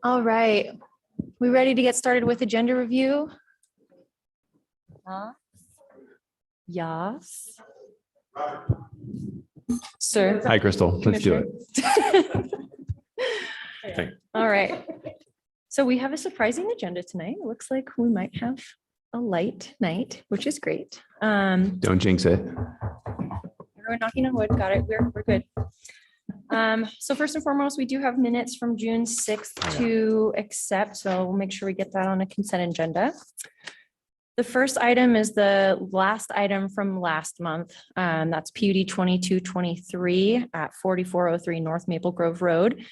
All right. We ready to get started with agenda review? Yes. Sir. Hi, Crystal. Let's do it. Okay. All right. So we have a surprising agenda tonight. It looks like we might have a light night, which is great. Don't jinx it. Everyone knocking on wood. Got it. We're good. So first and foremost, we do have minutes from June 6th to accept. So we'll make sure we get that on a consent agenda. The first item is the last item from last month. That's PUD 2223 at 4403 North Maple Grove Road.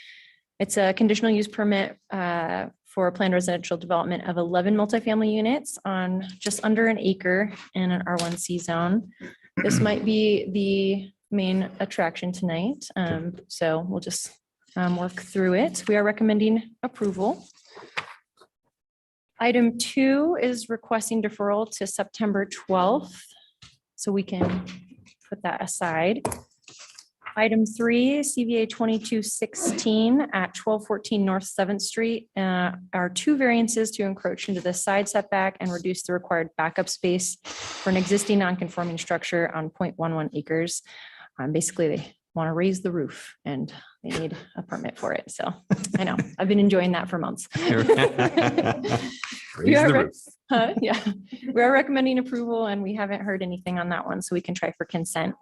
It's a conditional use permit for a planned residential development of 11 multifamily units on just under an acre in an R1C zone. This might be the main attraction tonight. So we'll just work through it. We are recommending approval. Item 2 is requesting deferral to September 12th. So we can put that aside. Item 3, CVA 2216 at 1214 North 7th Street are 2 variances to encroach into the side setback and reduce the required backup space for an existing non-conforming structure on 0.11 acres. Basically, they want to raise the roof and they need a permit for it. So I know I've been enjoying that for months. We are recommending approval and we haven't heard anything on that one, so we can try for consent.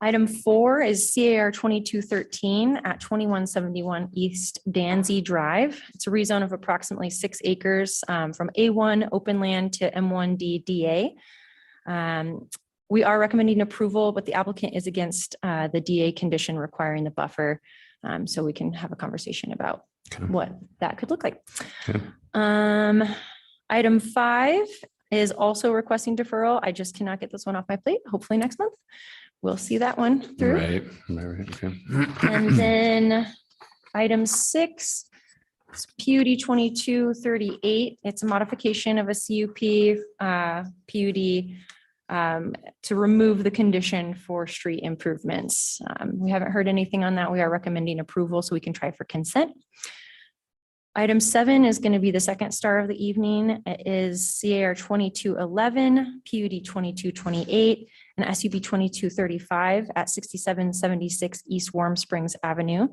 Item 4 is CAR 2213 at 2171 East Danzy Drive. It's a rezone of approximately 6 acres from A1 open land to M1D DA. We are recommending approval, but the applicant is against the DA condition requiring the buffer. So we can have a conversation about what that could look like. Item 5 is also requesting deferral. I just cannot get this one off my plate. Hopefully next month. We'll see that one through. Right. Okay. And then item 6, it's PUD 2238. It's a modification of a CUP PUD to remove the condition for street improvements. We haven't heard anything on that. We are recommending approval so we can try for consent. Item 7 is going to be the second star of the evening. It is CAR 2211, PUD 2228, and SUP 2235 at 6776 East Warm Springs Avenue.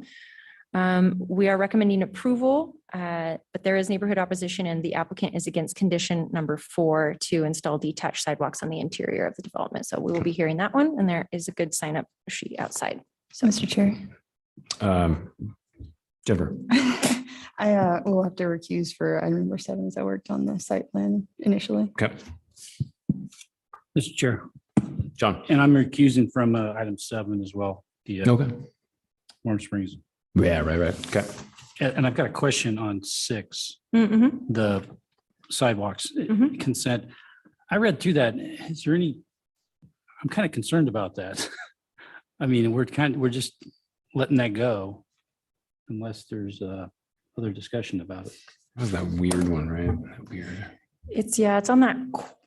We are recommending approval, but there is neighborhood opposition and the applicant is against condition number 4 to install detached sidewalks on the interior of the development. So we will be hearing that one, and there is a good sign up sheet outside. So, Mr. Chair. Jennifer. I will have to recuse for item number 7 as I worked on the site plan initially. Okay. Mr. Chair, John. and I'm recusing from item 7 as well. The Okay. Warm Springs. Yeah, right. Okay. And I've got a question on 6, the sidewalks consent. I read through that. Is there any, I'm kind of concerned about that. I mean, we're just letting that go unless there's other discussion about it. That was that weird one, right? Weird. it's on that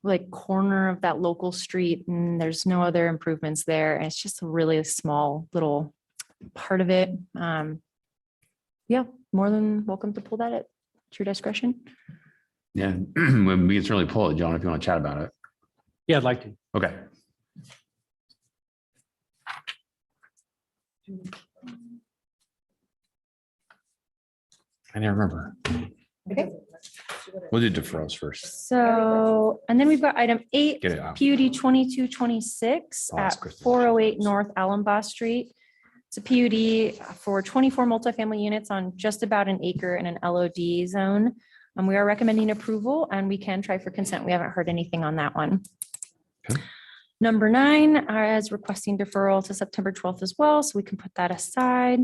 like corner of that local street, and there's no other improvements there. And it's just a really small little part of it. Yeah, more than welcome to pull that at your discretion. Yeah, we can certainly pull it, John, if you want to chat about it. Yeah, I'd like to. Okay. I never remember. Okay. We'll do deferrals first. So, and then we've got item 8, Get it out. PUD 2226 Oh, that's at Kristen. 408 North Allenbaugh Street. It's a PUD for 24 multifamily units on just about an acre in an LOD zone. We are recommending approval and we can try for consent. We haven't heard anything on that one. Okay. Number 9 is requesting deferral to September 12th as well, so we can put that aside.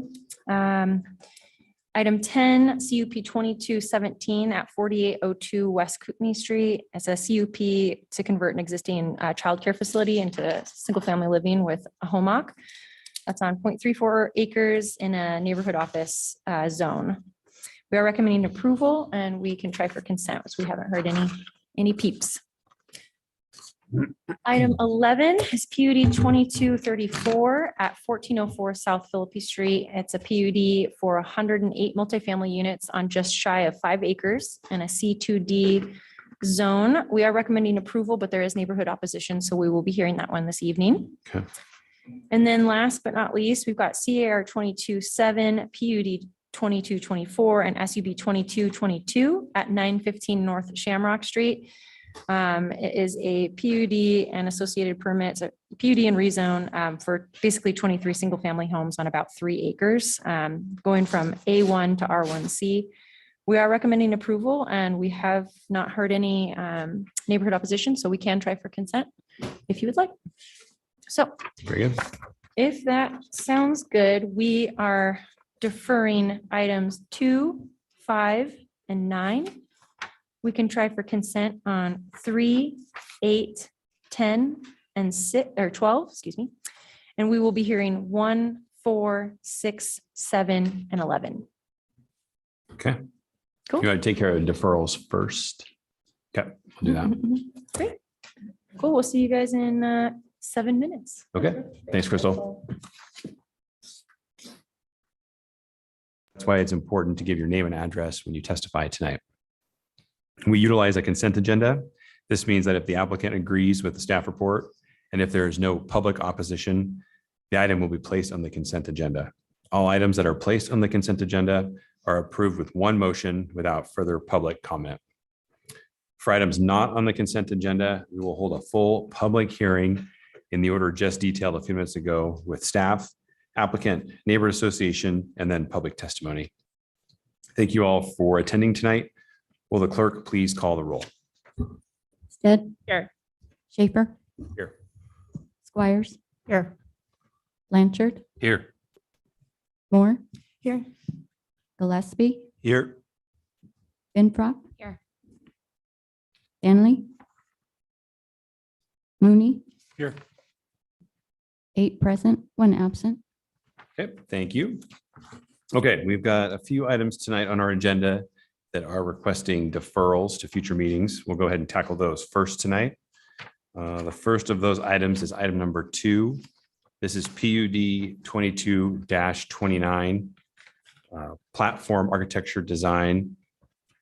Item 10, CUP 2217 at 4802 West Kootenai Street. It's a CUP to convert an existing childcare facility into single-family living with a home occ. That's on 0.34 acres in a neighborhood office zone. We are recommending approval and we can try for consent, so we haven't heard any peeps. Item 11 is PUD 2234 at 1404 South Philippi Street. It's a PUD for 108 multifamily units on just shy of 5 acres in a C2D zone. We are recommending approval, but there is neighborhood opposition, so we will be hearing that one this evening. Okay. And then last but not least, we've got CAR 22-7, PUD 2224, and SUB 2222 at 915 North Shamrock Street. It is a PUD and associated permits, a PUD and rezone for basically 23 single-family homes on about 3 acres, going from A1 to R1C. We are recommending approval, and we have not heard any neighborhood opposition, so we can try for consent if you would like. So Very good. if that sounds good, we are deferring items 2, 5, and 9. We can try for consent on 3, 8, 10, and 6, or 12, excuse me. And we will be hearing 1, 4, 6, 7, and 11. Okay. Cool. You want to take care of deferrals first? Okay, we'll do that. Great. Cool. We'll see you guys in 7 minutes. Okay, thanks, Crystal. That's why it's important to give your name and address when you testify tonight. We utilize a consent agenda. This means that if the applicant agrees with the staff report and if there is no public opposition, the item will be placed on the consent agenda. All items that are placed on the consent agenda are approved with one motion without further public comment. For items not on the consent agenda, we will hold a full public hearing in the order just detailed a few minutes ago with staff, applicant, neighborhood association, and then public testimony. Thank you all for attending tonight. Will the clerk please call the roll? Stead. Here. Schaefer. Here. Squires. Here. Blanchard. Here. Moore. Here. Gillespie. Here. Benfrock. Here. Stanley. Mooney. Here. 8 present, 1 absent. Okay, thank you. Okay, we've got a few items tonight on our agenda that are requesting deferrals to future meetings. We'll go ahead and tackle those first tonight. The first of those items is item number 2. This is PUD 22-29, platform architecture design.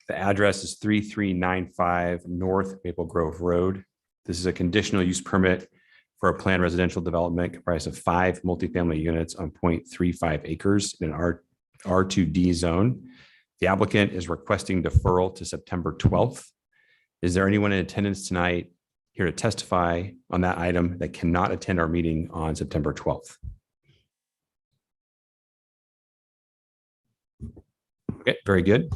The address is 3395 North Maple Grove Road. This is a conditional use permit for a planned residential development comprised of 5 multifamily units on 0.35 acres in an R2D zone. The applicant is requesting deferral to September 12th. Is there anyone in attendance tonight here to testify on that item that cannot attend our meeting on September 12th? Okay, very good.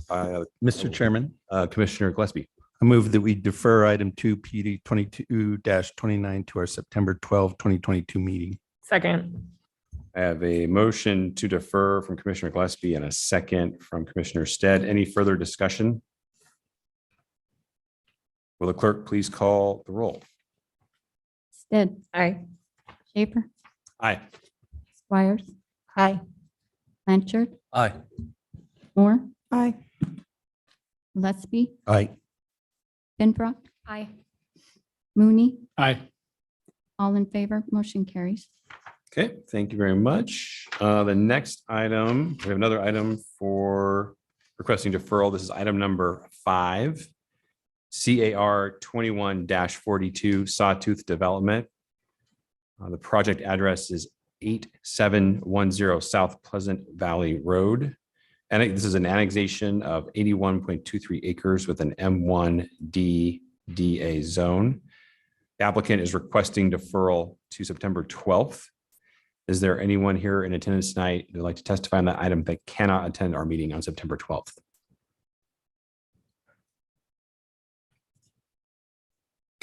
Mr. Chairman, Commissioner Gillespie. I move that we defer item 2 PD 22-29 to our September 12, 2022 meeting. Second. I have a motion to defer from Commissioner Gillespie and a second from Commissioner Stead. Any further discussion? Will the clerk please call the roll? Stead. Aye. Schaefer. Aye. Squires. Aye. Blanchard. Aye. Moore. Aye. Gillespie. Aye. Benfrock. Aye. Mooney. Aye. All in favor, motion carries. Okay, thank you very much. The next item, we have another item for requesting deferral. This is item number 5, CAR 21-42 Sawtooth Development. The project address is 8710 South Pleasant Valley Road. And this is an annexation of 81.23 acres with an M1D DA zone. The applicant is requesting deferral to September 12th. Is there anyone here in attendance tonight who would like to testify on that item that cannot attend our meeting on September 12th?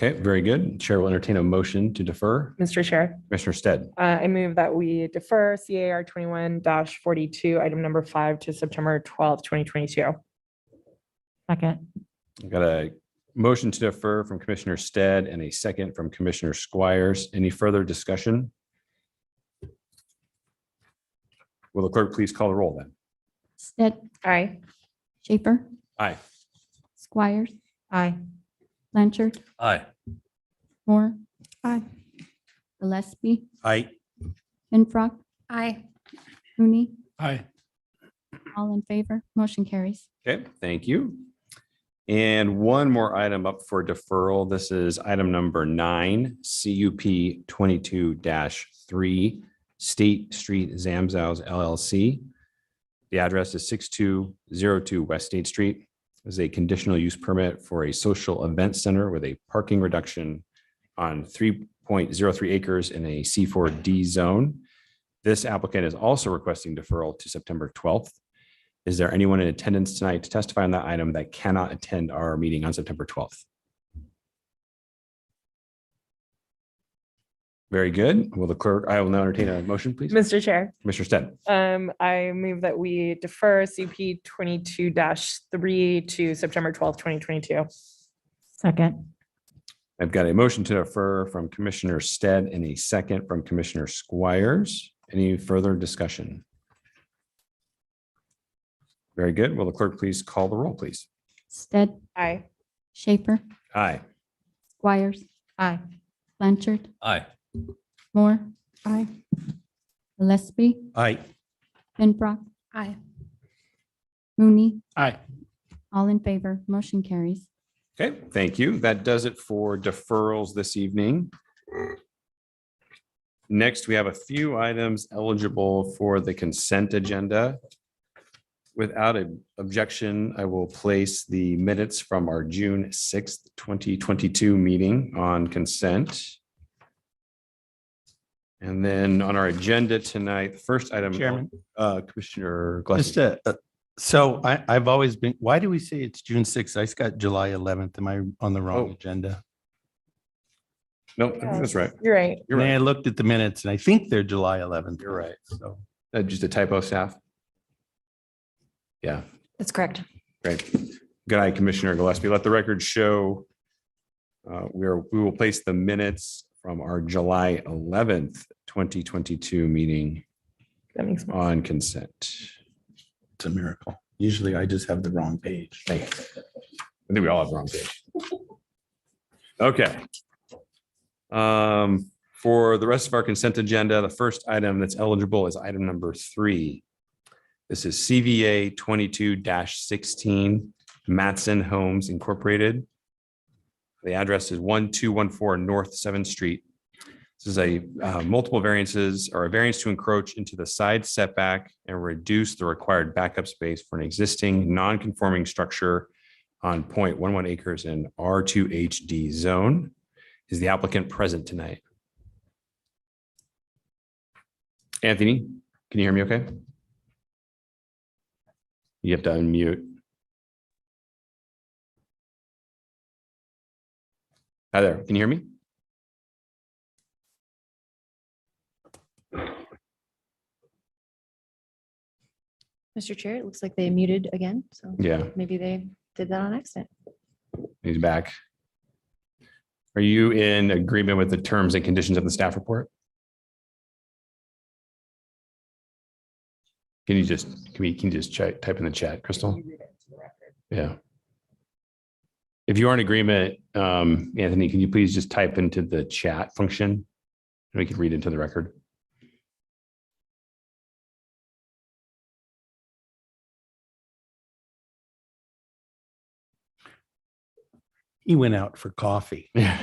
Okay, very good. Chair will entertain a motion to defer. Mr. Chair, Commissioner Stead. I move that we defer CAR 21-42, item number 5 to September 12th, 2022. Second. I've got a motion to defer from Commissioner Stead and a second from Commissioner Squires. Any further discussion? Will the clerk please call the roll then? Stead. Aye. Schaefer. Aye. Squires. Aye. Blanchard. Aye. Moore, Aye. Gillespie, Aye. Infrock, Aye. Rooney, Aye. all in favor, motion carries. Okay, thank you. And one more item up for deferral. This is item number 9, CUP 22-3, State Street Zamzows LLC. The address is 6202 West State Street. This is a conditional use permit for a social event center with a parking reduction on 3.03 acres in a C4D zone. This applicant is also requesting deferral to September 12th. Is there anyone in attendance tonight to testify on that item that cannot attend our meeting on September 12th? Very good. Will the clerk, I will now entertain a motion, please. Mr. Chair, Commissioner Stead. I move that we defer CP 22-3 to September 12th, 2022. Second. I've got a motion to defer from Commissioner Stead and a second from Commissioner Squires. Any further discussion? Very good. Will the clerk please call the roll, please? Stead, Aye. Schaefer, Aye. Squires, Aye. Blanchard, Aye. Moore, Aye. Gillespie, Aye. Infrock, Aye. Rooney, Aye. all in favor, motion carries. Okay, thank you. That does it for deferrals this evening. Next, we have a few items eligible for the consent agenda. Without an objection, I will place the minutes from our June 6th, 2022 meeting on consent. And then on our agenda tonight, the first item, Chairman. Commissioner Just, Gillespie. so I've always been, why do we say it's June 6th? I just got July 11th. Am I on the wrong Oh. agenda? Nope, I think that's right. You're right. You're And then I right. looked at the minutes and I think they're July 11th. You're right. So Just a typo, staff. Yeah. That's correct. Great. Good night, Commissioner Gillespie. Let the record show we will place the minutes from our July 11th, 2022 meeting That makes sense. on consent. it's a miracle. Usually I just have the wrong page. Thank you. I think we all have the wrong page. Okay. For the rest of our consent agenda, the first item that's eligible is item number 3. This is CVA 22-16 Matson Homes Incorporated. The address is 1214 North 7th Street. This is a multiple variances or a variance to encroach into the side setback and reduce the required backup space for an existing non-conforming structure on 0.11 acres in R2HD zone. Is the applicant present tonight? Anthony, can you hear me okay? You have to unmute. Hi there, can you hear me? Mr. Chair, it looks like they muted again, so Yeah, maybe they did that on accident. he's back. Are you in agreement with the terms and conditions of the staff report? Can you just type in the chat, Crystal? Yeah. If you are in agreement, Anthony, can you please just type into the chat function? And we can read into the record. He went out for coffee. Yeah,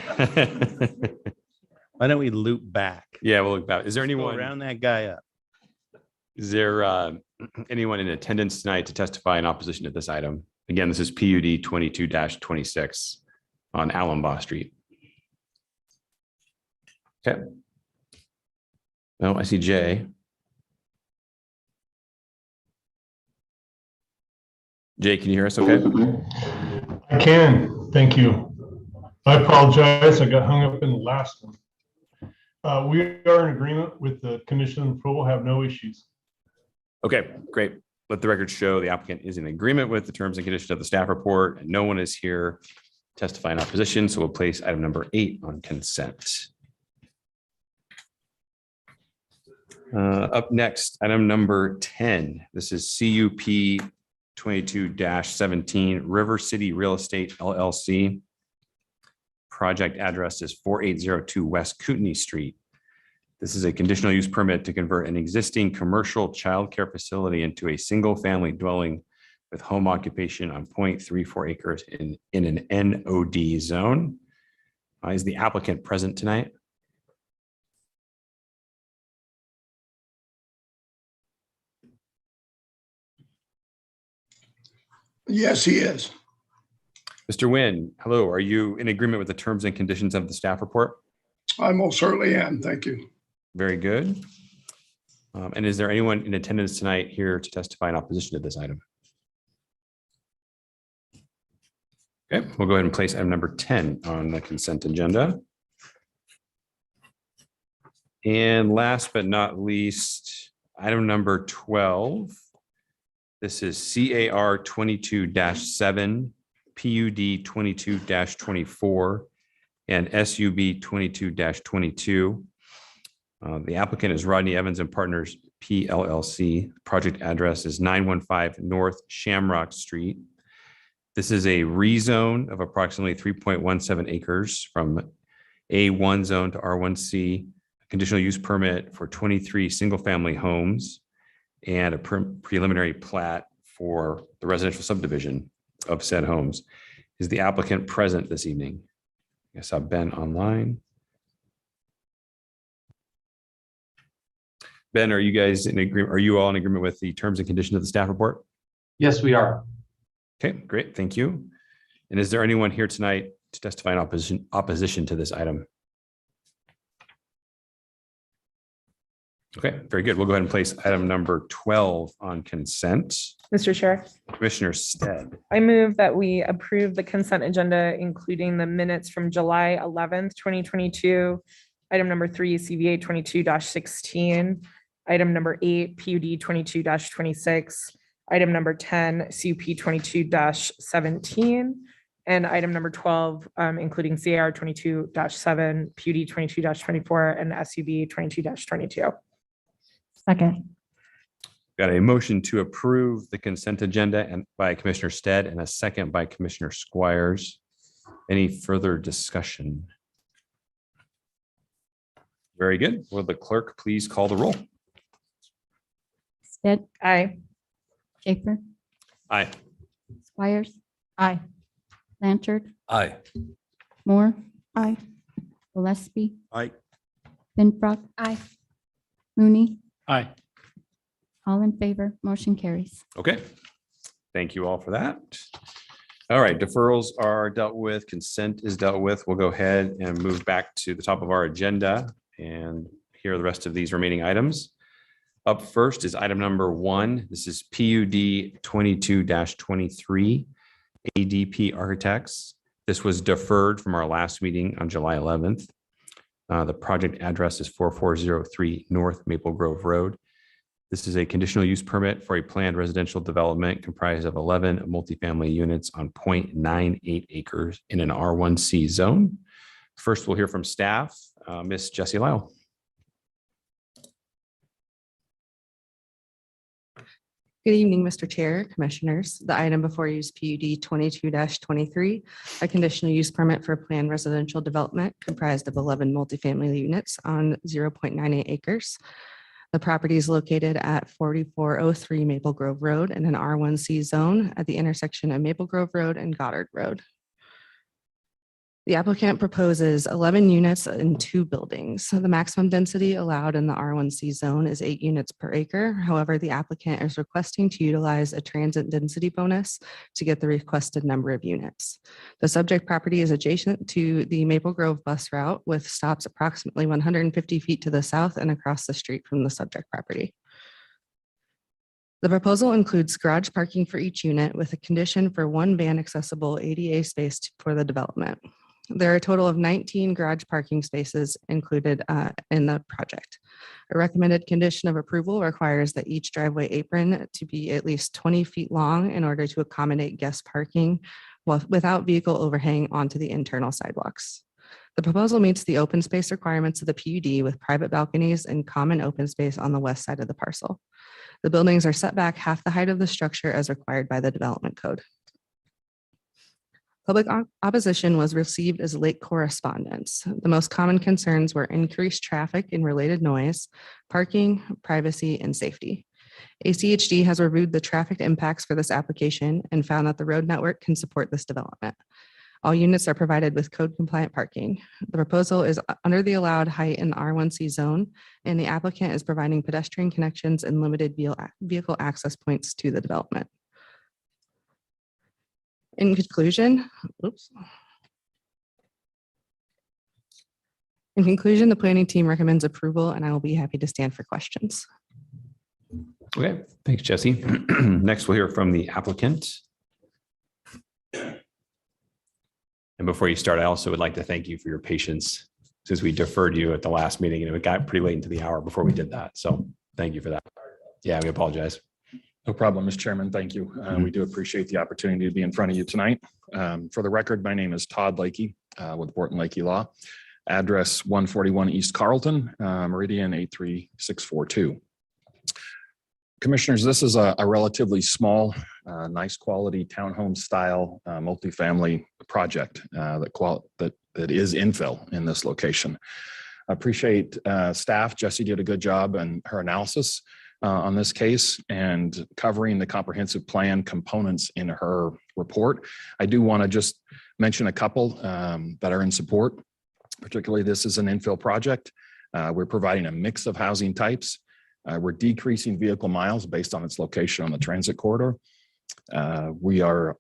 Why don't we loop back? we'll look back. Is there Go anyone? round that guy up? Is there anyone in attendance tonight to testify in opposition to this item? Again, this is PUD 22-26 on Allenbaugh Street. Okay. No, I see Jay. Jay, can you hear us okay? I can, thank you. I apologize, I got hung up in the last one. We are in agreement with the condition of approval, have no issues. Okay, great. Let the record show the applicant is in agreement with the terms and conditions of the staff report, and no one is here testifying in opposition, so we'll place item number 8 on consent. Up next, item number 10. This is CUP 22-17 River City Real Estate LLC. project address is 4802 West Kootenai Street. This is a conditional use permit to convert an existing commercial childcare facility into a single-family dwelling with home occupation on 0.34 acres in an NOD zone. Is the applicant present tonight? Yes, he is. Mr. Nguyen, hello. Are you in agreement with the terms and conditions of the staff report? I most certainly am. Thank you. Very good. And is there anyone in attendance tonight here to testify in opposition to this item? Okay, we'll go ahead and place item number 10 on the consent agenda. And last but not least, item number 12. This is CAR 22-7, PUD 22-24, and SUB 22-22. The applicant is Rodney Evans and Partners PLLC. Project address is 915 North Shamrock Street. This is a rezone of approximately 3.17 acres from A1 zone to R1C, a conditional use permit for 23 single-family homes, and a preliminary plat for the residential subdivision of said homes. Is the applicant present this evening? I saw Ben online. Ben, are you guys in agreement? Are you all in agreement with the terms and conditions of the staff report? Yes, we are. Okay, great. Thank you. And is there anyone here tonight to testify in opposition to this item? Okay, very good. We'll go ahead and place item number 12 on consent. Mr. Chair, Commissioner Stead. I move that we approve the consent agenda, including the minutes from July 11th, 2022, item number 3, CVA 22-16, item number 8, PUD 22-26, item number 10, CUP 22-17, and item number 12, including CAR 22-7, PUD 22-24, and SUB 22-22. Second. Got a motion to approve the consent agenda and by Commissioner Stead and a second by Commissioner Squires. Any further discussion? Very good. Will the clerk please call the roll? Stead, Aye. Schaefer, Aye. Squires, Aye. Blanchard, Aye. Moore, Aye. Gillespie, Aye. Finfrock, Aye. Mooney, Aye. all in favor, motion carries. Okay. Thank you all for that. All right, deferrals are dealt with, consent is dealt with. We'll go ahead and move back to the top of our agenda and here are the rest of these remaining items. Up first is item number 1. This is PUD 22-23, ADP Architects. This was deferred from our last meeting on July 11th. The project address is 4403 North Maple Grove Road. This is a conditional use permit for a planned residential development comprised of 11 multifamily units on 0.98 acres in an R1C zone. First, we'll hear from staff. Ms. Jessie Lyle. Good evening, Mr. Chair, Commissioners. The item before you is PUD 22-23, a conditional use permit for a planned residential development comprised of 11 multifamily units on 0.98 acres. The property is located at 4403 Maple Grove Road in an R1C zone at the intersection of Maple Grove Road and Goddard Road. The applicant proposes 11 units in 2 buildings. So the maximum density allowed in the R1C zone is 8 units per acre. However, the applicant is requesting to utilize a transit density bonus to get the requested number of units. The subject property is adjacent to the Maple Grove bus route with stops approximately 150 feet to the south and across the street from the subject property. The proposal includes garage parking for each unit with a condition for 1 van accessible ADA space for the development. There are a total of 19 garage parking spaces included in the project. A recommended condition of approval requires that each driveway apron to be at least 20 feet long in order to accommodate guest parking without vehicle overhang onto the internal sidewalks. The proposal meets the open space requirements of the PUD with private balconies and common open space on the west side of the parcel. The buildings are set back half the height of the structure as required by the development code. Public opposition was received as late correspondence. The most common concerns were increased traffic and related noise, parking, privacy, and safety. ACHD has reviewed the traffic impacts for this application and found that the road network can support this development. All units are provided with code compliant parking. The proposal is under the allowed height in the R1C zone, and the applicant is providing pedestrian connections and limited vehicle access points to the development. In conclusion, the planning team recommends approval, and I will be happy to stand for questions. Okay, thanks, Jesse. Next, we'll hear from the applicant. And before you start, I also would like to thank you for your patience since we deferred you at the last meeting and it got pretty late into the hour before we did that. So thank you for that. Yeah, we apologize. No problem, Mr. Chairman. Thank you. We do appreciate the opportunity to be in front of you tonight. For the record, my name is Todd Lakey with Borton Lakey Law. Address 141 East Carlton, Meridian 83642. Commissioners, this is a relatively small, nice quality townhome style multifamily project that is infill in this location. I appreciate staff. Jessie did a good job in her analysis on this case and covering the comprehensive plan components in her report. I do want to just mention a couple that are in support. Particularly, this is an infill project. We're providing a mix of housing types. We're decreasing vehicle miles based on its location on the transit corridor. We are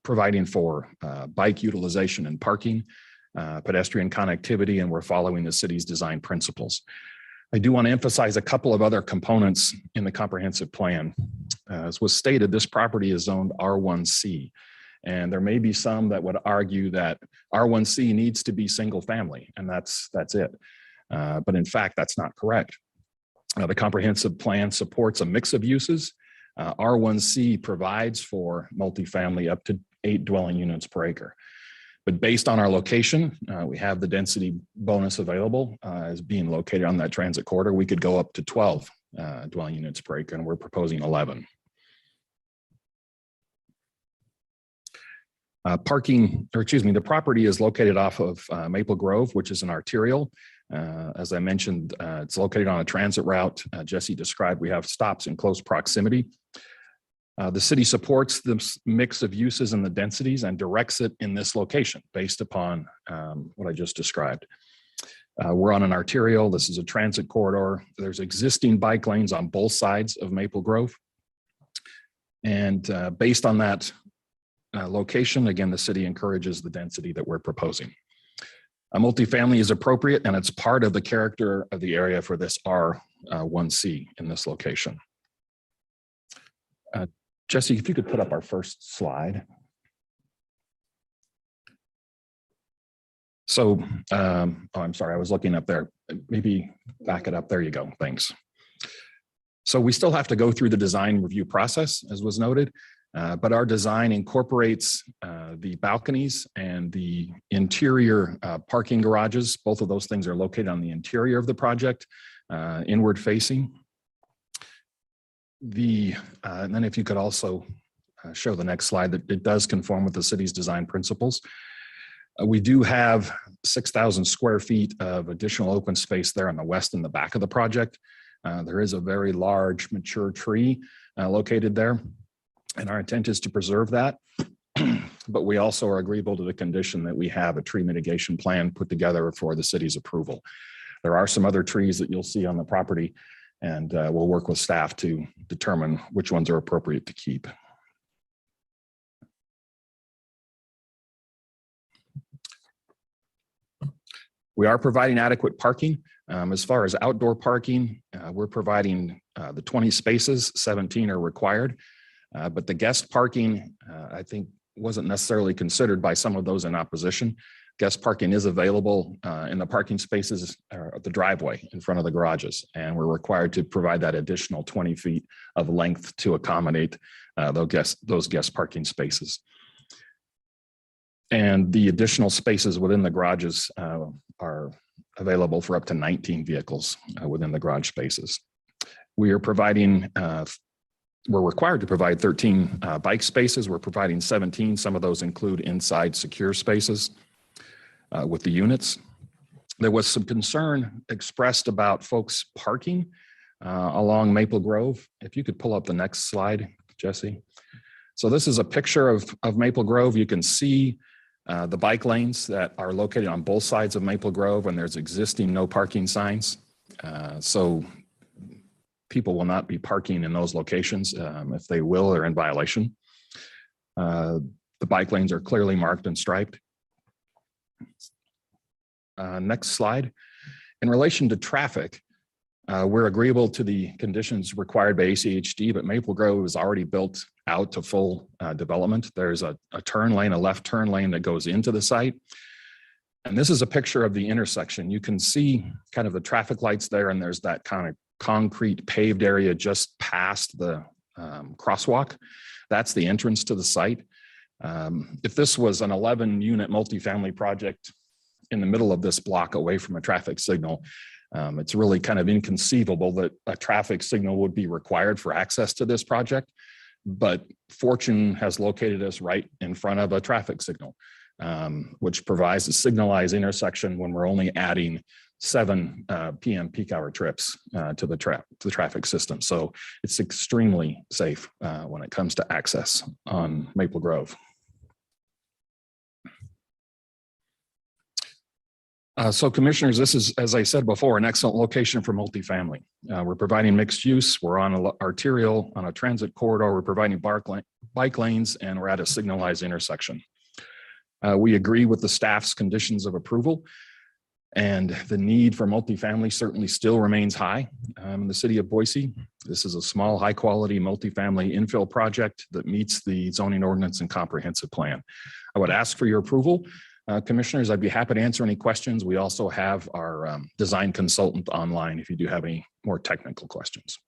providing for bike utilization and parking, pedestrian connectivity, and we're following the city's design principles. I do want to emphasize a couple of other components in the comprehensive plan. As was stated, this property is zoned R1C, and there may be some that would argue that R1C needs to be single family, and that's it. But in fact, that's not correct. The comprehensive plan supports a mix of uses. R1C provides for multifamily up to 8 dwelling units per acre. But based on our location, we have the density bonus available as being located on that transit corridor. We could go up to 12 dwelling units per acre, and we're proposing 11. The property is located off of Maple Grove, which is an arterial. As I mentioned, it's located on a transit route. Jesse described we have stops in close proximity. The city supports this mix of uses and the densities and directs it in this location based upon what I just described. We're on an arterial. This is a transit corridor. There's existing bike lanes on both sides of Maple Grove. And based on that location, again, the city encourages the density that we're proposing. A multifamily is appropriate, and it's part of the character of the area for this R1C in this location. Jesse, if you could put up our first slide. So, I'm sorry, I was looking up there. Maybe back it up. There you go. Thanks. So we still have to go through the design review process, as was noted. But our design incorporates the balconies and the interior parking garages. Both of those things are located on the interior of the project, inward facing. And then if you could also show the next slide, that it does conform with the city's design principles. We do have 6,000 square feet of additional open space there on the west and the back of the project. There is a very large mature tree located there, and our intent is to preserve that. But we also are agreeable to the condition that we have a tree mitigation plan put together for the city's approval. There are some other trees that you'll see on the property, and we'll work with staff to determine which ones are appropriate to keep. We are providing adequate parking. As far as outdoor parking, we're providing the 20 spaces, 17 are required. But the guest parking, I think, wasn't necessarily considered by some of those in opposition. Guest parking is available in the parking spaces at the driveway in front of the garages, and we're required to provide that additional 20 feet of length to accommodate those guest parking spaces. And the additional spaces within the garages are available for up to 19 vehicles within the garage spaces. We are providing we're required to provide 13 bike spaces. We're providing 17. Some of those include inside secure spaces with the units. There was some concern expressed about folks parking along Maple Grove. If you could pull up the next slide, Jesse. So this is a picture of Maple Grove. You can see the bike lanes that are located on both sides of Maple Grove, and there's existing no parking signs. So people will not be parking in those locations. If they will, they're in violation. The bike lanes are clearly marked and striped. Next slide. In relation to traffic, we're agreeable to the conditions required by ACHD, but Maple Grove is already built out to full development. There's a turn lane, a left turn lane that goes into the site. And this is a picture of the intersection. You can see kind of the traffic lights there, and there's that kind of concrete paved area just past the crosswalk. That's the entrance to the site. If this was an 11-unit multifamily project in the middle of this block away from a traffic signal, it's really kind of inconceivable that a traffic signal would be required for access to this project. But fortune has located us right in front of a traffic signal, which provides a signalized intersection when we're only adding 7 PM peak hour trips to the traffic system. So it's extremely safe when it comes to access on Maple Grove. So commissioners, this is, as I said before, an excellent location for multifamily. We're providing mixed use. We're on an arterial, on a transit corridor. We're providing bike lanes, and we're at a signalized intersection. We agree with the staff's conditions of approval, and the need for multifamily certainly still remains high in the city of Boise. This is a small, high quality multifamily infill project that meets the zoning ordinance and comprehensive plan. I would ask for your approval. Commissioners, I'd be happy to answer any questions. We also have our design consultant online if you do have any more technical questions.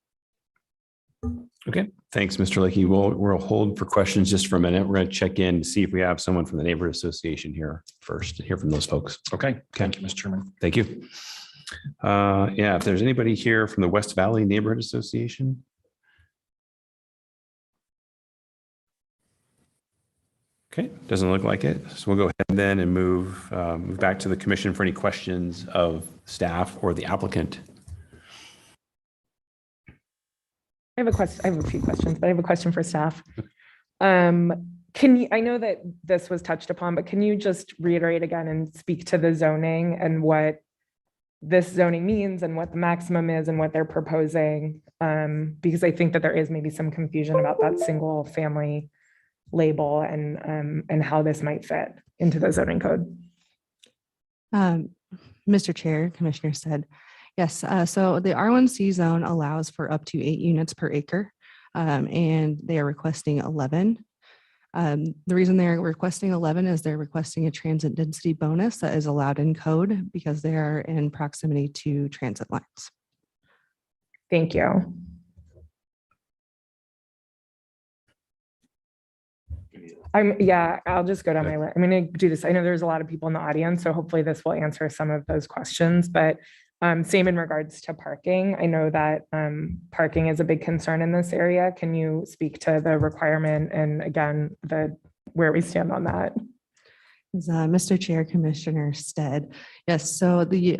Okay, thanks, Mr. Lickey. We'll hold for questions just for a minute. We're going to check in to see if we have someone from the neighborhood association here first to hear from those folks. Okay, thank you, Mr. Chairman. Thank you. Yeah, if there's anybody here from the West Valley Neighborhood Association. Okay, doesn't look like it. So we'll go ahead then and move back to the commission for any questions of staff or the applicant. I have a question. I have a few questions, but I have a question for staff. Can you, I know that this was touched upon, but can you just reiterate again and speak to the zoning and what this zoning means and what the maximum is and what they're proposing? Because I think that there is maybe some confusion about that single family label and how this might fit into the zoning code. Mr. Chair, Commissioner said, yes. So the R1C zone allows for up to 8 units per acre, and they are requesting 11. The reason they're requesting 11 is they're requesting a transit density bonus that is allowed in code because they are in proximity to transit lines. Thank you. I'll just go down my list. I'm going to do this. I know there's a lot of people in the audience, so hopefully this will answer some of those questions, but same in regards to parking. I know that parking is a big concern in this area. Can you speak to the requirement and again, where we stand on that? Mr. Chair, Commissioner Stead. Yes, so the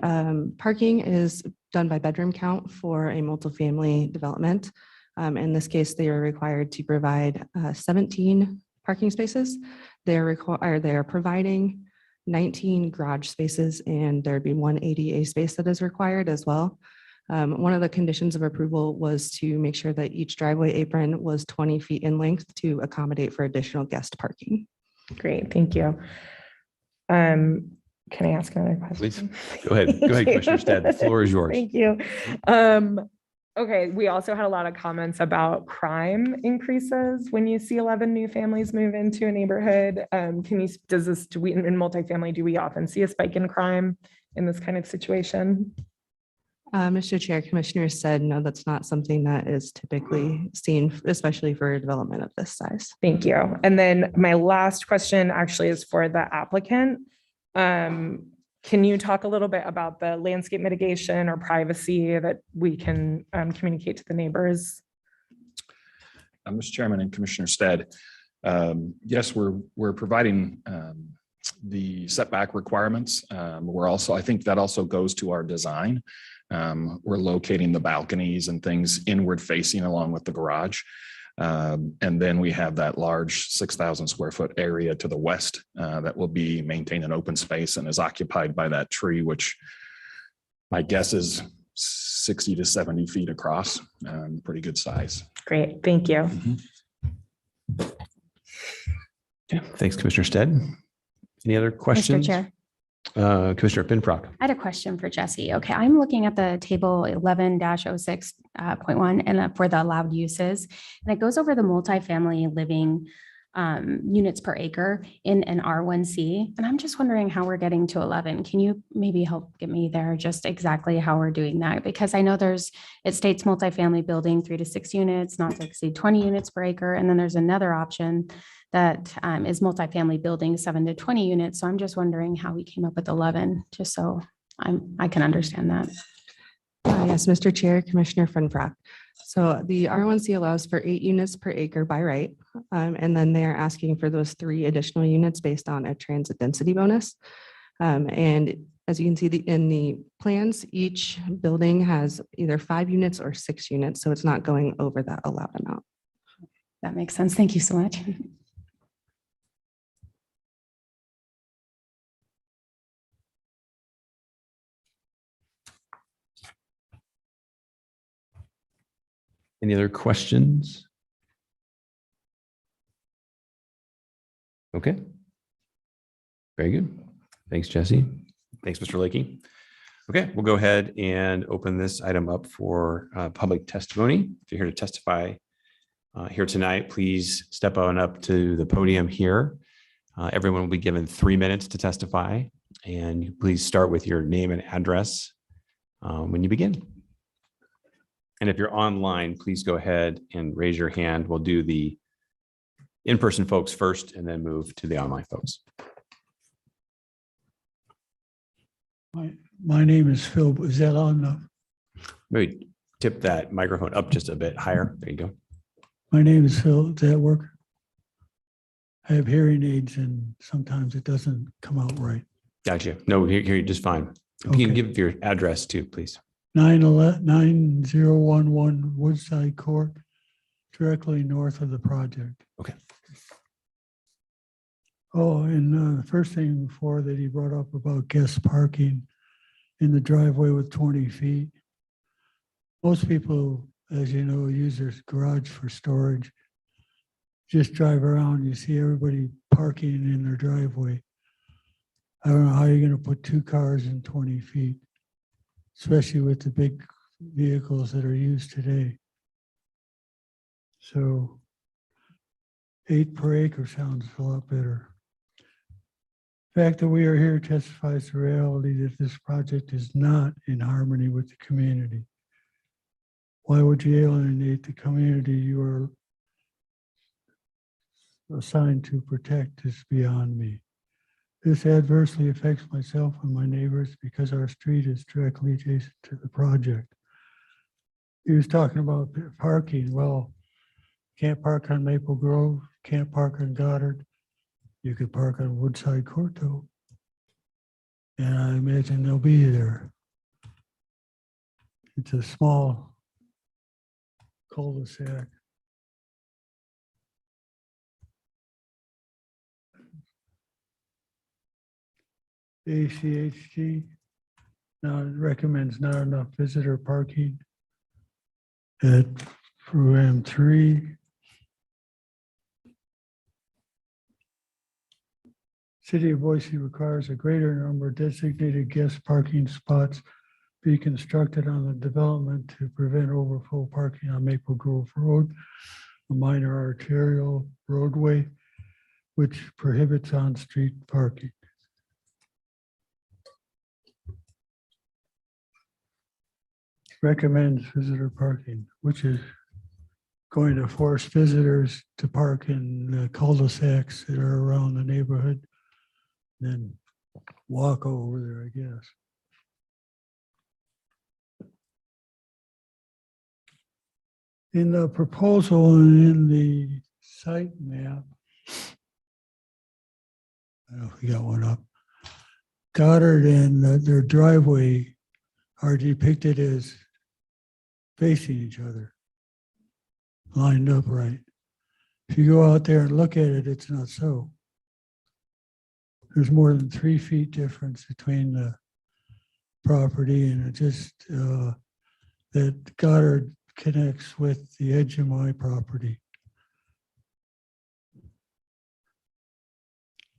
parking is done by bedroom count for a multifamily development. In this case, they are required to provide 17 parking spaces. They're providing 19 garage spaces, and there'd be 1 ADA space that is required as well. One of the conditions of approval was to make sure that each driveway apron was 20 feet in length to accommodate for additional guest parking. Great, thank you. Can I ask another question? Please, go ahead. Go ahead, Commissioner Stead. The floor is yours. Thank you. Okay, we also had a lot of comments about crime increases when you see 11 new families move into a neighborhood. In multifamily, do we often see a spike in crime in this kind of situation? Mr. Chair, Commissioner said, no, that's not something that is typically seen, especially for a development of this size. Thank you. And then my last question actually is for the applicant. Can you talk a little bit about the landscape mitigation or privacy that we can communicate to the neighbors? Mr. Chairman and Commissioner Stead, yes, we're providing the setback requirements. We're also, I think that also goes to our design. We're locating the balconies and things inward facing along with the garage. And then we have that large 6,000 square foot area to the west that will be maintained an open space and is occupied by that tree, which my guess is 60 to 70 feet across, pretty good size. Great, thank you. Yeah, thanks, Commissioner Stead. Any other Mr. questions? Chair, Commissioner Pinfrock. I had a question for Jesse. Okay, I'm looking at the table 11-06.1 and for the allowed uses, and it goes over the multifamily living units per acre in an R1C. And I'm just wondering how we're getting to 11. Can you maybe help get me there just exactly how we're doing that? Because I know it states multifamily building 3 to 6 units, not to exceed 20 units per acre. And then there's another option that is multifamily building 7 to 20 units. So I'm just wondering how we came up with 11, just so I can understand that. Yes, Mr. Chair, Commissioner Finfrock. So the R1C allows for 8 units per acre by right. And then they are asking for those 3 additional units based on a transit density bonus. And as you can see in the plans, each building has either 5 units or 6 units. So it's not going over that allowed amount. That makes sense. Thank you so much. Any other questions? Okay. Very good. Thanks, Jesse. Thanks, Mr. Lakey. Okay, we'll go ahead and open this item up for public testimony. If you're here to testify here tonight, please step on up to the podium here. Everyone will be given 3 minutes to testify, and please start with your name and address when you begin. And if you're online, please go ahead and raise your hand. We'll do the in-person folks first and then move to the online folks. My name is Phil. Is that loud enough? Maybe tip that microphone up just a bit higher. There you go. My name is Phil. Does that work? I have hearing aids and sometimes it doesn't come out right. Gotcha. No, hear you just fine. Okay. You can give your address too, please. 9011 Woodside Court, directly north of the project. Okay. Oh, and the first thing before that he brought up about guest parking in the driveway with 20 feet. Most people, as you know, use their garage for storage. Just drive around, you see everybody parking in their driveway. I don't know how you're going to put 2 cars in 20 feet, especially with the big vehicles that are used today. So 8 per acre sounds a lot better. The fact that we are here testifies the reality that this project is not in harmony with the community. Why would you alienate the community you are assigned to protect is beyond me. This adversely affects myself and my neighbors because our street is directly adjacent to the project. He was talking about parking. Well, can't park on Maple Grove, can't park on Goddard. You could park on Woodside Court though. And I imagine they'll be there. It's a small cul-de-sac. ACHG now recommends not enough visitor parking at program 3. City of Boise requires a greater number of designated guest parking spots be constructed on the development to prevent overflow parking on Maple Grove Road, a minor arterial roadway, which prohibits on-street parking. Recommends visitor parking, which is going to force visitors to park in the cul-de-sacs that are around the neighborhood, then walk over there, I guess. In the proposal and in the site map, I don't know if we got one up. Goddard and their driveway are depicted as facing each other, lined up right. If you go out there and look at it, it's not so. There's more than 3 feet difference between the property, and it just that Goddard connects with the edge of my property.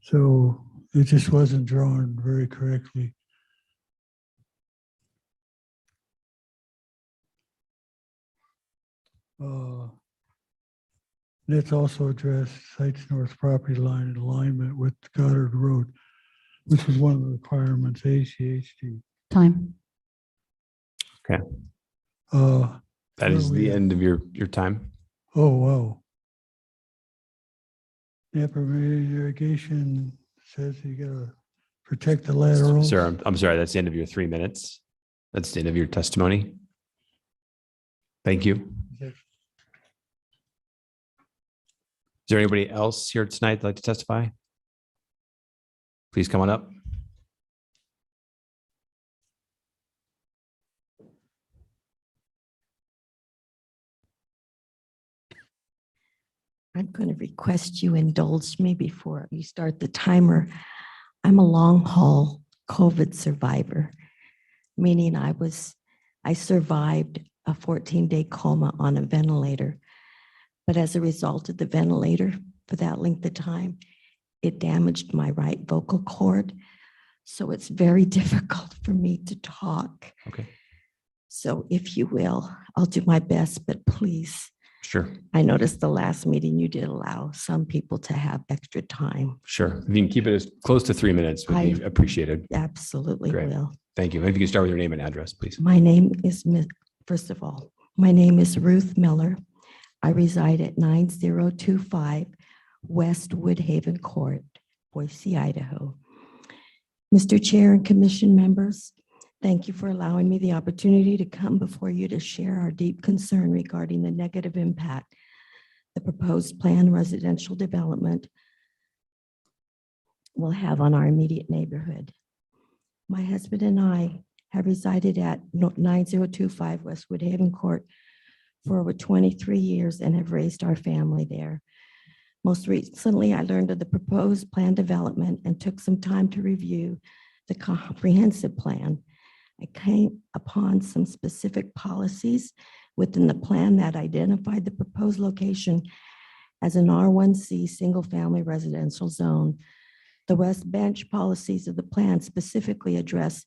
So it just wasn't drawn very correctly. Let's also address site's north property line in alignment with Goddard Road, which is one of the requirements, ACHD. Time. Okay. That is the end of your time. Oh, wow. Napa irrigation says you gotta protect the laterals. Sir, I'm sorry. That's the end of your 3 minutes. That's the end of your testimony. Thank you. Is there anybody else here tonight that'd like to testify? Please come on up. I'm going to request you indulge me before you start the timer. I'm a long haul COVID survivor, meaning I survived a 14-day coma on a ventilator. But as a result of the ventilator for that length of time, it damaged my right vocal cord. So it's very difficult for me to talk. Okay. So if you will, I'll do my best, but please. Sure. I noticed the last meeting you did allow some people to have extra time. Sure. If you can keep it as close to 3 minutes, would be appreciated. Absolutely Great. will. Thank you. If you can start with your name and address, please. My name is, first of all, my name is Ruth Miller. I reside at 9025 West Woodhaven Court, Boise, Idaho. Mr. Chair and Commission members, thank you for allowing me the opportunity to come before you to share our deep concern regarding the negative impact the proposed planned residential development will have on our immediate neighborhood. My husband and I have resided at 9025 West Woodhaven Court for over 23 years and have raised our family there. Most recently, I learned of the proposed plan development and took some time to review the comprehensive plan. I came upon some specific policies within the plan that identified the proposed location as an R1C single-family residential zone. The West Bench policies of the plan specifically address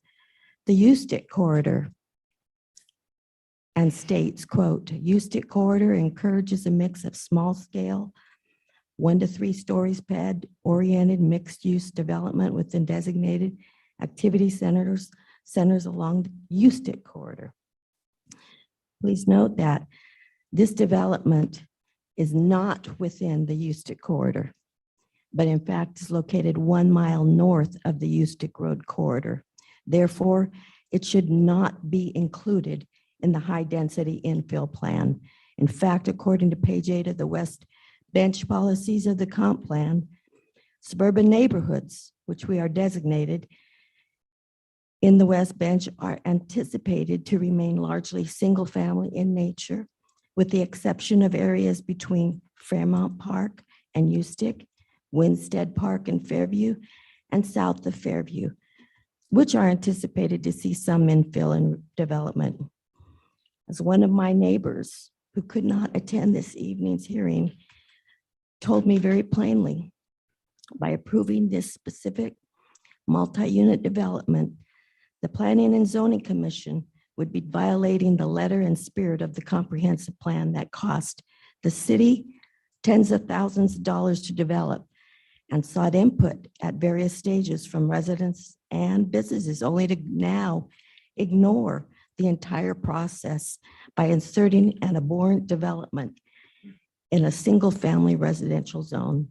the USTIC corridor and states, quote, USTIC corridor encourages a mix of small-scale, 1 to 3 stories pad-oriented mixed-use development within designated activity centers along the USTIC corridor. Please note that this development is not within the USTIC corridor, but in fact is located 1 mile north of the USTIC road corridor. Therefore, it should not be included in the high-density infill plan. In fact, according to page 8 of the West Bench policies of the comp plan, suburban neighborhoods, which we are designated in the West Bench, are anticipated to remain largely single-family in nature, with the exception of areas between Fairmount Park and USTIC, Winstead Park and Fairview, and south of Fairview, which are anticipated to see some infill and development. As one of my neighbors who could not attend this evening's hearing told me very plainly, by approving this specific multi-unit development, the Planning and Zoning Commission would be violating the letter and spirit of the comprehensive plan that cost the city tens of thousands of dollars to develop and sought input at various stages from residents and businesses, only to now ignore the entire process by inserting an abhorrent development in a single-family residential zone.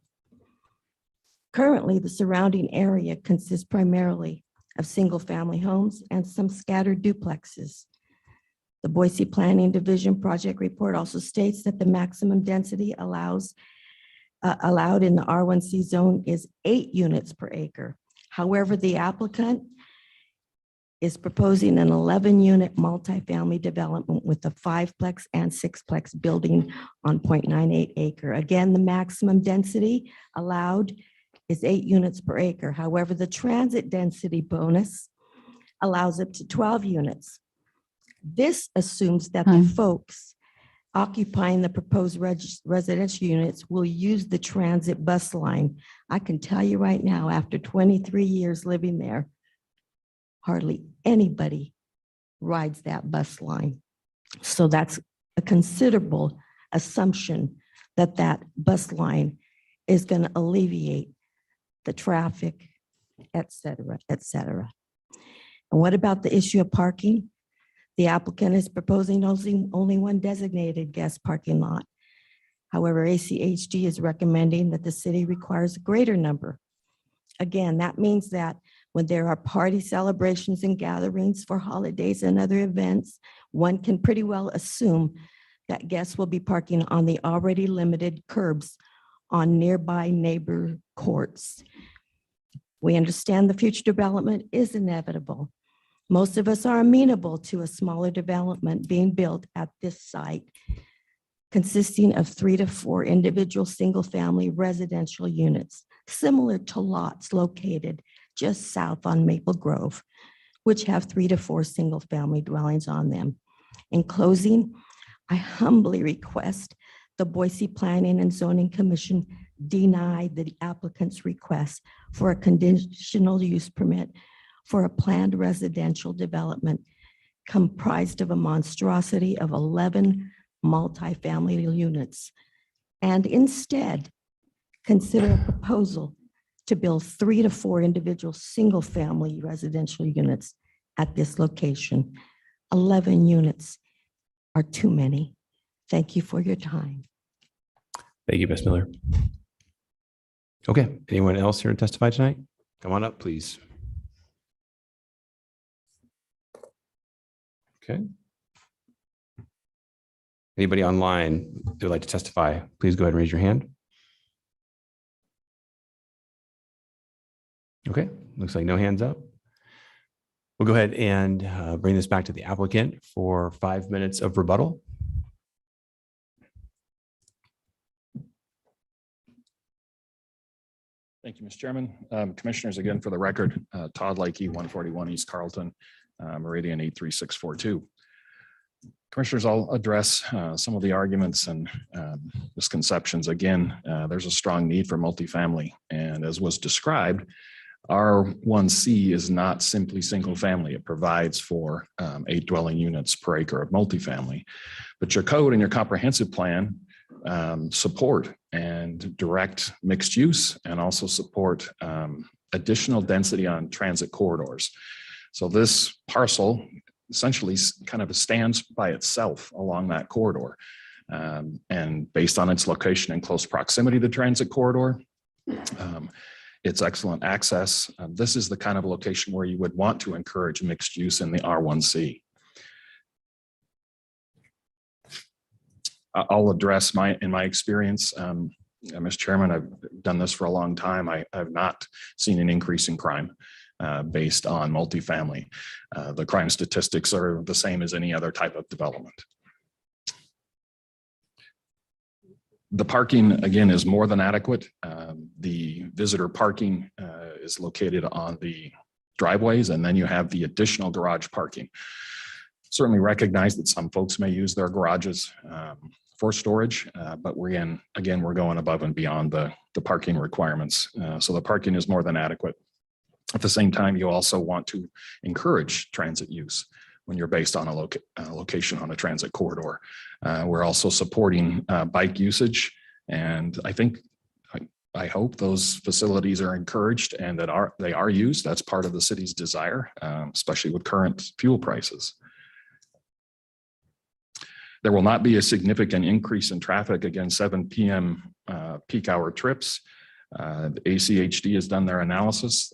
Currently, the surrounding area consists primarily of single-family homes and some scattered duplexes. The Boise Planning Division project report also states that the maximum density allowed in the R1C zone is 8 units per acre. However, the applicant is proposing an 11-unit multifamily development with a 5-plex and 6-plex building on 0.98 acre. Again, the maximum density allowed is 8 units per acre. However, the transit density bonus allows up to 12 units. This assumes that the folks occupying the proposed residential units will use the transit bus line. I can tell you right now, after 23 years living there, hardly anybody rides that bus line. So that's a considerable assumption that that bus line is going to alleviate the traffic, et cetera, et cetera. And what about the issue of parking? The applicant is proposing only one designated guest parking lot. However, ACHD is recommending that the city requires a greater number. Again, that means that when there are party celebrations and gatherings for holidays and other events, one can pretty well assume that guests will be parking on the already limited curbs on nearby neighbor courts. We understand the future development is inevitable. Most of us are amenable to a smaller development being built at this site, consisting of 3 to 4 individual single-family residential units, similar to lots located just south on Maple Grove, which have 3 to 4 single-family dwellings on them. In closing, I humbly request the Boise Planning and Zoning Commission deny the applicant's request for a conditional use permit for a planned residential development comprised of a monstrosity of 11 multifamily units, and instead consider a proposal to build 3 to 4 individual single-family residential units at this location. 11 units are too many. Thank you for your time. Thank you, Ms. Miller. Okay, anyone else here to testify tonight? Come on up, please. Okay. Anybody online that would like to testify, please go ahead and raise your hand. Okay, looks like no hands up. We'll go ahead and bring this back to the applicant for 5 minutes of rebuttal. Thank you, Mr. Chairman. Commissioners, again, for the record, Todd Likey, 141 East Carlton, Meridian 83642. Commissioners, I'll address some of the arguments and misconceptions. Again, there's a strong need for multifamily, and as was described, R1C is not simply single family. It provides for 8 dwelling units per acre of multifamily, but your code and your comprehensive plan support and direct mixed use and also support additional density on transit corridors. So this parcel essentially kind of stands by itself along that corridor. And based on its location in close proximity to the transit corridor, its excellent access, this is the kind of location where you would want to encourage mixed use in the R1C. I'll address in my experience, Mr. Chairman, I've done this for a long time. I've not seen an increase in crime based on multifamily. The crime statistics are the same as any other type of development. The parking, again, is more than adequate. The visitor parking is located on the driveways, and then you have the additional garage parking. Certainly recognize that some folks may use their garages for storage, but we're going above and beyond the parking requirements. So the parking is more than adequate. At the same time, you also want to encourage transit use when you're based on a location on a transit corridor. We're also supporting bike usage, and I hope those facilities are encouraged and that they are used. That's part of the city's desire, especially with current fuel prices. There will not be a significant increase in traffic, again, 7 p.m. Peak hour trips. The ACHD has done their analysis.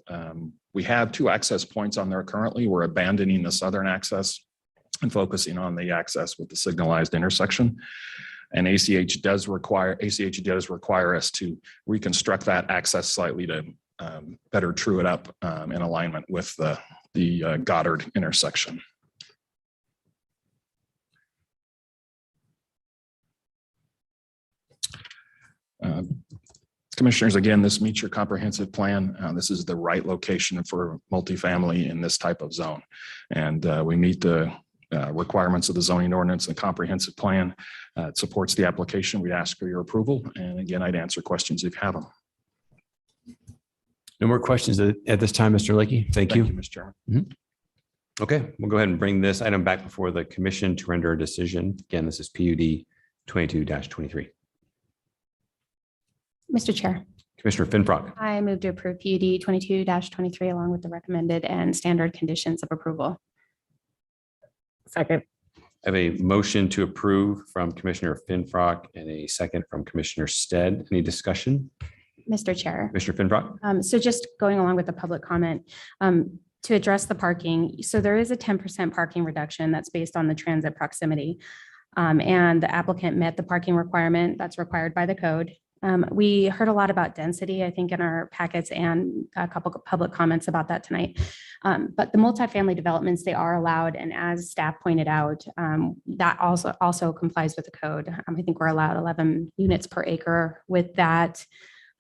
We have 2 access points on there currently. We're abandoning the southern access and focusing on the access with the signalized intersection. And ACH does require us to reconstruct that access slightly to better true it up in alignment with the Goddard intersection. Commissioners, again, this meets your comprehensive plan. This is the right location for multifamily in this type of zone. And we meet the requirements of the zoning ordinance and comprehensive plan. It supports the application. We ask for your approval. And again, I'd answer questions if you have them. No more questions at this time, Mr. Lakey. Thank you. Mr. Chairman. Okay, we'll go ahead and bring this item back before the commission to render a decision. Again, this is PUD 22-23. Mr. Chair, Commissioner Finfrock. I move to approve PUD 22-23 along with the recommended and standard conditions of approval. Second. I have a motion to approve from Commissioner Finfrock and a second from Commissioner Stead. Any discussion? Mr. Chair. Commissioner Finfrock? So just going along with the public comment, to address the parking, so there is a 10% parking reduction that's based on the transit proximity. And the applicant met the parking requirement that's required by the code. We heard a lot about density, I think, in our packets and a couple of public comments about that tonight. But the multifamily developments, they are allowed. And as staff pointed out, that also complies with the code. I think we're allowed 11 units per acre with that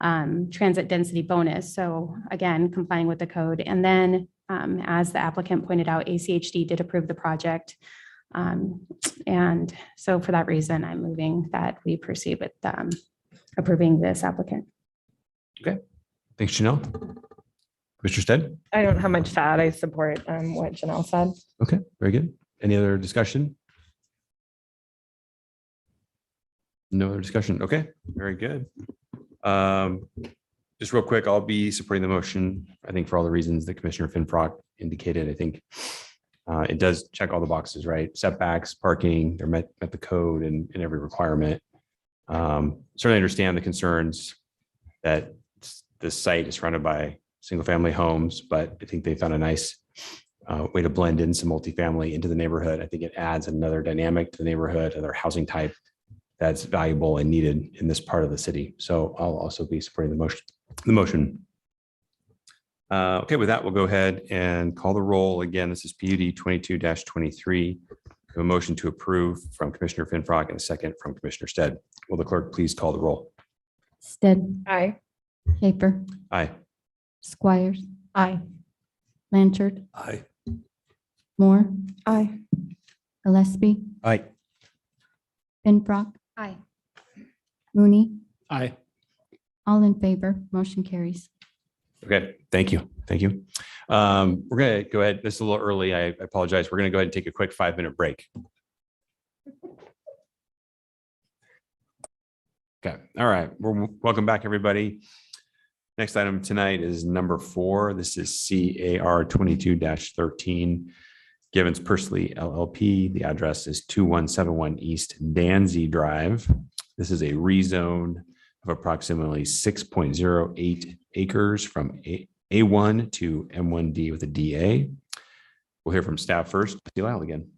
transit density bonus. So again, complying with the code. And then as the applicant pointed out, ACHD did approve the project. And so for that reason, I'm moving that we proceed with approving this applicant. Okay, thanks, Janelle. Mr. Stead? I don't have much to add. I support what Janelle said. Okay, very good. Any other discussion? No other discussion. Okay, very good. Just real quick, I'll be supporting the motion. I think for all the reasons that Commissioner Finfrock indicated, I think it does check all the boxes, right? Setbacks, parking, they're met the code and every requirement. Certainly understand the concerns that this site is surrounded by single family homes, but I think they found a nice way to blend in some multifamily into the neighborhood. I think it adds another dynamic to the neighborhood, another housing type that's valuable and needed in this part of the city. So I'll also be supporting the motion. Okay, with that, we'll go ahead and call the roll. Again, this is PUD 22-23. A motion to approve from Commissioner Finfrock and a second from Commissioner Stead. Will the clerk please call the roll? Stead. Aye. Schaefer. Aye. Squires. Aye. Blanchard. Aye. Moore. Aye. Gillespie. Aye. Finfrock. Aye. Mooney. Aye. All in favor, motion carries. Okay, thank you. Thank you. We're going to go ahead. This is a little early. I apologize. We're going to go ahead and take a quick 5-minute break. Okay. All right. Welcome back, everybody. Next item tonight is number 4. This is CAR 22-13. Givens Pursley LLP. The address is 2171 East Danzy Drive. This is a rezone of approximately 6.08 acres from A1 to M1D with a DA. We'll hear from staff first. Lyle again.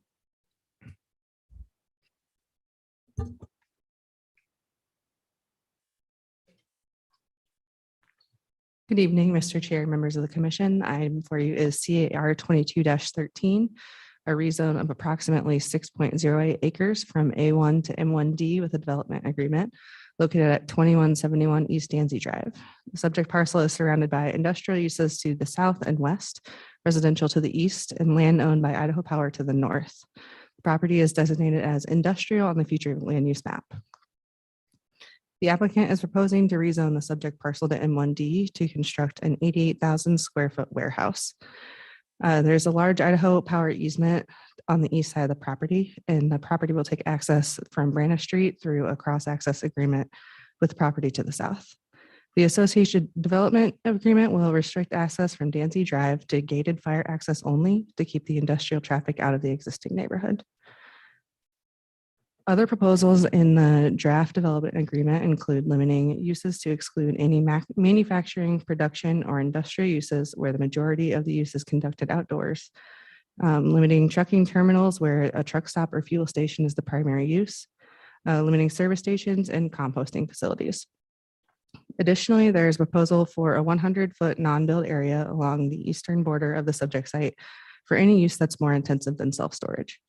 Good evening, Mr. Chair, members of the commission. Item for you is CAR 22-13, a rezone of approximately 6.08 acres from A1 to M1D with a development agreement located at 2171 East Danzy Drive. The subject parcel is surrounded by industrial uses to the south and west, residential to the east, and land owned by Idaho Power to the north. The property is designated as industrial on the future land use map. The applicant is proposing to rezone the subject parcel to M1D to construct an 88,000 square foot warehouse. There's a large Idaho Power easement on the east side of the property, and the property will take access from Brana Street through a cross-access agreement with property to the south. The association development agreement will restrict access from Danzy Drive to gated fire access only to keep the industrial traffic out of the existing neighborhood. Other proposals in the draft development agreement include limiting uses to exclude any manufacturing, production, or industrial uses where the majority of the use is conducted outdoors, limiting trucking terminals where a truck stop or fuel station is the primary use, limiting service stations and composting facilities. Additionally, there is a proposal for a 100-foot non-build area along the eastern border of the subject site for any use that's more intensive than self-storage.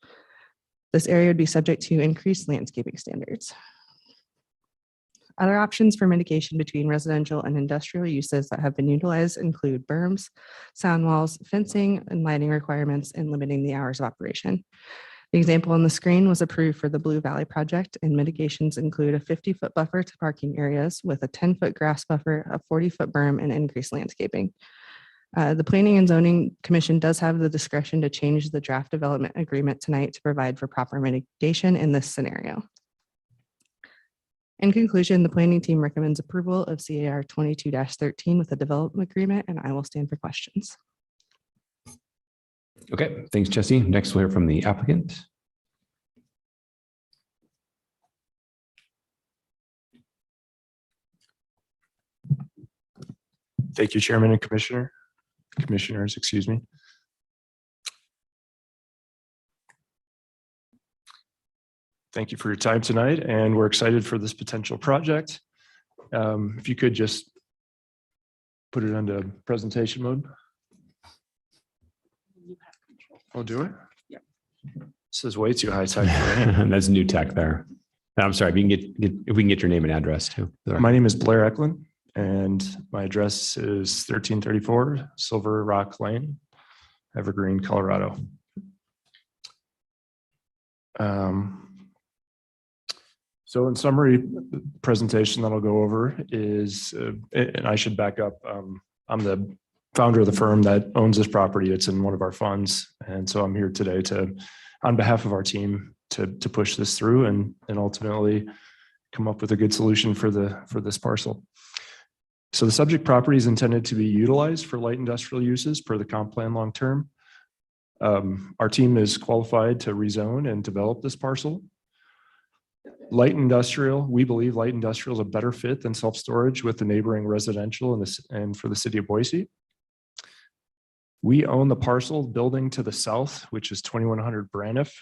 This area would be subject to increased landscaping standards. Other options for mitigation between residential and industrial uses that have been utilized include berms, sound walls, fencing, and lighting requirements, and limiting the hours of operation. The example on the screen was approved for the Blue Valley project, and mitigations include a 50-foot buffer to parking areas with a 10-foot grass buffer, a 40-foot berm, and increased landscaping. The Planning and Zoning Commission does have the discretion to change the draft development agreement tonight to provide for proper mitigation in this scenario. In conclusion, the planning team recommends approval of CAR 22-13 with a development agreement, and I will stand for questions. Okay, thanks, Jesse. Next, we'll hear from the applicant. Thank you, Chairman and Commissioners, excuse me. Thank you for your time tonight, and we're excited for this potential project. If you could just put it under presentation mode. I'll do it. Yeah. This is way too high tech. That's new tech there. I'm sorry, if we can get your name and address too. My name is Blair Eklund, and my address is 1334 Silver Rock Lane, Evergreen, Colorado. So in summary, the presentation that I'll go over is, and I should back up, I'm the founder of the firm that owns this property. It's in one of our funds. And so I'm here today to, on behalf of our team, to push this through and ultimately come up with a good solution for this parcel. So the subject property is intended to be utilized for light industrial uses per the comp plan long-term. Our team is qualified to rezone and develop this parcel. Light industrial, we believe light industrial is a better fit than self-storage with the neighboring residential and for the city of Boise. We own the parcel building to the south, which is 2100 Braniff,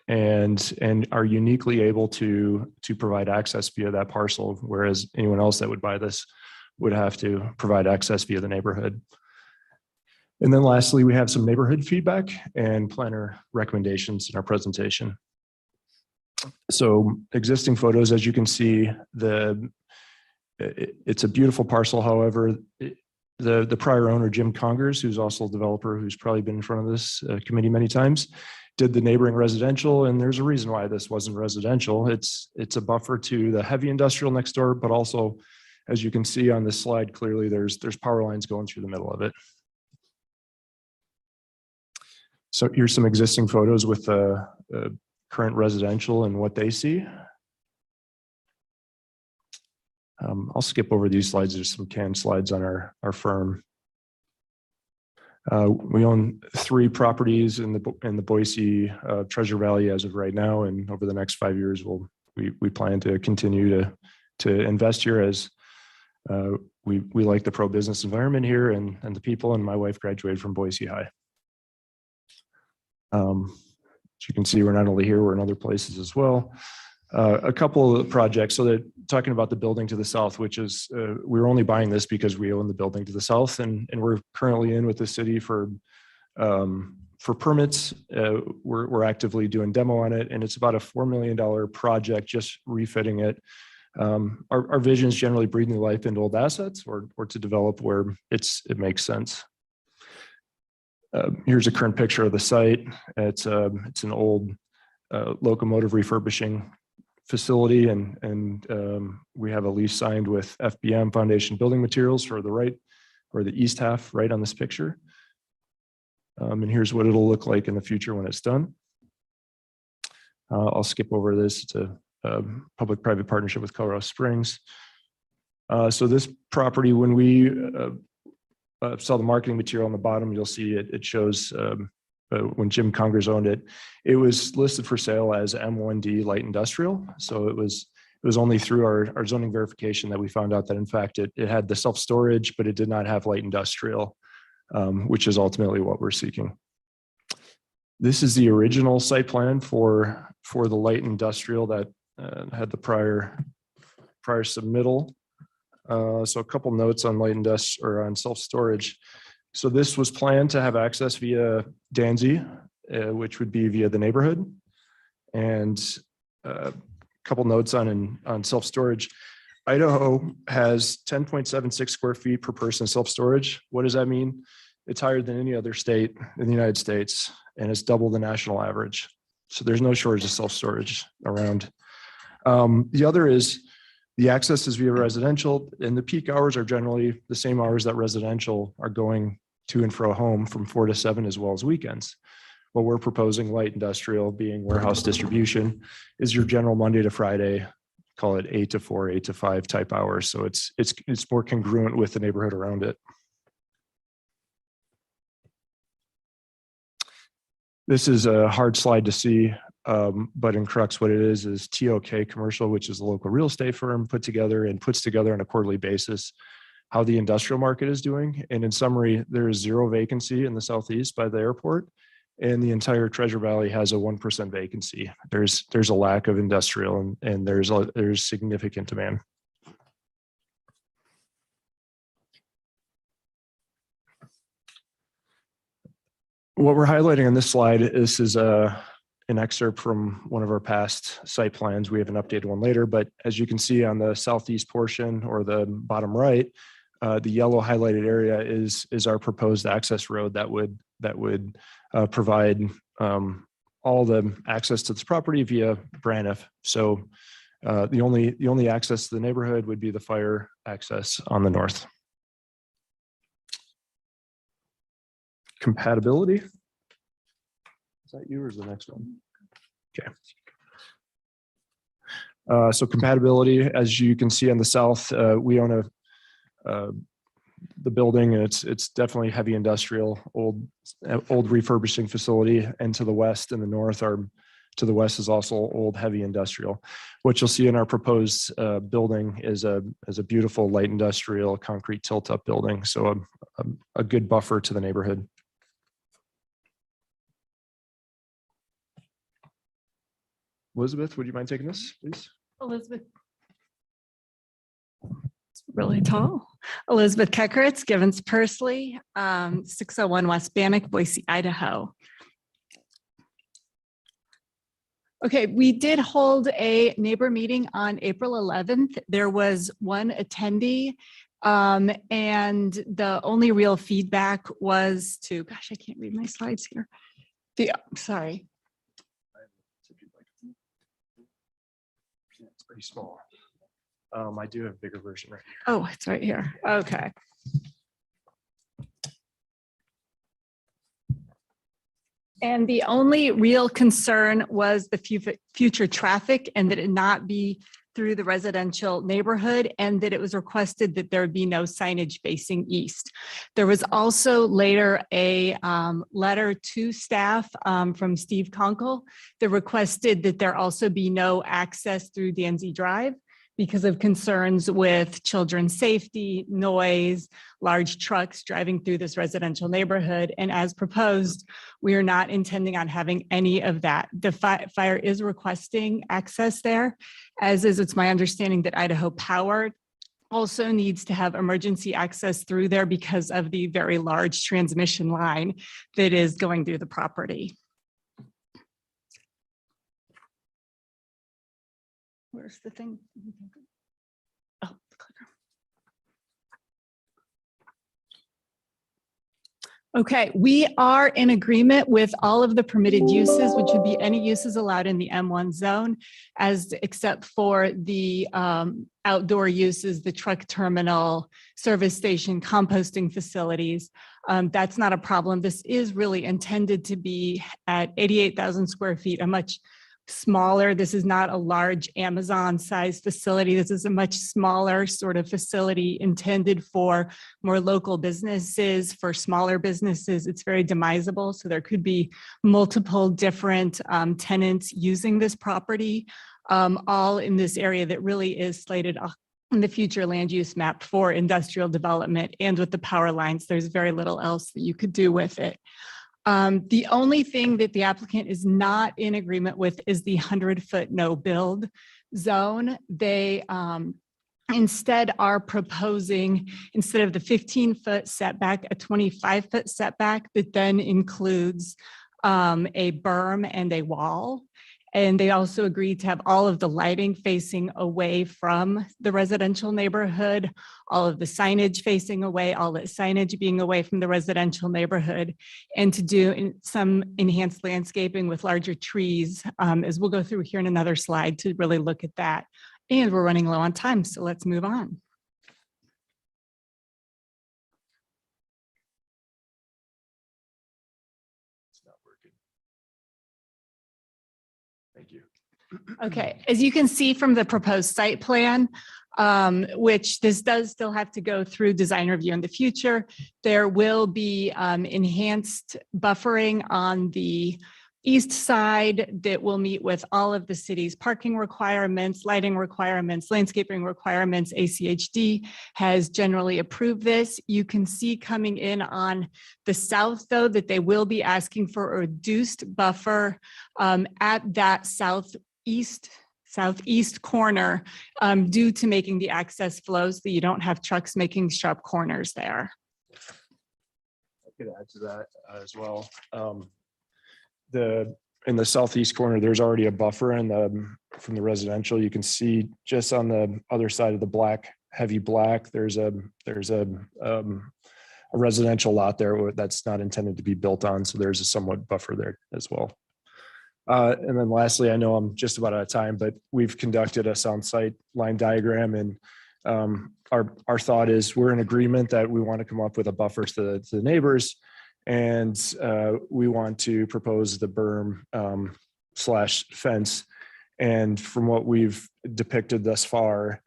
and are uniquely able to provide access via that parcel, whereas anyone else that would buy this would have to provide access via the neighborhood. And then lastly, we have some neighborhood feedback and planner recommendations in our presentation. So existing photos, as you can see, it's a beautiful parcel. However, the prior owner, Jim Congers, who's also a developer who's probably been in front of this committee many times, did the neighboring residential, and there's a reason why this wasn't residential. It's a buffer to the heavy industrial next door, but also, as you can see on this slide, clearly there's power lines going through the middle of it. So here's some existing photos with the current residential and what they see. I'll skip over these slides. There's some canned slides on our firm. We own 3 properties in the Boise Treasure Valley as of right now, and over the next 5 years, we plan to continue to invest here as we like the pro-business environment here and the people. And my wife graduated from Boise High. As you can see, we're not only here, we're in other places as well. A couple of projects. So that talking about the building to the south, which is, we're only buying this because we own the building to the south, and we're currently in with the city for permits. We're actively doing demo on it, and it's about a $4 million project, just refitting it. Our vision is generally breathing life into old assets or to develop where it makes sense. Here's a current picture of the site. It's an old locomotive refurbishing facility, and we have a lease signed with FBM Foundation Building Materials for the right, or the east half, right on this picture. And here's what it'll look like in the future when it's done. I'll skip over this. It's a public-private partnership with Colorado Springs. So this property, when we saw the marketing material on the bottom, you'll see it shows when Jim Congers owned it, it was listed for sale as M1D light industrial. So it was only through our zoning verification that we found out that in fact it had the self-storage, but it did not have light industrial, which is ultimately what we're seeking. This is the original site plan for the light industrial that had the prior submittal. So a couple notes on light industrial or on self-storage. So this was planned to have access via Danzy, which would be via the neighborhood. And a couple notes on self-storage. Idaho has 10.76 square feet per person self-storage. What does that mean? It's higher than any other state in the United States, and it's double the national average. So there's no shortage of self-storage around. The other is the access is via residential, and the peak hours are generally the same hours that residential are going to and fro home from 4 to 7 as well as weekends. What we're proposing, light industrial being warehouse distribution, is your general Monday to Friday, call it 8 to 4, 8 to 5 type hours. So it's more congruent with the neighborhood around it. This is a hard slide to see, but in crux, what it is TOK Commercial, which is a local real estate firm, puts together on a quarterly basis how the industrial market is doing. And in summary, there is 0 vacancy in the southeast by the airport, and the entire Treasure Valley has a 1% vacancy. There's a lack of industrial, and there's significant demand. What we're highlighting on this slide, this is an excerpt from one of our past site plans. We have an updated one later, but as you can see on the southeast portion or the bottom right, the yellow highlighted area is our proposed access road that would provide all the access to this property via Braniff. So the only access to the neighborhood would be the fire access on the north. Compatibility. Is that you or is the next one? Okay. So compatibility, as you can see on the south, we own the building, and it's definitely heavy industrial, old refurbishing facility. And to the west and the north to the west is also old heavy industrial. What you'll see in our proposed building is a beautiful light industrial concrete tilt-up building. So a good buffer to the neighborhood. Elizabeth, would you mind taking this, please? Elizabeth. It's really tall. Elizabeth Kekkeritz, Givens Pursley, 601 West Bannock, Boise, Idaho. Okay, we did hold a neighbor meeting on April 11th. There was one attendee, and the only real feedback was to, gosh, I can't read my slides here. Sorry. It's pretty small. I do have a bigger version right here. Oh, it's right here. Okay. And the only real concern was the future traffic, and that it not be through the residential neighborhood, and that it was requested that there would be no signage facing east. There was also later a letter to staff from Steve Conkle that requested that there also be no access through Danzy Drive because of concerns with children's safety, noise, large trucks driving through this residential neighborhood. And as proposed, we are not intending on having any of that. The fire is requesting access there, as is, it's my understanding that Idaho Power also needs to have emergency access through there because of the very large transmission line that is going through the property. Where's the thing? Oh, the clicker. Okay, we are in agreement with all of the permitted uses, which would be any uses allowed in the M1 zone, except for the outdoor uses, the truck terminal, service station, composting facilities. That's not a problem. This is really intended to be at 88,000 square feet, a much smaller. This is not a large Amazon sized facility. This is a much smaller sort of facility intended for more local businesses, for smaller businesses. It's very demisable. So there could be multiple different tenants using this property, all in this area that really is slated in the future land use map for industrial development. And with the power lines, there's very little else that you could do with it. The only thing that the applicant is not in agreement with is the 100-foot no build zone. They instead are proposing, instead of the 15-foot setback, a 25-foot setback that then includes a berm and a wall. And they also agreed to have all of the lighting facing away from the residential neighborhood, all of the signage facing away, all the signage being away from the residential neighborhood, and to do some enhanced landscaping with larger trees, as we'll go through here in another slide to really look at that. And we're running low on time, so let's move on. It's not working. Thank you. Okay, as you can see from the proposed site plan, which this does still have to go through design review in the future, there will be enhanced buffering on the east side that will meet with all of the city's parking requirements, lighting requirements, landscaping requirements. ACHD has generally approved this. You can see coming in on the south, though, that they will be asking for a reduced buffer at that southeast corner due to making the access flows so that you don't have trucks making sharp corners there. I could add to that as well. In the southeast corner, there's already a buffer from the residential. You can see just on the other side of the heavy black, there's a residential lot there that's not intended to be built on. So there's a somewhat buffer there as well. And then lastly, I know I'm just about out of time, but we've conducted a sound site line diagram, and our thought is we're in agreement that we want to come up with a buffer to the neighbors. And we want to propose the berm / fence. And from what we've depicted thus far,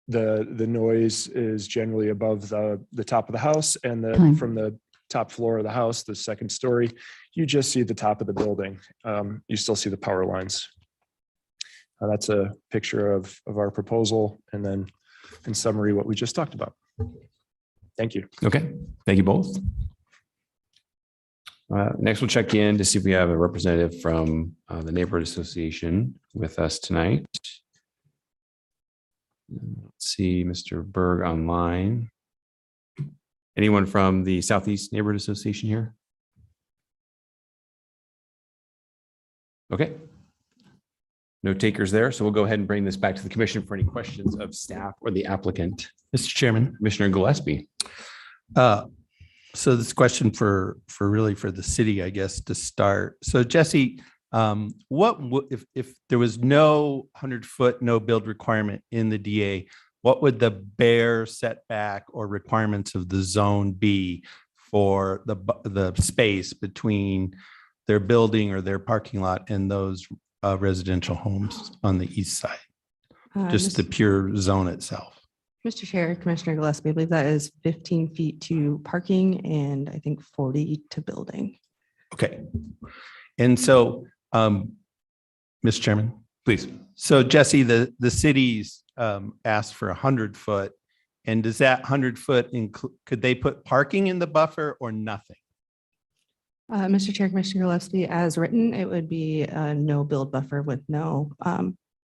the noise is generally above the top of the house, and from the top floor of the house, the second story, you just see the top of the building. You still see the power lines. That's a picture of our proposal, and then in summary, what we just talked about. Thank you. Okay, thank you both. Next, we'll check in to see if we have a representative from the Neighborhood Association with us tonight. Let's see, Mr. Berg online. Anyone from the Southeast Neighborhood Association here? Okay. No takers there, so we'll go ahead and bring this back to the commission for any questions of staff or the applicant. Mr. Chairman. Commissioner Gillespie. So this question for the city, I guess, to start. So Jesse, if there was no 100-foot no build requirement in the DA, what would the bare setback or requirements of the zone be for the space between their building or their parking lot and those residential homes on the east side? Just the pure zone itself. Mr. Chair, Commissioner Gillespie, I believe that is 15 feet to parking and I think 40 to building. Okay. And so, Mr. Chairman, please. So Jesse, the city's asked for 100-foot, and does that 100-foot include, could they put parking in the buffer or nothing? Mr. Chair, Commissioner Gillespie, as written, it would be a no build buffer with no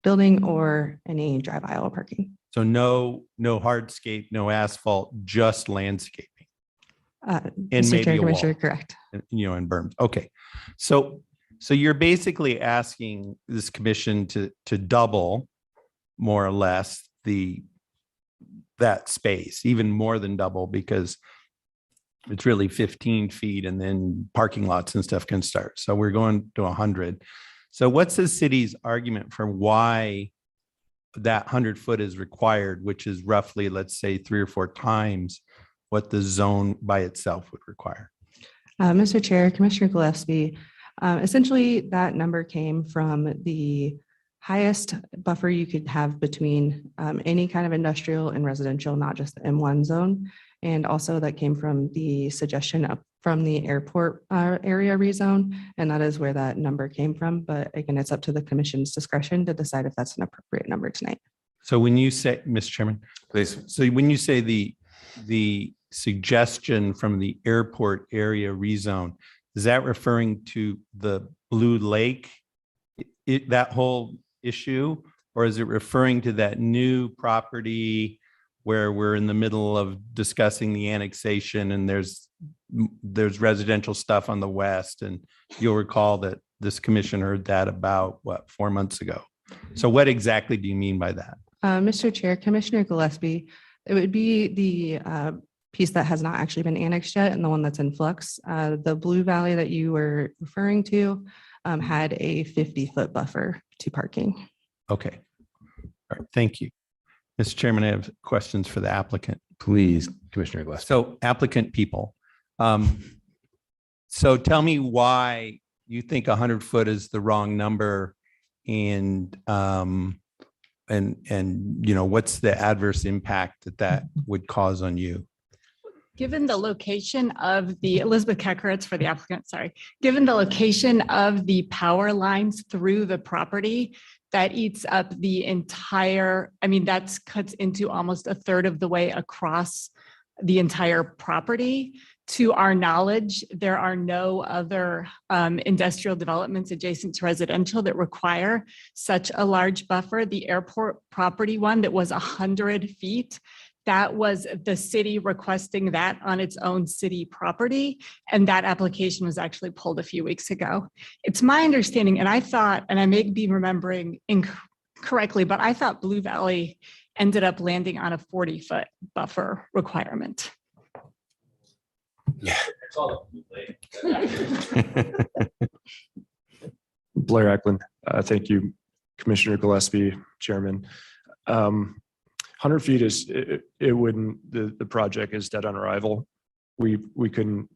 building or any drive aisle parking. So no hardscape, no asphalt, just landscaping. And Mr. maybe Chair, a wall. Correct. And berms. Okay. So you're basically asking this commission to double more or less that space, even more than double, because it's really 15 feet and then parking lots and stuff can start. So we're going to 100. So what's the city's argument for why that 100-foot is required, which is roughly, let's say, 3 or 4 times what the zone by itself would require? Mr. Chair, Commissioner Gillespie, essentially that number came from the highest buffer you could have between any kind of industrial and residential, not just the M1 zone. And also that came from the suggestion from the airport area rezone. And that is where that number came from. But again, it's up to the commission's discretion to decide if that's an appropriate number tonight. So when you say, Mr. Chairman, please. So when you say the suggestion from the airport area rezone, is that referring to the Blue Lake, that whole issue? Or is it referring to that new property where we're in the middle of discussing the annexation and there's residential stuff on the west? And you'll recall that this commission heard that about, what, 4 months ago? So what exactly do you mean by that? Mr. Chair, Commissioner Gillespie, it would be the piece that has not actually been annexed yet and the one that's in flux. The Blue Valley that you were referring to had a 50-foot buffer to parking. Okay. All right. Thank you. Mr. Chairman, I have questions for the applicant. Please, Commissioner Gillespie. So applicant people. So tell me why you think 100 foot is the wrong number, and you know, what's the adverse impact that would cause on you? Given the location of the, Elizabeth Kekkeritz for the applicant, sorry. Given the location of the power lines through the property, that eats up the entire, I mean, that cuts into almost a third of the way across the entire property. To our knowledge, there are no other industrial developments adjacent to residential that require such a large buffer. The airport property one that was 100 feet, that was the city requesting that on its own city property. And that application was actually pulled a few weeks ago. It's my understanding, and I thought, and I may be remembering incorrectly, but I thought Blue Valley ended up landing on a 40-foot buffer requirement. Yeah. Blair Eklund. Thank you, Commissioner Gillespie, Chairman. 100 feet is, it wouldn't, the project is dead on arrival. We couldn't,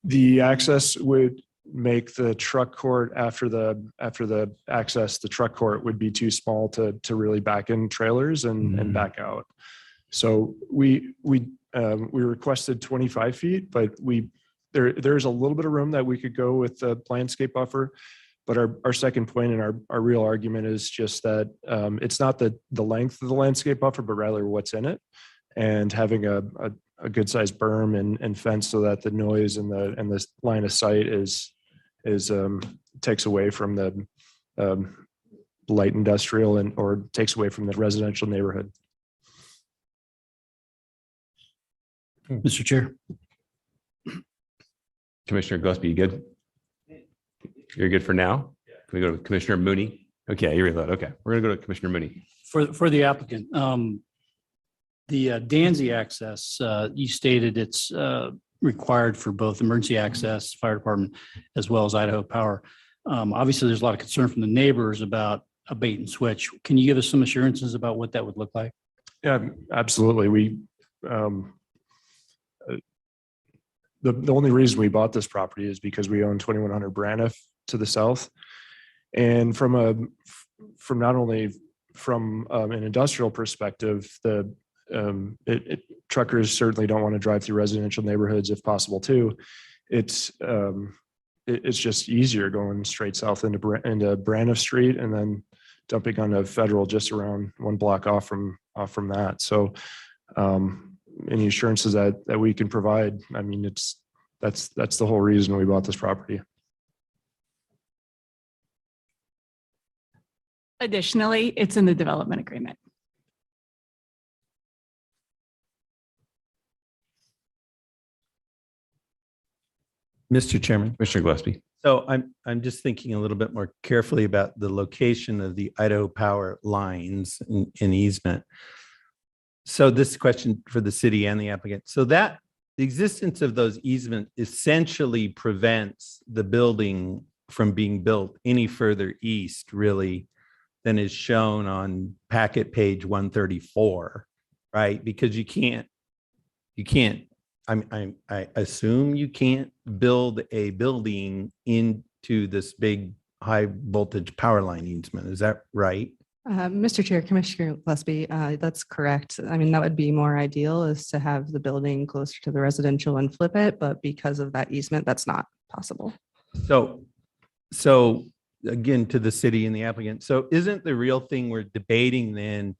the access would make the truck court after the access, the truck court would be too small to really back in trailers and back out. So we requested 25 feet, but there's a little bit of room that we could go with the landscape buffer. But our second point and our real argument is just that it's not the length of the landscape buffer, but rather what's in it, and having a good sized berm and fence so that the noise and the line of sight takes away from the light industrial or takes away from the residential neighborhood. Mr. Chair. Commissioner Gillespie, you good? You're good for now? Can we go to Commissioner Mooney? Okay, you're reload. Okay, we're gonna go to Commissioner Mooney. For the applicant, the Danzy access, you stated it's required for both emergency access, fire department, as well as Idaho Power. Obviously, there's a lot of concern from the neighbors about a bait and switch. Can you give us some assurances about what that would look like? Yeah, absolutely. We the only reason we bought this property is because we own 2100 Braniff to the south, and from not only from an industrial perspective, truckers certainly don't want to drive through residential neighborhoods if possible too. It's just easier going straight south into Braniff Street and then dumping onto Federal just around one block off from that. So any assurances that we can provide, I mean, that's the whole reason we bought this property. Additionally, it's in the development agreement. Mr. Chairman. Commissioner Gillespie. So I'm just thinking a little bit more carefully about the location of the Idaho Power lines in easement. So this question for the city and the applicant. So that the existence of those easements essentially prevents the building from being built any further east, really, than is shown on packet page 134, right? Because you can't, I assume you can't build a building into this big high voltage power line easement. Is that right? Mr. Chair, Commissioner Gillespie, that's correct. I mean, that would be more ideal, is to have the building closer to the residential and flip it, but because of that easement, that's not possible. So again, to the city and the applicant. So isn't the real thing we're debating then,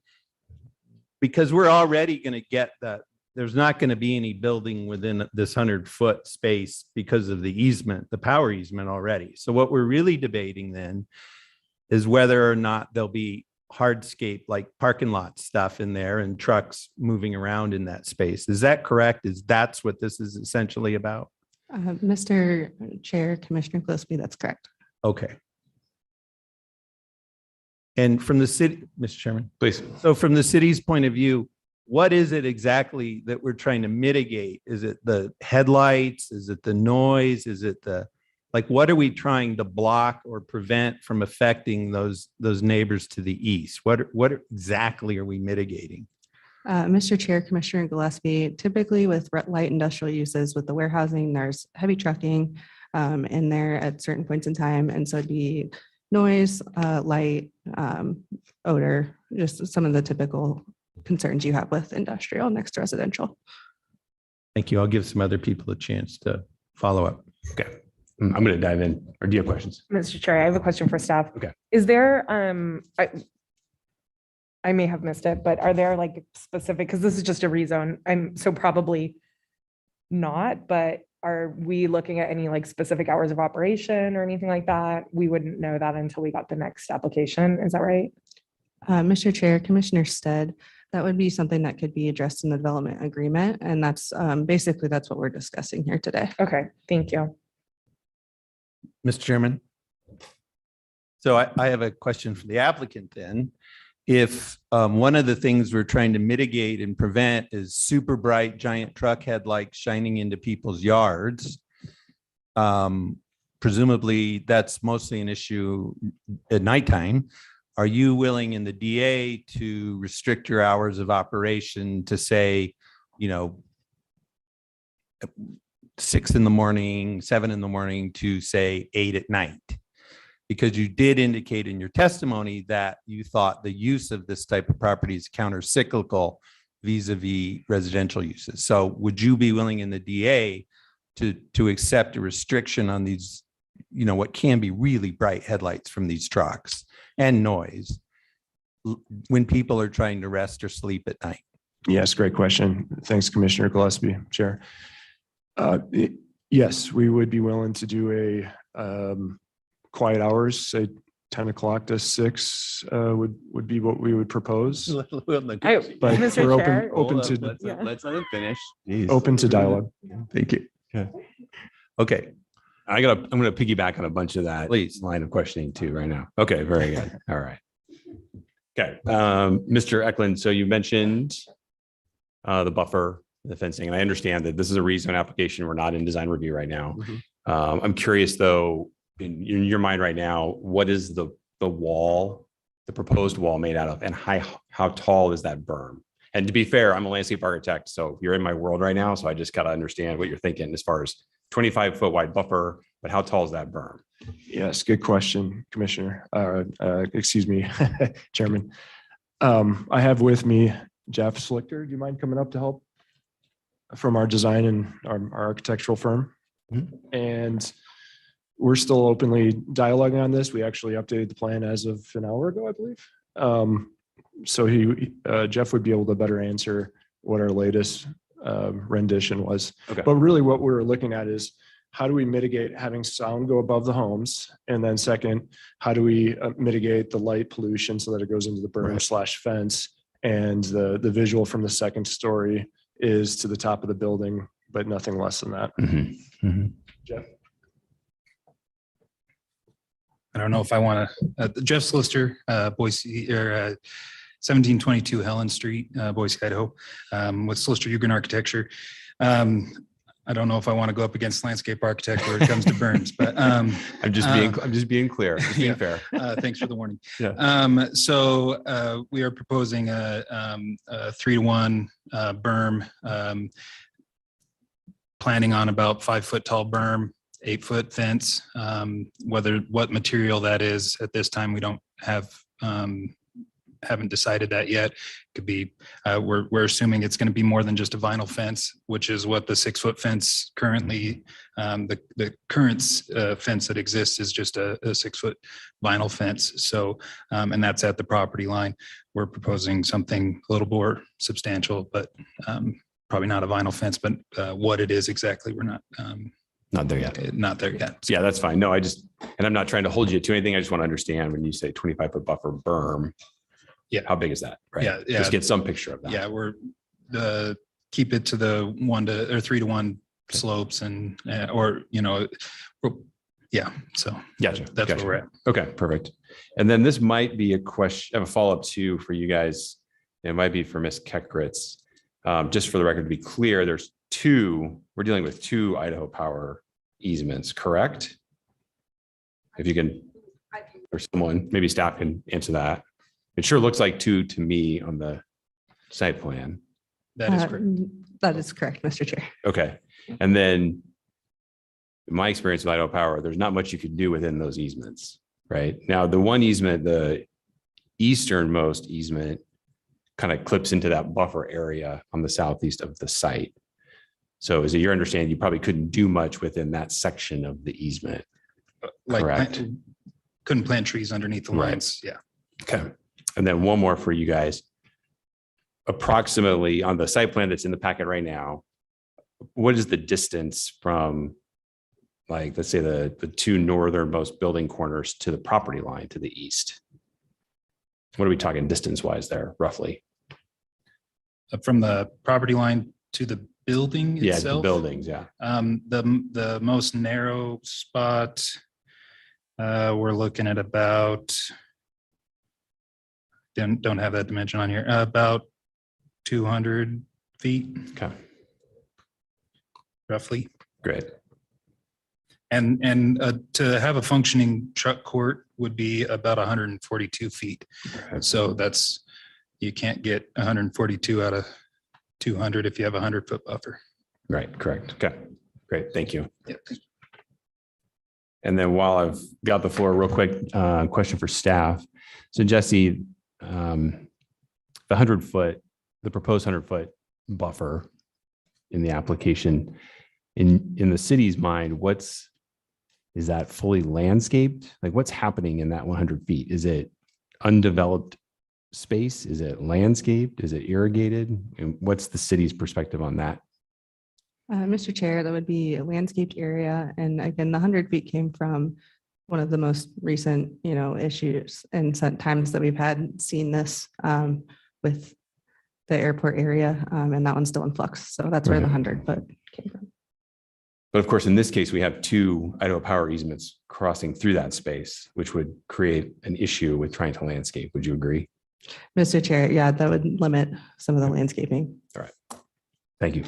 because we're already going to get there's not going to be any building within this 100-foot space because of the easement, the power easement already. So what we're really debating then is whether or not there'll be hardscape, like parking lot stuff in there and trucks moving around in that space. Is that correct? That's what this is essentially about? Mr. Chair, Commissioner Gillespie, that's correct. Okay. And from the city, Mr. Chairman, Please. so from the city's point of view, what is it exactly that we're trying to mitigate? Is it the headlights? Is it the noise? Is it the, like, what are we trying to block or prevent from affecting those neighbors to the east? What exactly are we mitigating? Mr. Chair, Commissioner Gillespie, typically with light industrial uses with the warehousing, there's heavy trucking in there at certain points in time. And so it'd be noise, light, odor, just some of the typical concerns you have with industrial next to residential. Thank you. I'll give some other people a chance to follow up. Okay. I'm going to dive in. Or do you have questions? Mr. Chair, I have a question for staff. Okay. Is there, I may have missed it, but are there like specific, because this is just a rezone, so probably not, but are we looking at any like specific hours of operation or anything like that? We wouldn't know that until we got the next application. Is that right? Mr. Chair, Commissioner Stead, that would be something that could be addressed in the development agreement. And that's basically, that's what we're discussing here today. Okay, thank you. Mr. Chairman. So I have a question for the applicant then. If one of the things we're trying to mitigate and prevent is super bright giant truck headlights shining into people's yards, presumably that's mostly an issue at nighttime. Are you willing in the DA to restrict your hours of operation to say, 6 in the morning, 7 in the morning to say 8 at night? Because you did indicate in your testimony that you thought the use of this type of property is counter-cyclical vis-a-vis residential uses. So would you be willing in the DA to accept a restriction on these, what can be really bright headlights from these trucks and noise when people are trying to rest or sleep at night? Yes, great question. Thanks, Commissioner Gillespie, Chair. Yes, we would be willing to do a quiet hours, say 10 o'clock to 6 would be what we would propose. But Mr. we're Chair, open to Let's let him finish. open to dialogue. Thank you. Okay. I'm going to piggyback on a bunch of that line of questioning too right now. Okay, very good. All right. Okay. Mr. Eklund, so you mentioned the buffer, the fencing, and I understand that this is a rezone application. We're not in design review right now. I'm curious though, in your mind right now, what is the wall, the proposed wall made out of, and how tall is that berm? And to be fair, I'm a landscape architect, so you're in my world right now. So I just got to understand what you're thinking as far as 25-foot wide buffer, but how tall is that berm? Yes, good question, Commissioner. Excuse me, Chairman. I have with me Jeff Slichter. Do you mind coming up to help from our design and our architectural firm? And we're still openly dialoguing on this. We actually updated the plan as of an hour ago, I believe. So Jeff would be able to better answer what our latest rendition was. Okay. But really what we're looking at is how do we mitigate having sound go above the homes? And then second, how do we mitigate the light pollution so that it goes into the berm / fence? And the visual from the second story is to the top of the building, but nothing less than that. Jeff? I don't know if I want to, Jeff Slister, Boise, or 1722 Helen Street, Boise, Idaho, with Slister Hugen Architecture. I don't know if I want to go up against landscape architect where it comes to burns, but I'm just being clear, just being fair. Thanks for the warning. Yeah. So we are proposing a 3-to-1 berm, planning on about 5-foot tall berm, 8-foot fence. What material that is at this time, we don't have, haven't decided that yet. Could be, we're assuming it's going to be more than just a vinyl fence, which is what the 6-foot fence currently, the current fence that exists is just a 6-foot vinyl fence. So, and that's at the property line. We're proposing something a little more substantial, but probably not a vinyl fence, but what it is exactly, we're not Not there yet. not there yet. Yeah, that's fine. No, and I'm not trying to hold you to anything. I just want to understand when you say 25-foot buffer berm. Yeah. How big is that? Right. Yeah, yeah. Just get some picture of that. Yeah, we're keep it to the 3-to-1 slopes and yeah. So Gotcha. that's Gotcha. where we're at. Okay, perfect. And then this might be a question, I have a follow-up too for you guys. It might be for Ms. Kekritz. Just for the record, to be clear, we're dealing with 2 Idaho Power easements, correct? If you can, or someone, maybe staff can answer that. It sure looks like 2 to me on the site plan. That is correct. That is correct, Mr. Chair. Okay. And then in my experience with Idaho Power, there's not much you could do within those easements, right? Now, the one easement, the easternmost easement, kind of clips into that buffer area on the southeast of the site. So is it your understanding you probably couldn't do much within that section of the easement? Correct. Couldn't plant trees underneath the Right. lines. Yeah. Okay. And then one more for you guys. Approximately on the site plan that's in the packet right now, what is the distance from, like, let's say the 2 northernmost building corners to the property line to the east? What are we talking distance wise there, roughly? From the property line to the building Yeah, itself. the buildings, yeah. The most narrow spot, we're looking at about, don't have that dimension on here, about 200 feet. Okay. Roughly. Great. And to have a functioning truck court would be about 142 feet. So you can't get 142 out of 200 if you have a 100-foot buffer. Right, correct. Okay, great, thank you. Yep. And then while I've got the floor, real quick, question for staff. So Jesse, the proposed 100-foot buffer in the application, in the city's mind, is that fully landscaped? Like, what's happening in that 100 feet? Is it undeveloped space? Is it landscaped? Is it irrigated? And what's the city's perspective on that? Mr. Chair, that would be a landscaped area. And again, the 100 feet came from one of the most recent, issues and times that we've seen this with the airport area. And that one's still in flux. So that's where the 100-foot came from. But of course, in this case, we have 2 Idaho Power easements crossing through that space, which would create an issue with trying to landscape. Would you agree? Mr. Chair, yeah, that would limit some of the landscaping. All right. Thank you.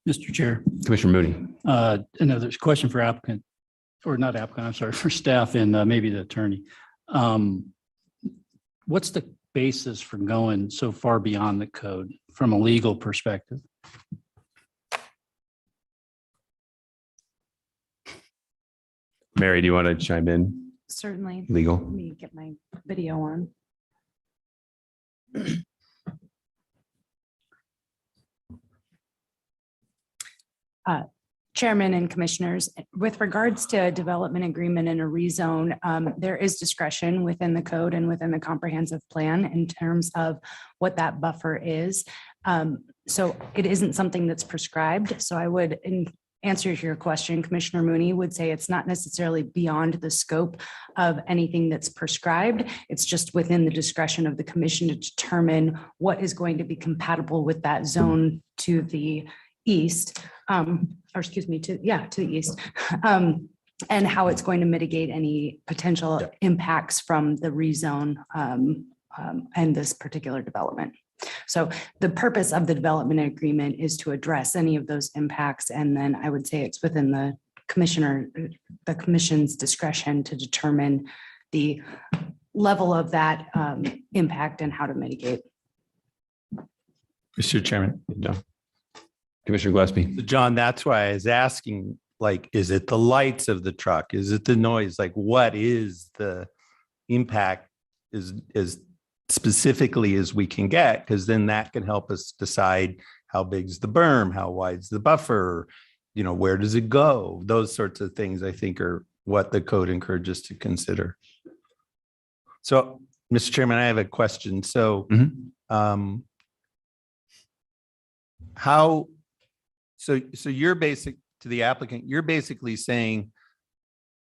Mr. Chair. Commissioner Mooney. Another question for applicant, or not applicant, I'm sorry, for staff and maybe the attorney. What's the basis for going so far beyond the code from a legal perspective? Mary, do you want to chime in? Certainly. Legal. Let me get my video on. Chairman and commissioners, with regards to a development agreement and a rezone, there is discretion within the code and within the comprehensive plan in terms of what that buffer is. So it isn't something that's prescribed. So I would, in answer to your question, Commissioner Mooney, would say it's not necessarily beyond the scope of anything that's prescribed. It's just within the discretion of the commission to determine what is going to be compatible with that zone to the east, or excuse me, to the east, and how it's going to mitigate any potential impacts from the rezone and this particular development. So the purpose of the development agreement is to address any of those impacts. And then I would say it's within the commission's discretion to determine the level of that impact and how to mitigate. Mr. Chairman. No. Commissioner Gillespie. John, that's why I was asking, like, is it the lights of the truck? Is it the noise? Like, what is the impact as specifically as we can get? Because then that can help us decide how big's the berm, how wide's the buffer, where does it go? Those sorts of things, I think, are what the code encourages to consider. So, Mr. Chairman, I have a question. So, how, so you're to the applicant, you're basically saying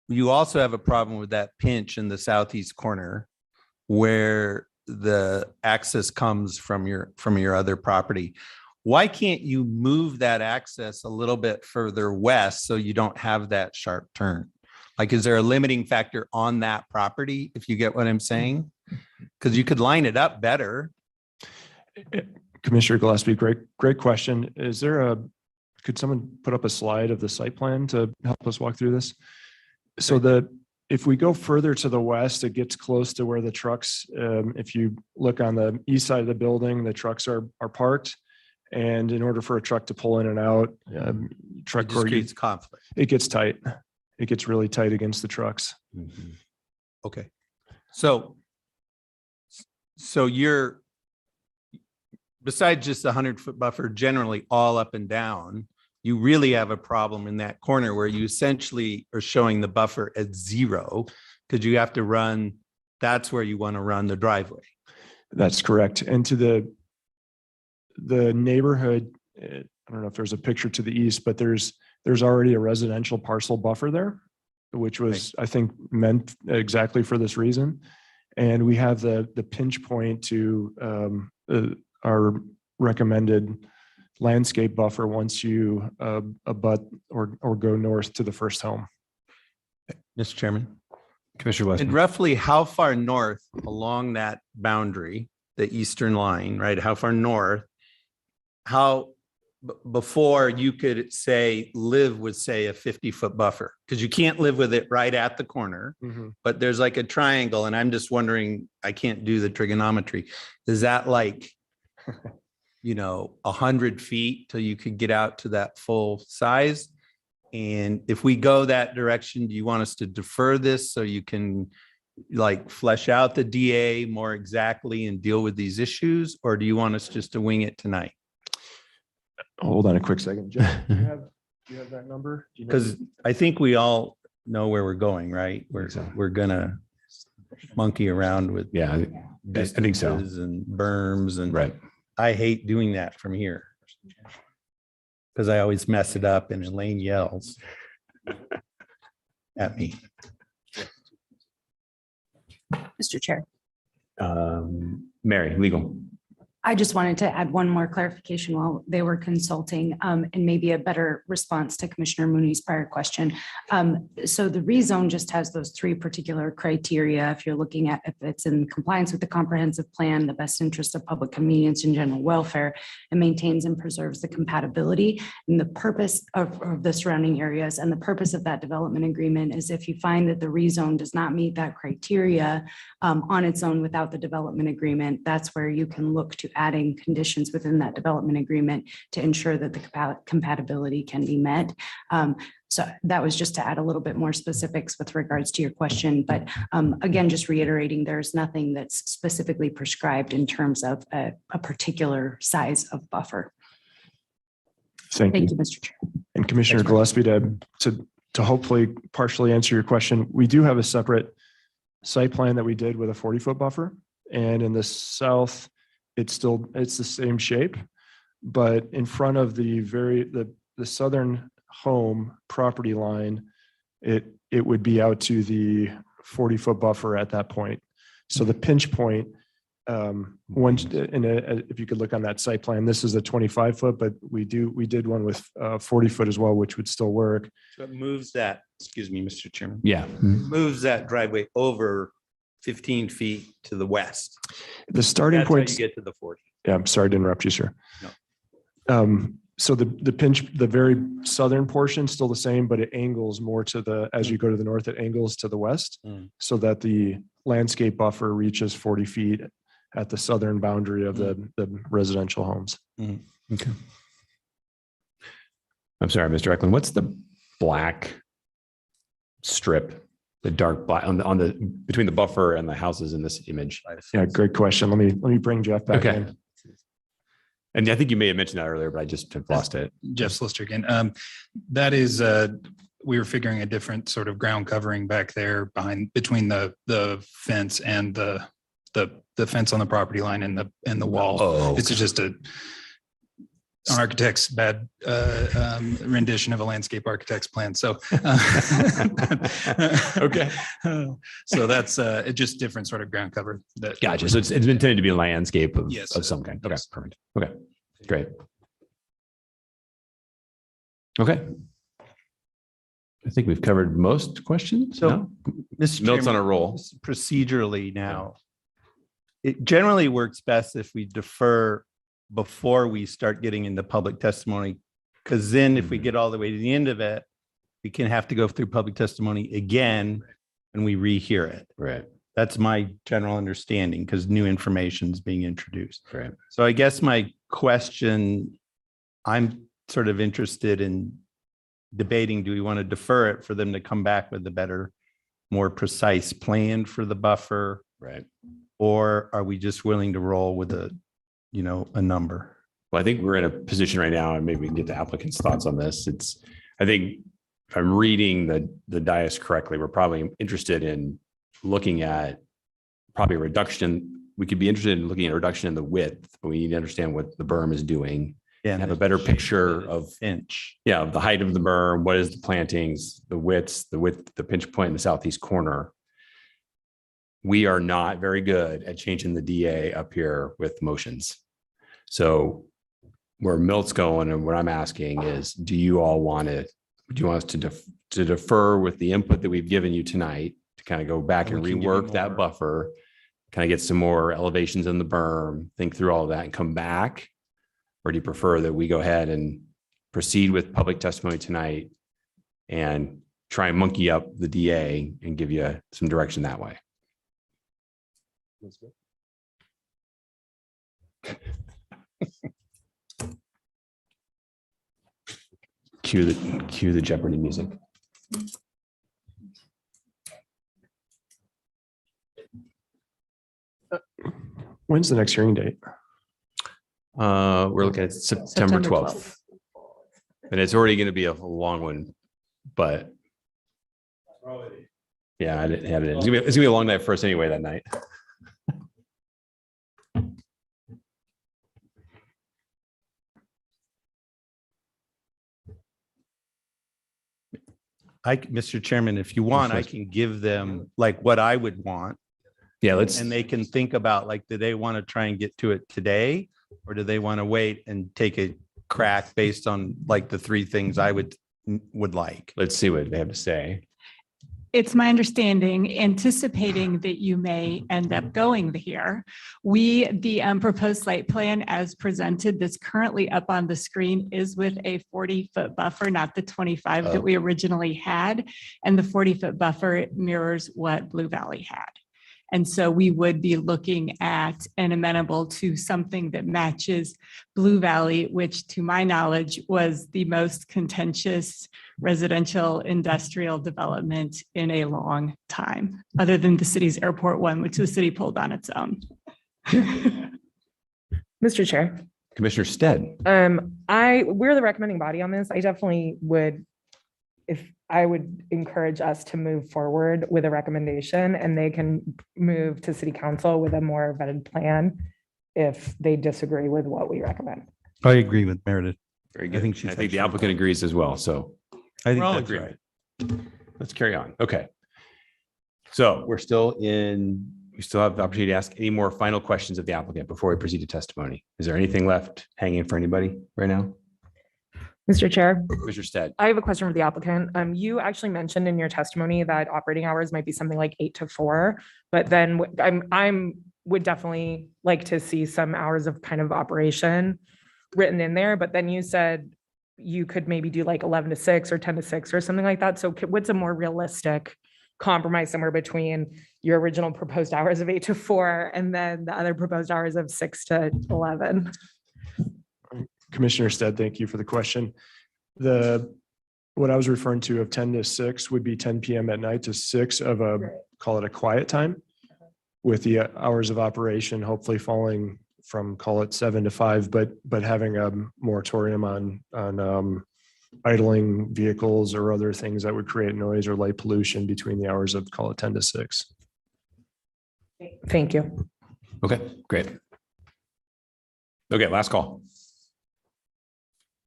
you also have a problem with that pinch in the southeast corner where the access comes from your other property. Why can't you move that access a little bit further west so you don't have that sharp turn? Like, is there a limiting factor on that property, if you get what I'm saying? Because you could line it up better. Commissioner Gillespie, great question. Could someone put up a slide of the site plan to help us walk through this? So if we go further to the west, it gets close to where the trucks, if you look on the east side of the building, the trucks are parked. And in order for a truck to pull in and out, truck creates conflict. It gets tight. It gets really tight against the trucks. Okay. So you're, besides just the 100-foot buffer, generally all up and down, you really have a problem in that corner where you essentially are showing the buffer at 0 because you have to run, that's where you want to run the driveway. That's correct. And to the neighborhood, I don't know if there's a picture to the east, but there's already a residential parcel buffer there, which was, I think, meant exactly for this reason. And we have the pinch point to our recommended landscape buffer once you abut or go north to the first home. Mr. Chairman. Commissioner West. And roughly how far north along that boundary, the eastern line, right? How far north, before you could live with, say, a 50-foot buffer? Because you can't live with it right at the corner, but there's like a triangle. And I'm just wondering, I can't do the trigonometry. Is that like, 100 feet till you could get out to that full size? And if we go that direction, do you want us to defer this so you can like flesh out the DA more exactly and deal with these issues? Or do you want us just to wing it tonight? Hold on a quick second. Jeff, do you have that number? Because I think we all know where we're going, right? We're gonna monkey around with I think so. And berms and right. I hate doing that from here because I always mess it up and Elaine yells at me. Mr. Chair. Mary, legal. I just wanted to add one more clarification while they were consulting, and maybe a better response to Commissioner Mooney's prior question. So the rezone just has those 3 particular criteria. If you're looking at if it's in compliance with the comprehensive plan, the best interest of public convenience and general welfare, and maintains and preserves the compatibility and the purpose of the surrounding areas. And the purpose of that development agreement is if you find that the rezone does not meet that criteria on its own without the development agreement, that's where you can look to adding conditions within that development agreement to ensure that the compatibility can be met. So that was just to add a little bit more specifics with regards to your question. But again, just reiterating, there's nothing that's specifically prescribed in terms of a particular size of buffer. Thank you, Mr. Chair. And Commissioner Gillespie, to hopefully partially answer your question, we do have a separate site plan that we did with a 40-foot buffer. And in the south, it's the same shape, but in front of the southern home property line, it would be out to the 40-foot buffer at that point. So the pinch point, if you could look on that site plan, this is a 25-foot, but we did one with 40-foot as well, which would still work. So it moves that, excuse me, Mr. Chairman. Yeah. Moves that driveway over 15 feet to the west. The starting That's how point. you get to the 40. Yeah, I'm sorry to interrupt you, sir. No. So the very southern portion still the same, but it angles more as you go to the north, it angles to the west, so that the landscape buffer reaches 40 feet at the southern boundary of the residential homes. Okay. I'm sorry, Mr. Eklund, what's the black strip? The dark black on the between the buffer and the houses in this image. Yeah, great question. Let me bring Jeff back in. And I think you may have mentioned that earlier, but I just have lost it. Jeff Slister again. That is, we were figuring a different sort of ground covering back there between the fence and the fence on the property line and the wall. Oh, It's just an architect's bad rendition of a landscape architect's plan. So, Okay. So that's it, just different sort of ground cover. That Gotcha. So it's intended to be a landscape of, Yes. of some kind. Okay, Yes. perfect. Okay, great. Okay. I think we've covered most questions. So, No? Mr. Milt's on Chairman, a roll. procedurally now, it generally works best if we defer before we start getting into public testimony. Because then if we get all the way to the end of it, we can have to go through public testimony again and we rehear it. Right. That's my general understanding because new information is being introduced. Right. So I guess my question, I'm sort of interested in debating, do we want to defer it for them to come back with a better, more precise plan for the buffer? Right. Or are we just willing to roll with a number? Well, I think we're in a position right now, and maybe we can get the applicant's thoughts on this. I think if I'm reading the dais correctly, we're probably interested in looking at probably a reduction. We could be interested in looking at a reduction in the width, but we need to understand what the berm is doing. Yeah, And have a better picture of inch. Yeah, of the height of the berm, what is the plantings, the width, the pinch point in the southeast corner. We are not very good at changing the DA up here with motions. So where Milt's going and what I'm asking is, do you want us to defer with the input that we've given you tonight to kind of go back and We can give you rework that more. buffer, kind of get some more elevations in the berm, think through all of that and come back? Or do you prefer that we go ahead and proceed with public testimony tonight and try and monkey up the DA and give you some direction that way? Cue the Jeopardy music. When's the next hearing date? We're looking at September 12th. And it's already going to be a long one, but yeah, I didn't have it. It's gonna be a long night for us anyway that night. Mr. Chairman, if you want, I can give them like what I would want. Yeah, And they can think about like, do they want to try and get to it today? Or do they want to wait and take a crack based on like the three things I would like? Let's see what they have to say. It's my understanding, anticipating that you may end up going here. The proposed site plan as presented that's currently up on the screen is with a 40-foot buffer, not the 25 that we originally had. And the 40-foot buffer mirrors what Blue Valley had. And so we would be looking at and amenable to something that matches Blue Valley, which to my knowledge was the most contentious residential industrial development in a long time, other than the city's airport one, which the city pulled on its own. Mr. Chair. Commissioner Stead. We're the recommending body on this. I definitely would, I would encourage us to move forward with a recommendation and they can move to city council with a more vetted plan if they disagree with what we recommend. I agree with Meredith. Very good. I think the applicant agrees as well. So I think we're all in that's right. agreement. Let's carry on. Okay. So we still have the opportunity to ask any more final questions of the applicant before we proceed to testimony. Is there anything left hanging for anybody right now? Mr. Chair. Commissioner Stead. I have a question for the applicant. You actually mentioned in your testimony that operating hours might be something like 8 to 4, but then would definitely like to see some hours of kind of operation written in there. But then you said you could maybe do like 11 to 6 or 10 to 6 or something like that. So what's a more realistic compromise somewhere between your original proposed hours of 8 to 4 and then the other proposed hours of 6 to 11? Commissioner Stead, thank you for the question. What I was referring to of 10 to 6 would be 10 PM at night to 6 of call it a quiet time, with the hours of operation hopefully falling from, call it 7 to 5, but having a moratorium on idling vehicles or other things that would create noise or light pollution between the hours of, call it 10 to 6. Thank you. Okay, great. Okay, last call.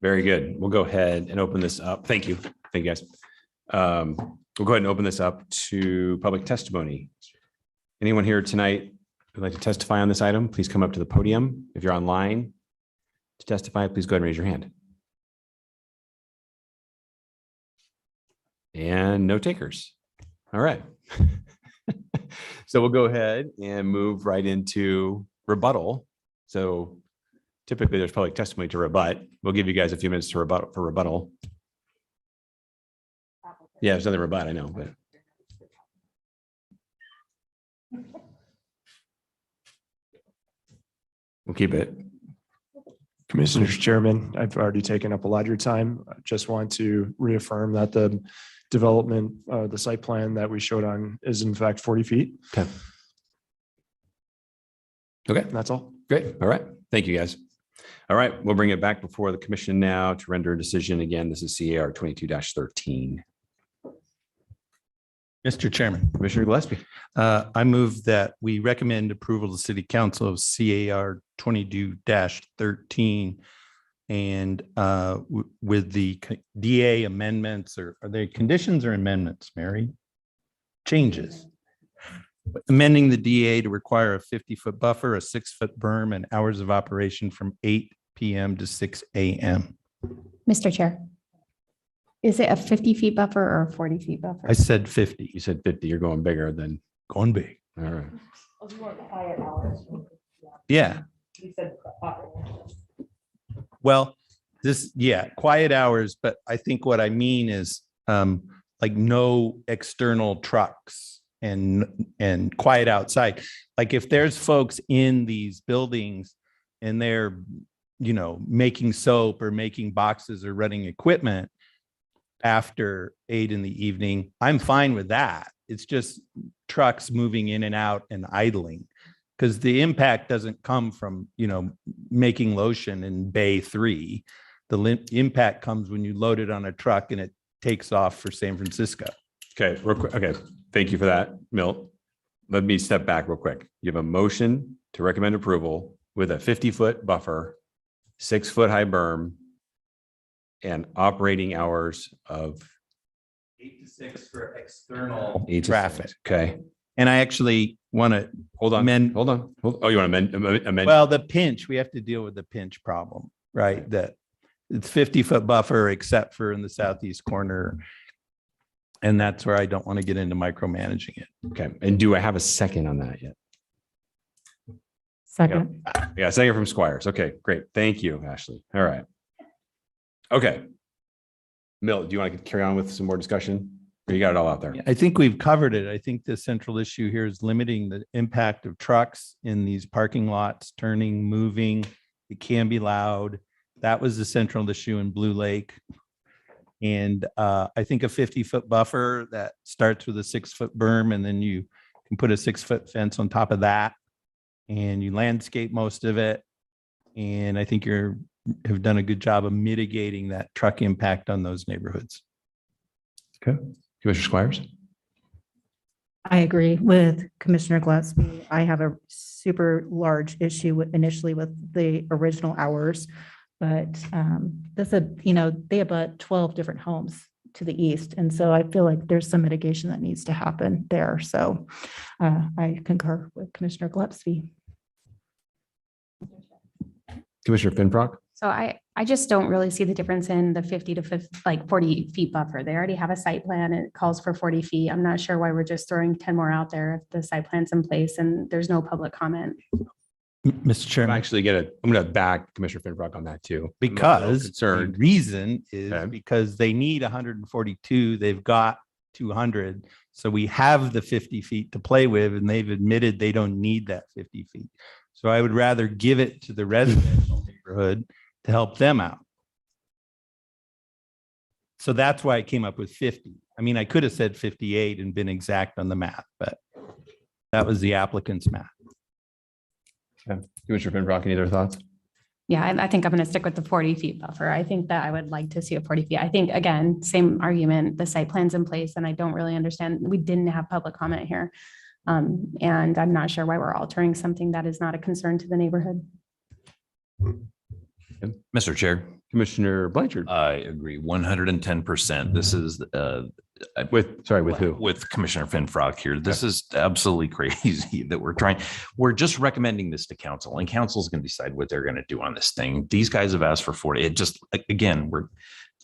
Very good. We'll go ahead and open this up. Thank you. Thank you, guys. We'll go ahead and open this up to public testimony. Anyone here tonight who'd like to testify on this item, please come up to the podium. If you're online to testify, please go ahead and raise your hand. And no takers. All right. So we'll go ahead and move right into rebuttal. So typically there's public testimony to rebut. We'll give you guys a few minutes to rebuttal. Yeah, there's nothing to rebut, I know, but. We'll keep it. Commissioners, Chairman, I've already taken up a lot of your time. I just want to reaffirm that the development, the site plan that we showed on is in fact 40 feet. Okay. Okay. And that's all. Great. All right. Thank you, guys. All right. We'll bring it back before the commission now to render a decision. Again, this is CAR 22-13. Mr. Chairman, Commissioner Gillespie. I move that we recommend approval to City Council of CAR 22-13 and with the DA amendments, or are they conditions or amendments, Mary? Changes. Amending the DA to require a 50-foot buffer, a 6-foot berm, and hours of operation from 8 PM to 6 AM. Mr. Chair, is it a 50 feet buffer or a 40 feet buffer? I said 50. You said 50. You're going bigger than. Going big. All right. Yeah. Well, quiet hours, but I think what I mean is like no external trucks and quiet outside. Like if there's folks in these buildings and they're, making soap or making boxes or running equipment after 8 in the evening, I'm fine with that. It's just trucks moving in and out and idling. Because the impact doesn't come from, making lotion in Bay 3. The impact comes when you load it on a truck and it takes off for San Francisco. Okay. Okay. Thank you for that, Milt. Let me step back real quick. You have a motion to recommend approval with a 50-foot buffer, 6-foot high berm, and operating hours of 8 to 6 for external 8 to traffic. 6. Okay. And I actually want to hold on. Oh, you want to amend? Well, the pinch, we have to deal with the pinch problem, right? That it's 50-foot buffer except for in the southeast corner. And that's where I don't want to get into micromanaging it. Okay. And do I have a second on that yet? Second. Yeah, second from Squires. Okay, great. Thank you, Ashley. All right. Okay. Milt, do you want to carry on with some more discussion? Or you got it all out there? I think we've covered it. I think the central issue here is limiting the impact of trucks in these parking lots, turning, moving. It can be loud. That was the central issue in Blue Lake. And I think a 50-foot buffer that starts with a 6-foot berm, and then you can put a 6-foot fence on top of that, and you landscape most of it. And I think have done a good job of mitigating that truck impact on those neighborhoods. Okay. Commissioner Squires? I agree with Commissioner Gillespie. I have a super large issue initially with the original hours, but this is, they have 12 different homes to the east. And so I feel like there's some mitigation that needs to happen there. So I concur with Commissioner Gillespie. Commissioner Finbrock? So I just don't really see the difference in the 50 to 40 feet buffer. They already have a site plan. It calls for 40 feet. I'm not sure why we're just throwing 10 more out there if the site plan's in place and there's no public comment. Mr. Chairman. I'm going to back Commissioner Finbrock on that too. Because the reason is because they need 142. They've got 200. So we have the 50 feet to play with, and they've admitted they don't need that 50 feet. So I would rather give it to the residential neighborhood to help them out. So that's why I came up with 50. I mean, I could have said 58 and been exact on the math, but that was the applicant's math. Okay. Commissioner Finbrock, any other thoughts? Yeah, I think I'm going to stick with the 40 feet buffer. I think that I would like to see a 40 feet. I think, again, same argument, the site plan's in place and I don't really understand. We didn't have public comment here. And I'm not sure why we're altering something that is not a concern to the neighborhood. Mr. Chair, Commissioner Blanchard. I agree 110%. This is with who? With Commissioner Finfrock here. This is absolutely crazy that we're just recommending this to council, and council's going to decide what they're going to do on this thing. These guys have asked for 40. It just, again, we're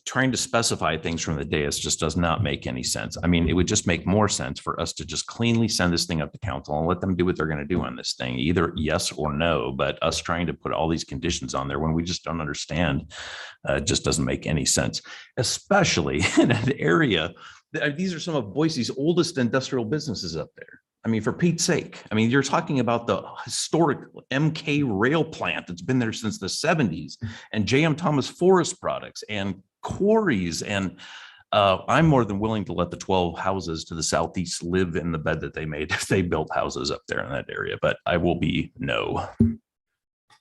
trying to specify things from the dais just does not make any sense. I mean, it would just make more sense for us to just cleanly send this thing up to council and let them do what they're going to do on this thing, either yes or no. But us trying to put all these conditions on there when we just don't understand, just doesn't make any sense, especially in an area. These are some of Boise's oldest industrial businesses up there. I mean, for Pete's sake, I mean, you're talking about the historic MK rail plant that's been there since the 70s, and J.M. Thomas Forest Products and quarries. And I'm more than willing to let the 12 houses to the southeast live in the bed that they made if they built houses up there in that area. But I will be no.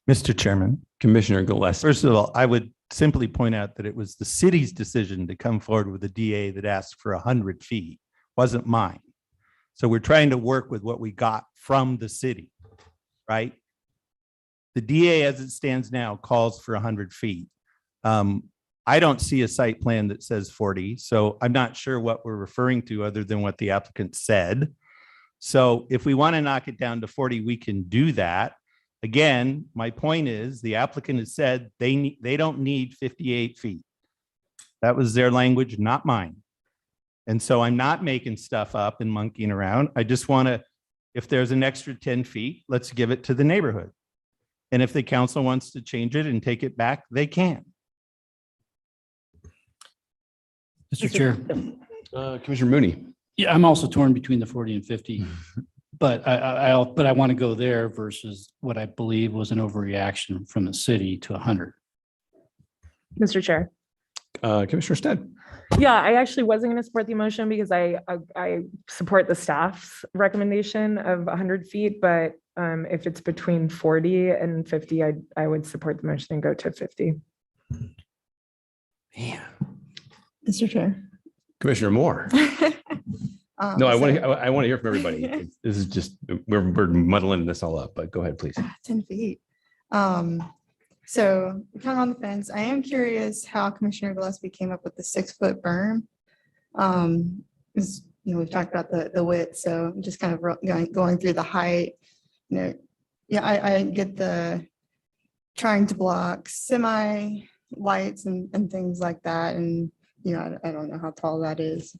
Mr. Chairman. Commissioner Gillespie. First of all, I would simply point out that it was the city's decision to come forward with a DA that asked for 100 feet, wasn't mine. So we're trying to work with what we got from the city, right? The DA as it stands now calls for 100 feet. I don't see a site plan that says 40, so I'm not sure what we're referring to other than what the applicant said. So if we want to knock it down to 40, we can do that. Again, my point is the applicant has said they don't need 58 feet. That was their language, not mine. And so I'm not making stuff up and monkeying around. I just want to, if there's an extra 10 feet, let's give it to the neighborhood. And if the council wants to change it and take it back, they can. Mr. Chair. Commissioner Mooney. Yeah, I'm also torn between the 40 and 50, but I want to go there versus what I believe was an overreaction from the city to 100. Mr. Chair. Commissioner Stead. Yeah, I actually wasn't going to support the motion because I support the staff's recommendation of 100 feet, but if it's between 40 and 50, I would support the motion and go to 50. Man. Mr. Chair. Commissioner Moore. No, I want to hear from everybody. This is just, we're muddling this all up, but go ahead, please. 10 feet. So kind of on the fence. I am curious how Commissioner Gillespie came up with the 6-foot berm. Because, we've talked about the width, so I'm just kind of going through the height. Yeah, I get the trying to block semi lights and things like that. And I don't know how tall that is.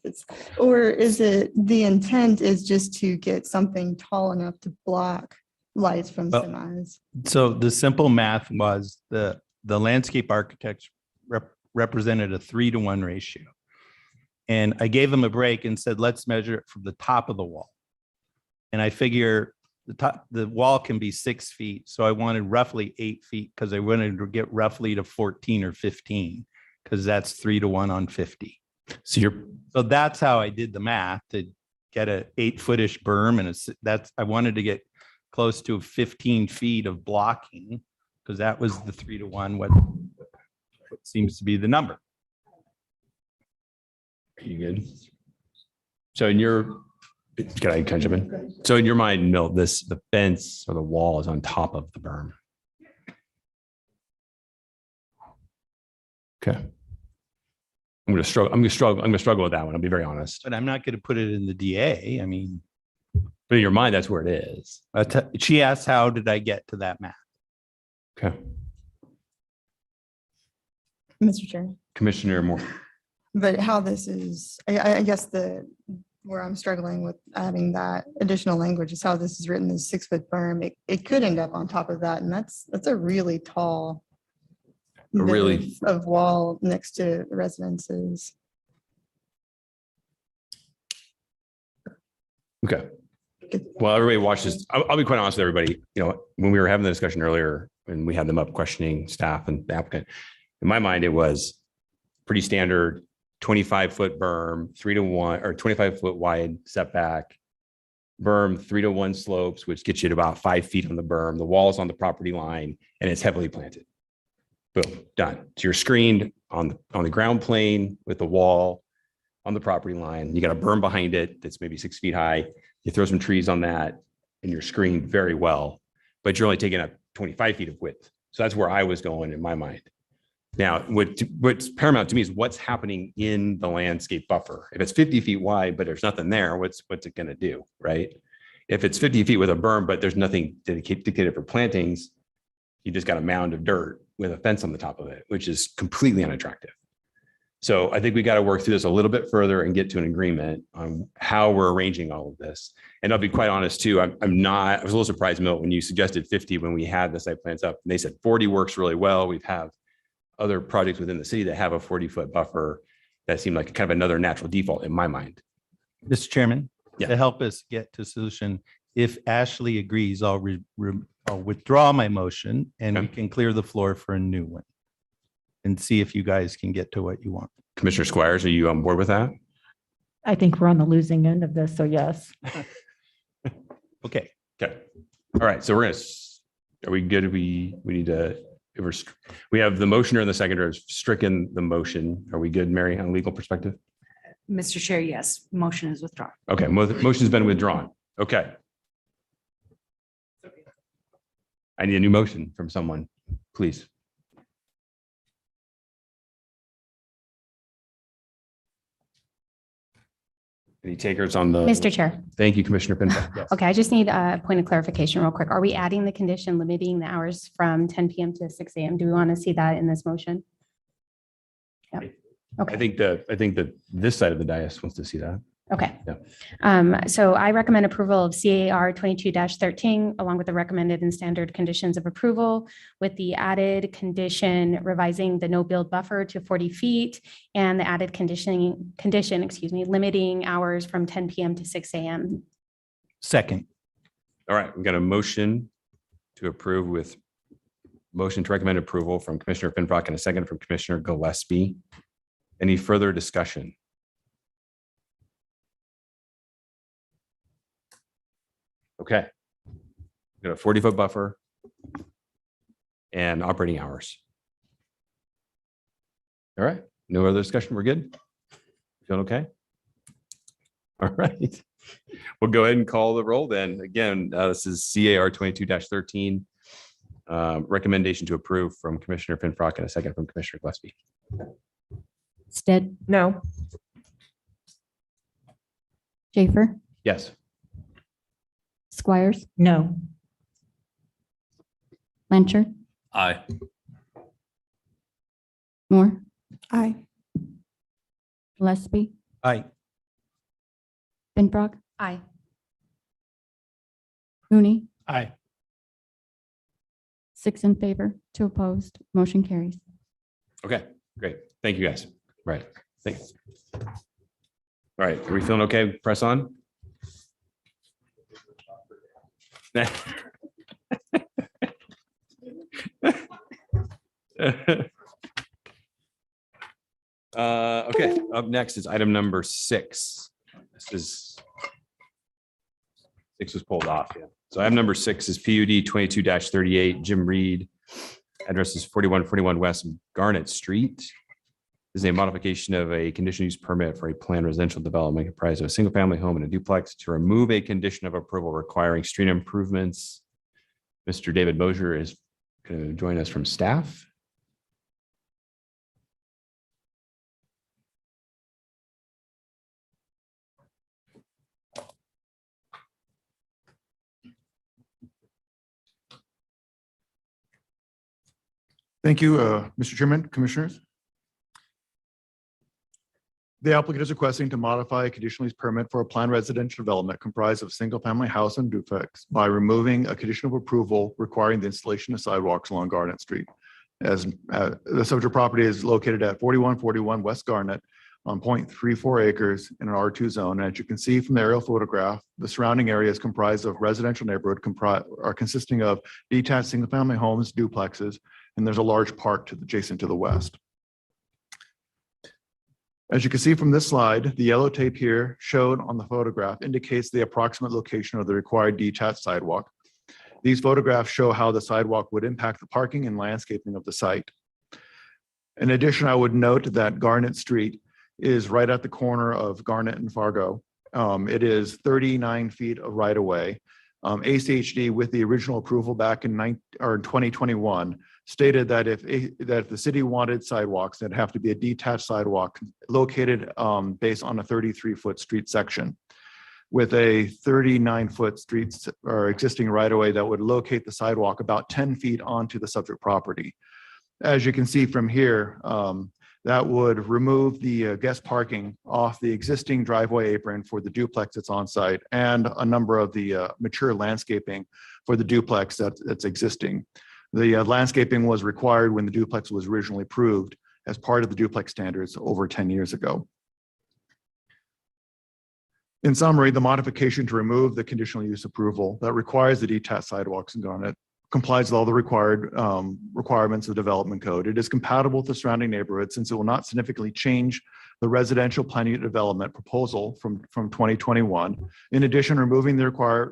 Or is it the intent is just to get something tall enough to block lights from semis? So the simple math was the landscape architects represented a 3-to-1 ratio. And I gave them a break and said, let's measure it from the top of the wall. And I figure the wall can be 6 feet. So I wanted roughly 8 feet because I wanted to get roughly to 14 or 15. Because that's 3-to-1 on 50. So that's how I did the math to get a 8-footish berm, and I wanted to get close to 15 feet of blocking because that was the 3-to-1. What seems to be the number. Are you good? So can I jump in? So in your mind, Milt, the fence or the wall is on top of the berm. Okay. I'm going to struggle with that one. I'll be very honest. But I'm not going to put it in the DA. I mean, but in your mind, that's where it is. She asked, how did I get to that math? Okay. Mr. Chair. Commissioner Moore. But how this is, I guess where I'm struggling with adding that additional language is how this is written as 6-foot berm. It could end up on top of that. And that's a really tall of wall next to residences. Okay. Well, everybody watch this. I'll be quite honest with everybody. When we were having the discussion earlier and we had them up questioning staff and the applicant, in my mind, it was pretty standard 25-foot berm, 3-to-1 or 25-foot wide setback, berm, 3-to-1 slopes, which gets you to about 5 feet on the berm. The wall is on the property line and it's heavily planted. Boom, done. So you're screened on the ground plane with the wall on the property line. You got a berm behind it that's maybe 6 feet high. You throw some trees on that and you're screened very well, but you're only taking up 25 feet of width. So that's where I was going in my mind. Now, what's paramount to me is what's happening in the landscape buffer. If it's 50 feet wide, but there's nothing there, what's it going to do, right? If it's 50 feet with a berm, but there's nothing dictated for plantings, you just got a mound of dirt with a fence on the top of it, which is completely unattractive. So I think we got to work through this a little bit further and get to an agreement on how we're arranging all of this. And I'll be quite honest too, I was a little surprised, Milt, when you suggested 50 when we had the site plans up. And they said 40 works really well. We've have other projects within the city that have a 40-foot buffer that seemed like kind of another natural default in my mind. Mr. Chairman, Yeah. to help us get to a solution, if Ashley agrees, I'll withdraw my motion and we can clear the floor for a new one and see if you guys can get to what you want. Commissioner Squires, are you on board with that? I think we're on the losing end of this, so yes. Okay. Okay. All right. So are we good? We need to, we have the motioner and the seconder has stricken the motion. Are we good, Mary, on a legal perspective? Mr. Chair, yes, motion is withdrawn. Okay. Motion's been withdrawn. Okay. I need a new motion from someone, please. Any takers on the? Mr. Chair. Thank you, Commissioner Pinto. Yes. Okay, I just need a point of clarification real quick. Are we adding the condition limiting the hours from 10 PM to 6 AM? Do we want to see that in this motion? Yep. Okay. I think that this side of the dais wants to see that. Okay. Yeah. So I recommend approval of CAR 22-13 along with the recommended and standard conditions of approval with the added condition revising the no build buffer to 40 feet and the added condition, limiting hours from 10 PM to 6 AM. Second. All right, we've got a motion to approve with motion to recommend approval from Commissioner Finbrock and a second from Commissioner Gillespie. Any further discussion? Okay. We've got a 40-foot buffer and operating hours. All right, no other discussion. We're good? Feeling okay? All right. We'll go ahead and call the roll then. Again, this is CAR 22-13. Recommendation to approve from Commissioner Pinfrock and a second from Commissioner Gillespie. Stead, No. Schaefer, Yes. Squires, No. Blanchard, Aye. Moore, Aye. Gillespie, Aye. Binbrook, Aye. Rooney, Aye. 6 in favor, 2 opposed, motion carries. Okay, great. Thank you, guys. Right. Thanks. All right, are we feeling okay? Press on. Okay, up next is item number 6. This is 6 was pulled off. Yeah. So item number 6 is PUD 22-38, Jim Reed. Address is 4141 West Garnet Street. This is a modification of a conditional use permit for a planned residential development comprised of a single family home and a duplex to remove a condition of approval requiring street improvements. Mr. David Mosier is going to join us from staff. Thank you, Mr. Chairman, Commissioners. The applicant is requesting to modify a conditional use permit for a planned residential development comprised of a single-family house and duplex by removing a condition of approval requiring the installation of sidewalks along Garnet Street. As the subject property is located at 4141 West Garnet on 0.34 acres in an R2 zone. And as you can see from the aerial photograph, the surrounding area is comprised of residential neighborhood consisting of detached single-family homes, duplexes, and there's a large park adjacent to the west. As you can see from this slide, the yellow tape here shown on the photograph indicates the approximate location of the required detached sidewalk. These photographs show how the sidewalk would impact the parking and landscaping of the site. In addition, I would note that Garnet Street is right at the corner of Garnet and Fargo. It is 39 feet of right of way. ACHD with the original approval back in 2021 stated that if the city wanted sidewalks, it'd have to be a detached sidewalk located based on a 33-foot street section with a 39-foot streets or existing right-of-way that would locate the sidewalk about 10 feet onto the subject property. As you can see from here, that would remove the guest parking off the existing driveway apron for the duplex that's on site and a number of the mature landscaping for the duplex that's existing. The landscaping was required when the duplex was originally approved as part of the duplex standards over 10 years ago. In summary, the modification to remove the conditional use approval that requires the detached sidewalks in Garnet complies with all the requirements of the development code. It is compatible with the surrounding neighborhood since it will not significantly change the residential planning and development proposal from 2021. In addition, removing the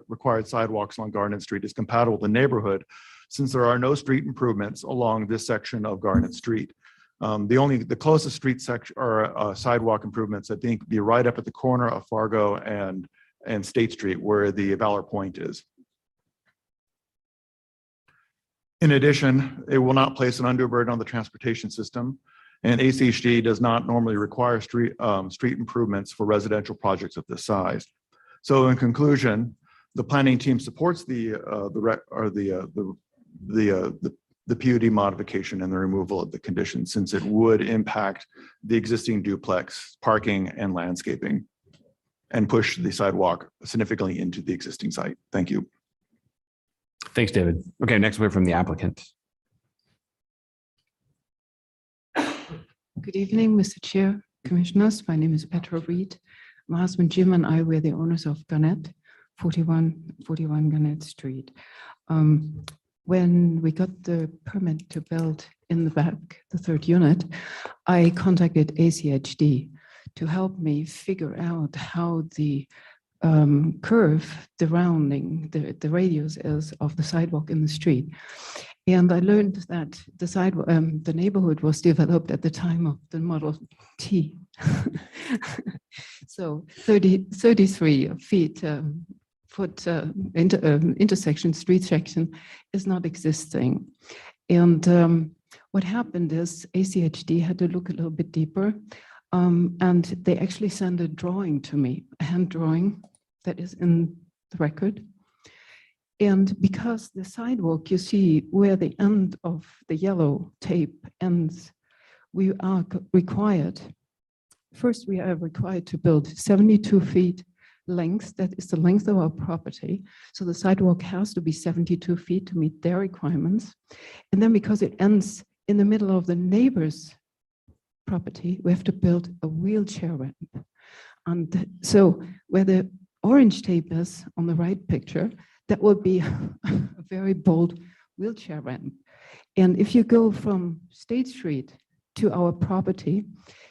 required sidewalks along Garnet Street is compatible with the neighborhood since there are no street improvements along this section of Garnet Street. The closest street section or sidewalk improvements, I think, be right up at the corner of Fargo and State Street where the Valor Point is. In addition, it will not place an undue burden on the transportation system, and ACHD does not normally require street improvements for residential projects of this size. So in conclusion, the planning team supports the PUD modification and the removal of the condition since it would impact the existing duplex parking and landscaping and push the sidewalk significantly into the existing site. Thank you. Thanks, David. Okay, next we hear from the applicant. Good evening, Mr. Chair, Commissioners. My name is Petra Reed. My husband Jim and I were the owners of Garnet, 41 Garnet Street. When we got the permit to build in the back, the third unit, I contacted ACHD to help me figure out how the curve, the rounding, the radius is of the sidewalk in the street. And I learned that the neighborhood was developed at the time of the Model T. So 33 feet intersection, street section is not existing. And what happened is ACHD had to look a little bit deeper. And they actually sent a drawing to me, a hand drawing that is in the record. And because the sidewalk, you see where the end of the yellow tape ends, we are required to build 72 feet length. That is the length of our property. So the sidewalk has to be 72 feet to meet their requirements. And then because it ends in the middle of the neighbor's property, we have to build a wheelchair ramp. And so where the orange tape is on the right picture, that would be a very bold wheelchair ramp. And if you go from State Street to our property,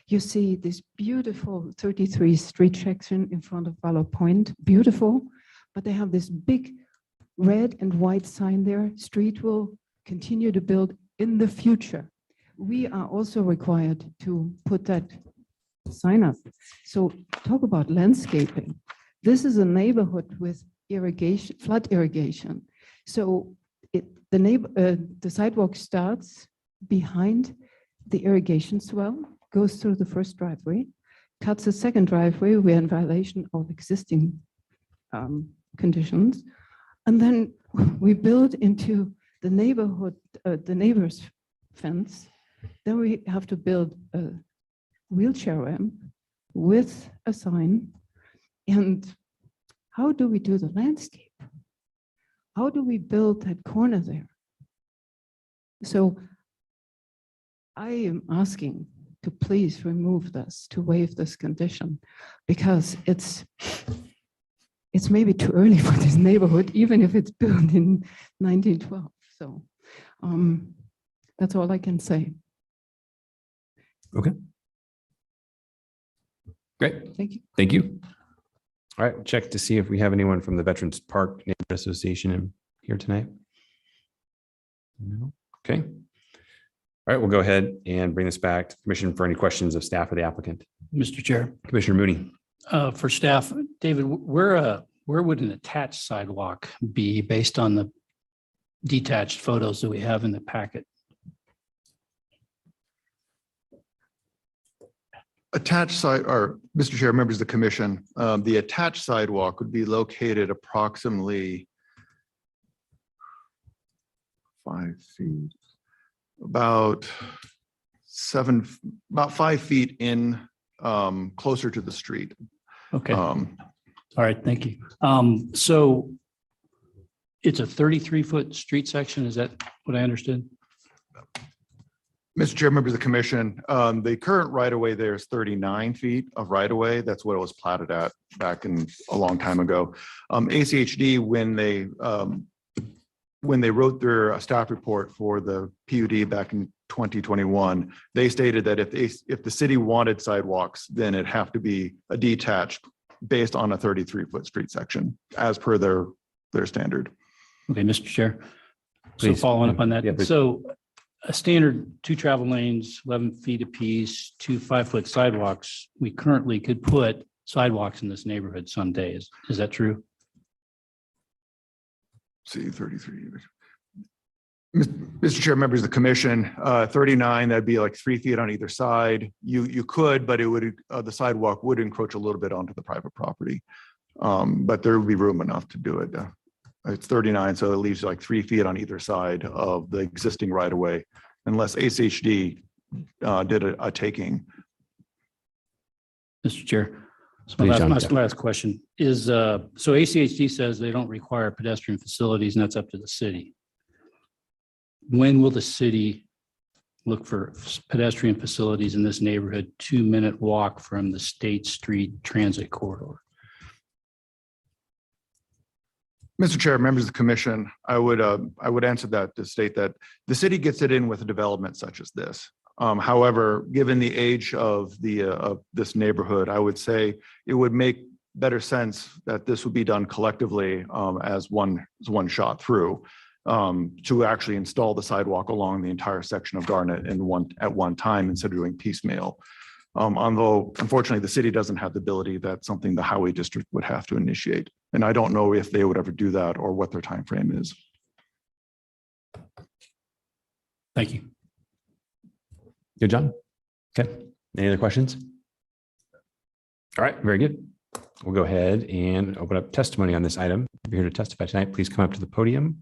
you see this beautiful 33 street section in front of Valor Point, beautiful, but they have this big red and white sign there, street will continue to build in the future. We are also required to put that sign up. So talk about landscaping. This is a neighborhood with irrigation, flood irrigation. So the sidewalk starts behind the irrigation swell, goes through the first driveway, cuts the second driveway. We're in violation of existing conditions. And then we build into the neighborhood, the neighbor's fence. Then we have to build a wheelchair ramp with a sign. And how do we do the landscape? How do we build that corner there? So I am asking to please remove this, to waive this condition, because it's maybe too early for this neighborhood, even if it's built in 1912. So that's all I can say. Okay. Great. Thank you. Thank you. All right, check to see if we have anyone from the Veterans Park Neighborhood Association here tonight. No. Okay. All right, we'll go ahead and bring this back to the commission for any questions of staff or the applicant. Mr. Chair. Commissioner Mooney. For staff, David, where would an attached sidewalk be based on the detached photos that we have in the packet? Attached side, or Mr. Chair, members of the commission, the attached sidewalk would be located approximately 5 feet, about 5 feet in, closer to the street. Okay. All right, thank you. So it's a 33-foot street section. Is that what I understood? Mr. Chair, members of the commission, the current right-of-way there is 39 feet of right-of-way. That's what it was platted at back in a long time ago. ACHD, when they wrote their staff report for the PUD back in 2021, they stated that if the city wanted sidewalks, then it'd have to be a detached based on a 33-foot street section as per their standard. Okay, Mr. Chair. So Please. following up on that, Yeah, please. so a standard 2 travel lanes, 11 feet apiece, 2 5-foot sidewalks, we currently could put sidewalks in this neighborhood some days. Is that true? See, 33. Mr. Chair, members of the commission, 39, that'd be like 3 feet on either side. You could, but it would, the sidewalk would encroach a little bit onto the private property. But there would be room enough to do it. It's 39, so it leaves like 3 feet on either side of the existing right of way, unless ACHD did a taking. Mr. Chair. So Please, my John. last question is, so ACHD says they don't require pedestrian facilities and that's up to the city. When will the city look for pedestrian facilities in this neighborhood, 2-minute walk from the State Street Transit Corridor? Mr. Chair, members of the commission, I would answer that to state that the city gets it in with a development such as this. However, given the age of this neighborhood, I would say it would make better sense that this would be done collectively as one shot through to actually install the sidewalk along the entire section of Garnet at one time instead of doing piecemeal. Although unfortunately the city doesn't have the ability, that's something the highway district would have to initiate. And I don't know if they would ever do that or what their time frame is. Thank you. Good, John. Okay. Any other questions? All right, very good. We'll go ahead and open up testimony on this item. If you're here to testify tonight, please come up to the podium.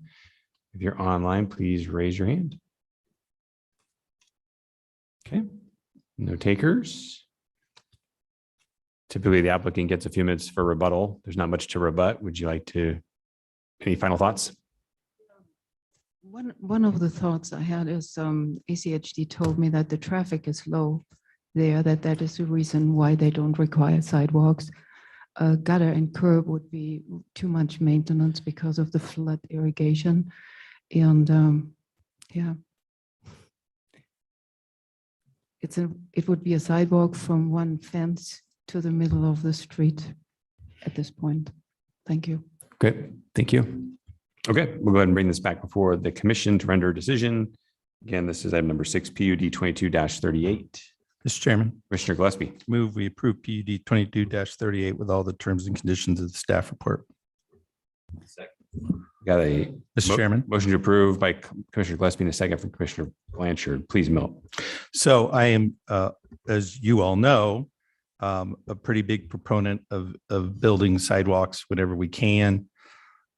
If you're online, please raise your hand. Okay. No takers. Typically, the applicant gets a few minutes for rebuttal. There's not much to rebut. Would you like to, any final thoughts? One of the thoughts I had is ACHD told me that the traffic is low there, that is the reason why they don't require sidewalks. Gutter and curb would be too much maintenance because of the flood irrigation. And yeah, it would be a sidewalk from one fence to the middle of the street at this point. Thank you. Okay, thank you. Okay, we'll go ahead and bring this back before the commission to render a decision. Again, this is item number 6, PUD 22-38. Mr. Chairman. Commissioner Gillespie. Move we approve PUD 22-38 with all the terms and conditions of the staff report. Got a Mr. Chairman. Motion to approve by Commissioner Gillespie and a second from Commissioner Blanchard. Please, Milt. So I am, as you all know, a pretty big proponent of building sidewalks whenever we can.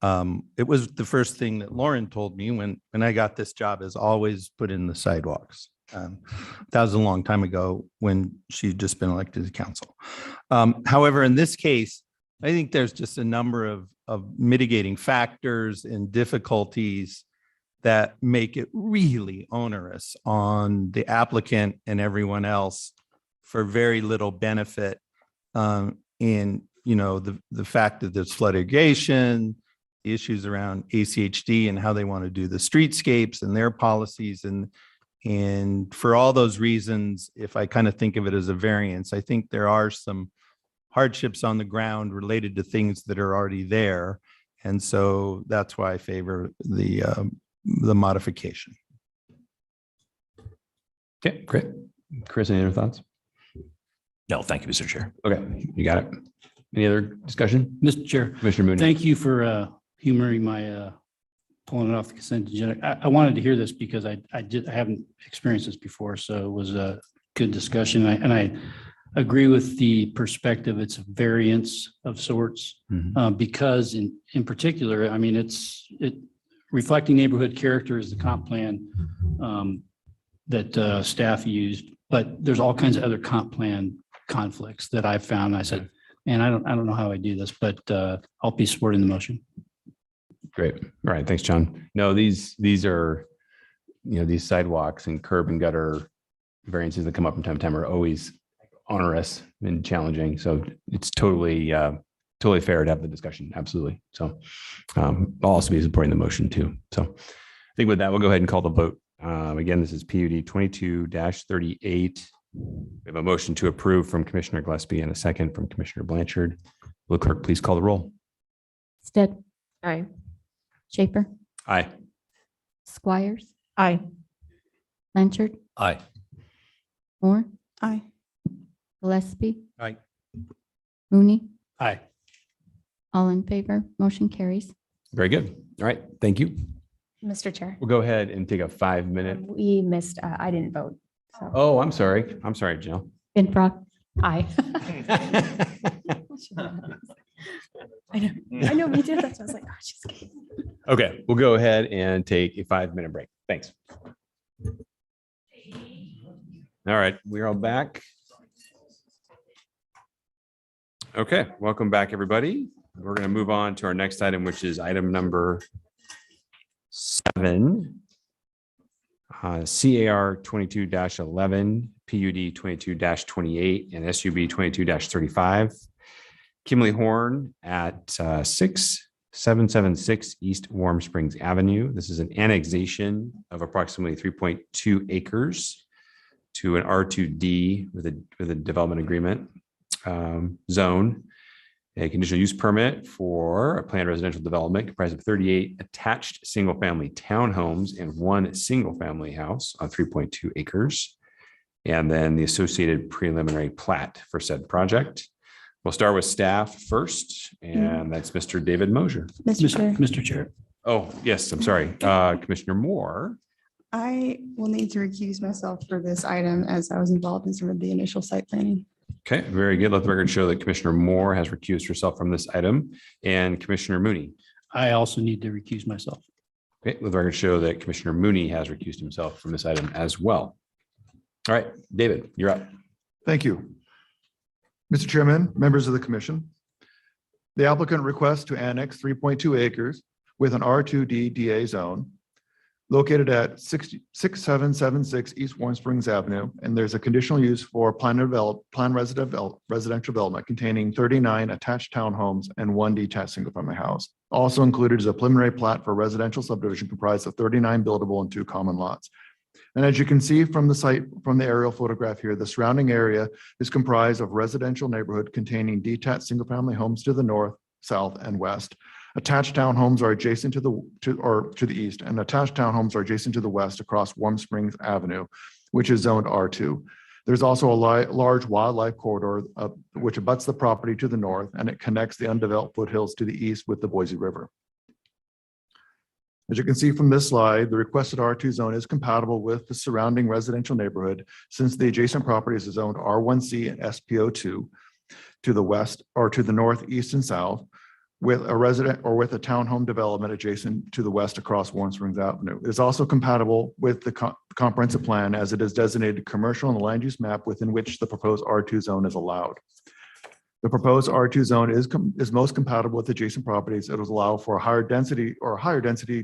It was the first thing that Lauren told me when I got this job, is always put in the sidewalks. That was a long time ago when she'd just been elected to council. However, in this case, I think there's just a number of mitigating factors and difficulties that make it really onerous on the applicant and everyone else for very little benefit in, the fact that there's flood irrigation, the issues around ACHD and how they want to do the streetscapes and their policies. And for all those reasons, if I kind of think of it as a variance, I think there are some hardships on the ground related to things that are already there. And so that's why I favor the modification. Okay, great. Chris, any other thoughts? No, thank you, Mr. Chair. Okay, you got it. Any other discussion? Mr. Chair. Commissioner Mooney. Thank you for humoring my pulling it off the consent agenda. I wanted to hear this because I haven't experienced this before, so it was a good discussion. And agree with the perspective. It's a variance of sorts. Because in particular, I mean, it reflecting neighborhood character is the comp plan that staff used, but there's all kinds of other comp plan conflicts that I've found. I said, man, I don't know how I do this, but I'll be supporting the motion. Great. All right. Thanks, John. No, these are, these sidewalks and curb and gutter variances that come up from time to time are always onerous and challenging. So it's totally fair to have the discussion. Absolutely. So I'll also be supporting the motion too. So I think with that, we'll go ahead and call the vote. Again, this is PUD 22-38. We have a motion to approve from Commissioner Gillespie and a second from Commissioner Blanchard. Will clerk please call the roll? Stead, Aye. Schaefer, Aye. Squires, Aye. Blanchard, Aye. Moore, Aye. Gillespie, Aye. Mooney, Aye. all in favor, motion carries. Very good. All right. Thank you. Mr. Chair, We'll go ahead and take a 5-minute. we missed, I didn't vote. So, Oh, I'm sorry. I'm sorry, Jill. Finfrock, aye. I know we did. That's why I was like, oh, she's kidding. Okay, we'll go ahead and take a 5-minute break. Thanks. All right, we're all back. Okay, welcome back, everybody. We're going to move on to our next item, which is item number 7. CAR 22-11, PUD 22-28, and SUB 22-35. Kimberly Horn at 6776 East Warm Springs Avenue. This is an annexation of approximately 3.2 acres to an R2D with a development agreement zone. A conditional use permit for a planned residential development comprised of 38 attached single-family townhomes and 1 single-family house on 3.2 acres. And then the associated preliminary plat for said project. We'll start with staff first, and that's Mr. David Mosier. Mr. Chair. Oh, yes, I'm sorry. Commissioner Moore. I will need to recuse myself for this item as I was involved in some of the initial site planning. Okay, very good. Let the record show that Commissioner Moore has recused herself from this item, and Commissioner Mooney. I also need to recuse myself. Okay, let the record show that Commissioner Mooney has recused himself from this item as well. All right, David, you're up. Thank you. Mr. Chairman, members of the commission. The applicant requests to annex 3.2 acres with an R2D DA zone located at 6776 East Warm Springs Avenue. And there's a conditional use for planned residential development containing 39 attached townhomes and 1 detached single-family house. Also included is a preliminary plat for residential subdivision comprised of 39 buildable and 2 common lots. And as you can see from the site, from the aerial photograph here, the surrounding area is comprised of residential neighborhood containing detached single-family homes to the north, south, and west. Attached townhomes are adjacent to the east, and attached townhomes are adjacent to the west across Warm Springs Avenue, which is zoned R2. There's also a large wildlife corridor which abuts the property to the north, and it connects the undeveloped foothills to the east with the Boise River. As you can see from this slide, the requested R2 zone is compatible with the surrounding residential neighborhood since the adjacent property is zoned R1C and SPO2 to the west or to the north, east, and south, with a resident or with a townhome development adjacent to the west across Warm Springs Avenue. It is also compatible with the comprehensive plan as it is designated commercial in the land use map within which the proposed R2 zone is allowed. The proposed R2 zone is most compatible with adjacent properties. It will allow for a higher density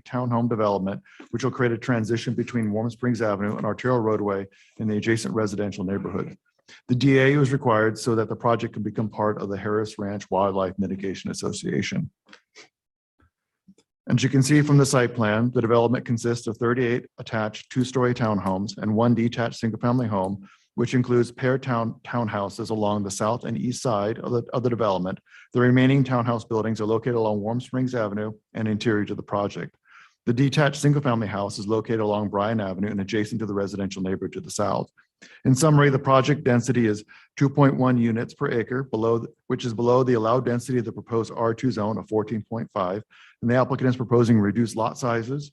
townhome development, which will create a transition between Warm Springs Avenue and arterial roadway in the adjacent residential neighborhood. The DA was required so that the project can become part of the Harris Ranch Wildlife Mitigation Association. As you can see from the site plan, the development consists of 38 attached 2-story townhomes and 1 detached single-family home, which includes paired townhouses along the south and east side of the development. The remaining townhouse buildings are located along Warm Springs Avenue and interior to the project. The detached single-family house is located along Bryan Avenue and adjacent to the residential neighborhood to the south. In summary, the project density is 2.1 units per acre, which is below the allowed density of the proposed R2 zone of 14.5. And the applicant is proposing reduced lot sizes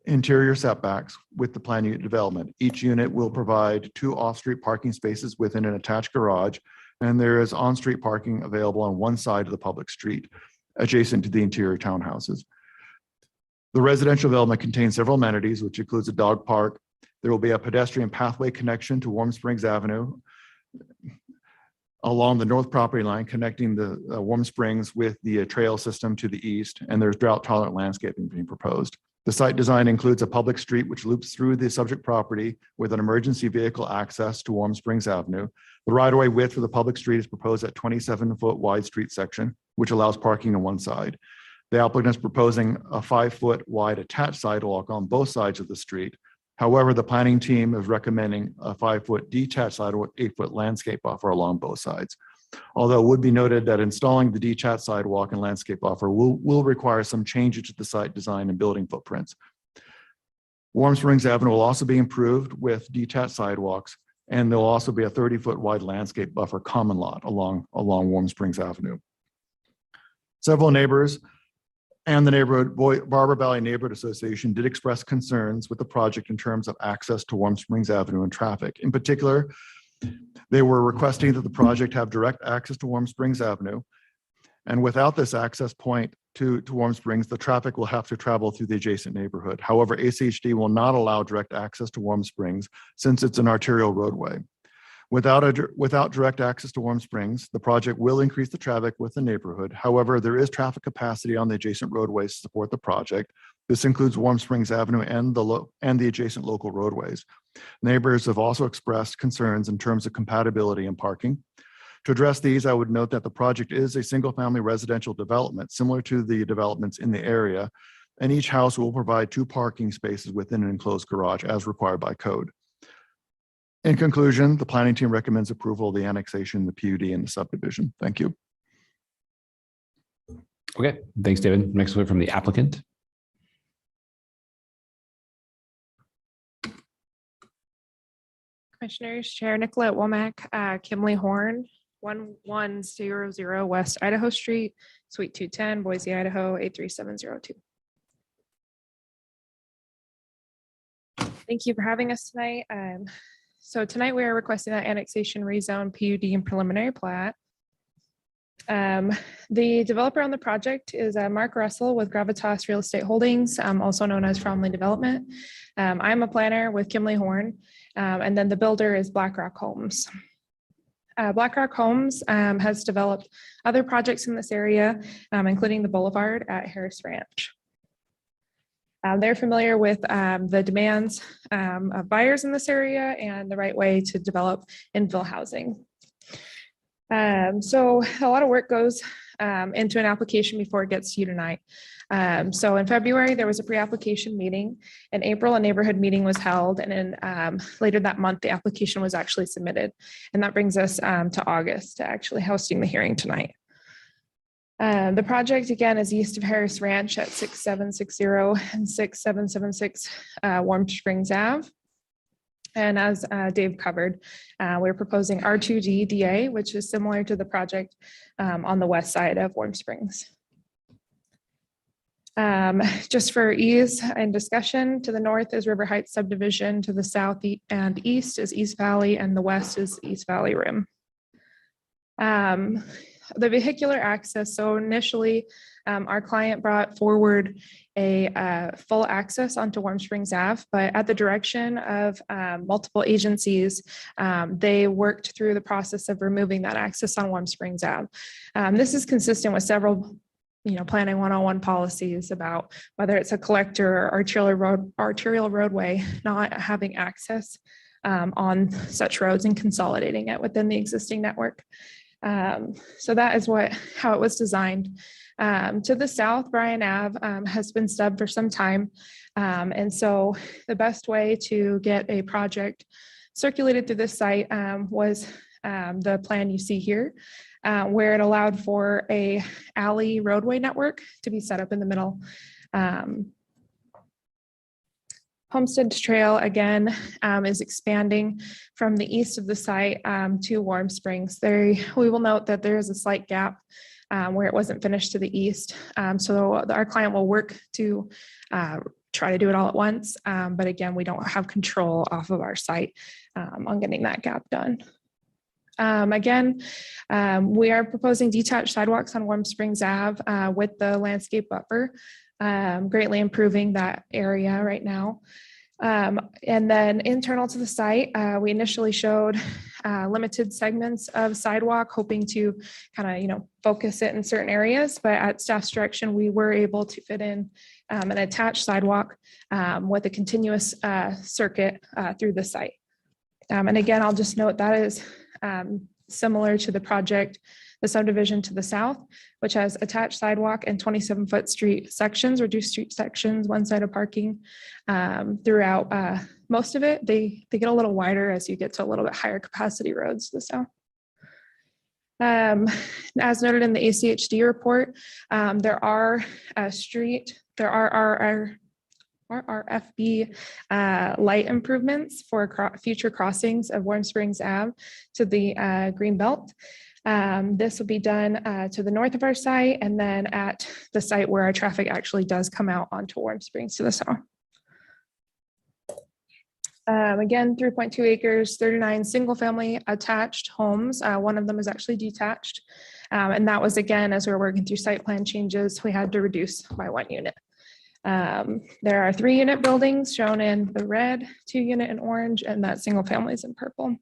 interior setbacks with the plan unit development. Each unit will provide 2 off-street parking spaces within an attached garage, and there is on-street parking available on one side of the public street, adjacent to the interior townhouses. The residential development contains several amenities, which includes a dog park. There will be a pedestrian pathway connection to Warm Springs Avenue along the north property line, connecting the Warm Springs with the trail system to the east, and there's drought-tolerant landscaping being proposed. The site design includes a public street which loops through the subject property with an emergency vehicle access to Warm Springs Avenue. The right-of-way width for the public street is proposed at 27-foot wide street section, which allows parking on one side. The applicant is proposing a 5-foot wide attached sidewalk on both sides of the street. However, the planning team is recommending a 5-foot detached sidewalk, 8-foot landscape buffer along both sides. Although it would be noted that installing the detached sidewalk and landscape buffer will require some changes to the site design and building footprints. Warm Springs Avenue will also be improved with detached sidewalks, and there'll also be a 30-foot wide landscape buffer common lot along Warm Springs Avenue. Several neighbors and the Barber Valley Neighborhood Association did express concerns with the project in terms of access to Warm Springs Avenue and traffic. In particular, they were requesting that the project have direct access to Warm Springs Avenue. And without this access point to Warm Springs, the traffic will have to travel through the adjacent neighborhood. However, ACHD will not allow direct access to Warm Springs since it's an arterial roadway. Without direct access to Warm Springs, the project will increase the traffic with the neighborhood. However, there is traffic capacity on the adjacent roadways to support the project. This includes Warm Springs Avenue and the adjacent local roadways. Neighbors have also expressed concerns in terms of compatibility and parking. To address these, I would note that the project is a single-family residential development similar to the developments in the area, and each house will provide 2 parking spaces within an enclosed garage as required by code. In conclusion, the planning team recommends approval of the annexation, the PUD, and the subdivision. Thank you. Okay, thanks, David. Next one from the applicant. Commissioners, Chair Nicolette Womack, Kimley Horn, 1100 West Idaho Street, Suite 210, Boise, Idaho, 83702. Thank you for having us tonight. So tonight we are requesting that annexation rezone PUD and preliminary plat. The developer on the project is Mark Russell with Gravitas Real Estate Holdings, also known as Fromley Development. I'm a planner with Kimley Horn, and then the builder is BlackRock Homes. BlackRock Homes has developed other projects in this area, including the Boulevard at Harris Ranch. They're familiar with the demands of buyers in this area and the right way to develop infill housing. So a lot of work goes into an application before it gets to you tonight. So in February, there was a pre-application meeting. In April, a neighborhood meeting was held. And then later that month, the application was actually submitted. And that brings us to August to actually hosting the hearing tonight. The project, again, is east of Harris Ranch at 6760 and 6776 Warm Springs Ave. And as Dave covered, we're proposing R2D DA, which is similar to the project on the west side of Warm Springs. Just for ease and discussion, to the north is River Heights subdivision, to the south and east is East Valley, and the west is East Valley Rim. The vehicular access. So initially, our client brought forward a full access onto Warm Springs Ave, but at the direction of multiple agencies, they worked through the process of removing that access on Warm Springs Ave. This is consistent with several planning 101 policies about whether it's a collector or arterial roadway, not having access on such roads and consolidating it within the existing network. So that is how it was designed. To the south, Bryan Ave has been stubbed for some time. And so the best way to get a project circulated through this site was the plan you see here, where it allowed for a alley roadway network to be set up in the middle. Homestead Trail, again, is expanding from the east of the site to Warm Springs. We will note that there is a slight gap where it wasn't finished to the east. So our client will work to try to do it all at once. But again, we don't have control off of our site on getting that gap done. Again, we are proposing detached sidewalks on Warm Springs Ave with the landscape buffer, greatly improving that area right now. And then internal to the site, we initially showed limited segments of sidewalk, hoping to kind of, focus it in certain areas. But at staff's direction, we were able to fit in an attached sidewalk with a continuous circuit through the site. And again, I'll just note that is similar to the project, the subdivision to the south, which has attached sidewalk and 27-foot street sections, reduced street sections, one side of parking throughout most of it. They get a little wider as you get to a little bit higher capacity roads to the south. As noted in the ACHD report, there are RFB light improvements for future crossings of Warm Springs Ave to the green belt. This will be done to the north of our site and then at the site where our traffic actually does come out onto Warm Springs to the south. Again, 3.2 acres, 39 single family attached homes. One of them is actually detached. And that was, again, as we were working through site plan changes, we had to reduce by 1 unit. There are 3 unit buildings shown in the red, 2 unit in orange, and that single family is in purple.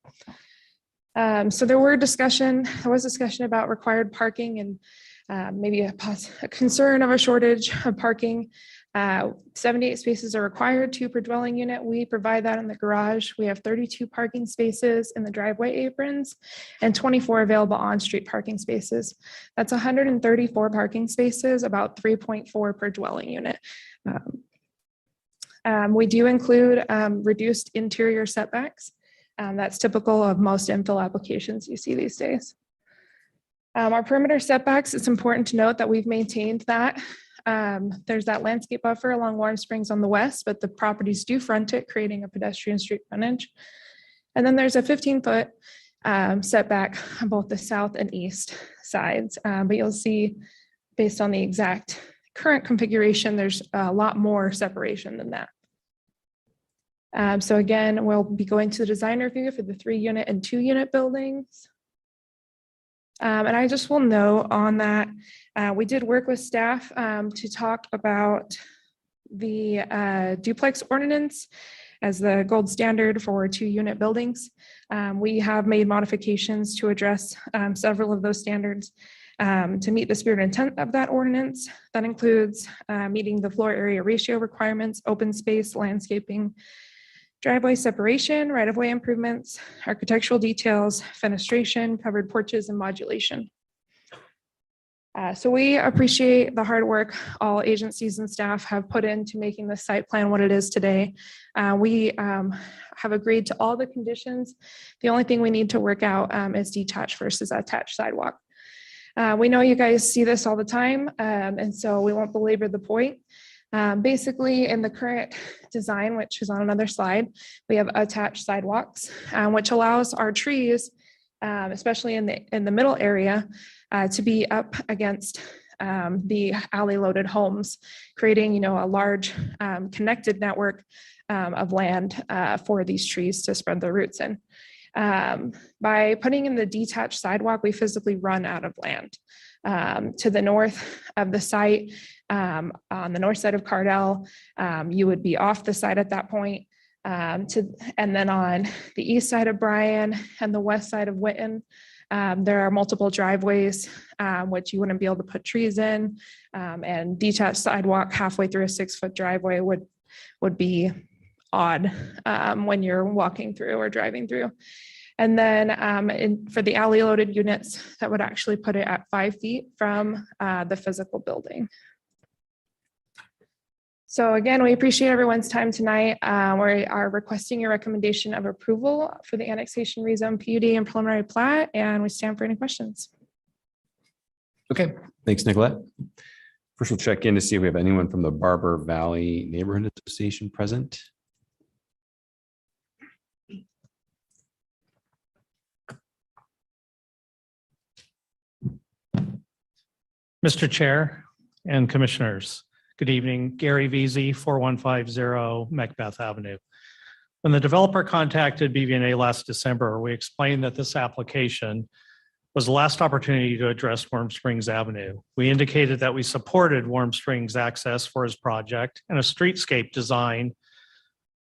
So there was discussion about required parking and maybe a concern of a shortage of parking. 78 spaces are required, 2 per dwelling unit. We provide that in the garage. We have 32 parking spaces in the driveway aprons and 24 available on-street parking spaces. That's 134 parking spaces, about 3.4 per dwelling unit. We do include reduced interior setbacks. That's typical of most infill applications you see these days. Our perimeter setbacks, it's important to note that we've maintained that. There's that landscape buffer along Warm Springs on the west, but the properties do front it, creating a pedestrian street frontage. And then there's a 15-foot setback on both the south and east sides. But you'll see, based on the exact current configuration, there's a lot more separation than that. So again, we'll be going to the design review for the 3 unit and 2 unit buildings. And I just will note on that, we did work with staff to talk about the duplex ordinance as the gold standard for 2 unit buildings. We have made modifications to address several of those standards to meet the spirit and intent of that ordinance. That includes meeting the floor area ratio requirements, open space, landscaping, driveway separation, right-of-way improvements, architectural details, fenestration, covered porches, and modulation. So we appreciate the hard work all agencies and staff have put into making the site plan what it is today. We have agreed to all the conditions. The only thing we need to work out is detached versus attached sidewalk. We know you guys see this all the time, and so we won't belabor the point. Basically, in the current design, which is on another slide, we have attached sidewalks, which allows our trees, especially in the middle area, to be up against the alley-loaded homes, creating, a large connected network of land for these trees to spread their roots in. By putting in the detached sidewalk, we physically run out of land. To the north of the site, on the north side of Cardell, you would be off the site at that point. And then on the east side of Bryan and the west side of Witten, there are multiple driveways, which you wouldn't be able to put trees in. And detached sidewalk halfway through a 6-foot driveway would be odd when you're walking through or driving through. And then for the alley loaded units, that would actually put it at 5 feet from the physical building. So again, we appreciate everyone's time tonight. We are requesting your recommendation of approval for the annexation rezone PUD and preliminary plat, and we stand for any questions. Okay, thanks, Nicolette. First, we'll check in to see if we have anyone from the Barber Valley Neighborhood Association present. Mr. Chair and Commissioners, Good evening, Gary Veazey, 4150 Macbeth Avenue. When the developer contacted BV&A last December, we explained that this application was the last opportunity to address Warm Springs Avenue. We indicated that we supported Warm Springs access for his project and a streetscape design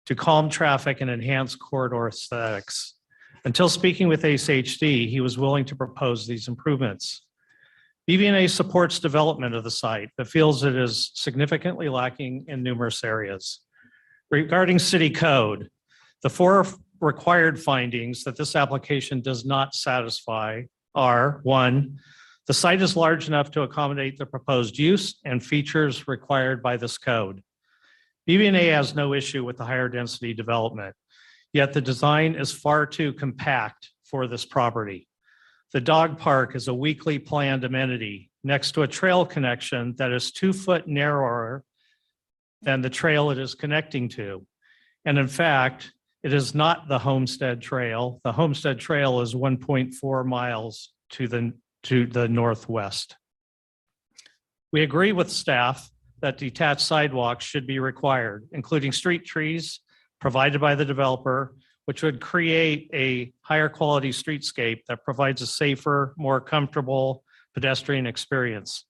to calm traffic and enhance corridor aesthetics. Until speaking with Ace HD, he was willing to propose these improvements. BV&A supports development of the site, but feels it is significantly lacking in numerous areas. Regarding city code, the 4 required findings that this application does not satisfy are: 1, the site is large enough to accommodate the proposed use and features required by this code. BV&A has no issue with the higher density development, yet the design is far too compact for this property. The dog park is a weakly planned amenity next to a trail connection that is 2 foot narrower than the trail it is connecting to. And in fact, it is not the Homestead Trail. The Homestead Trail is 1.4 miles to the northwest. We agree with staff that detached sidewalks should be required, including street trees provided by the developer, which would create a higher quality streetscape that provides a safer, more comfortable pedestrian experience.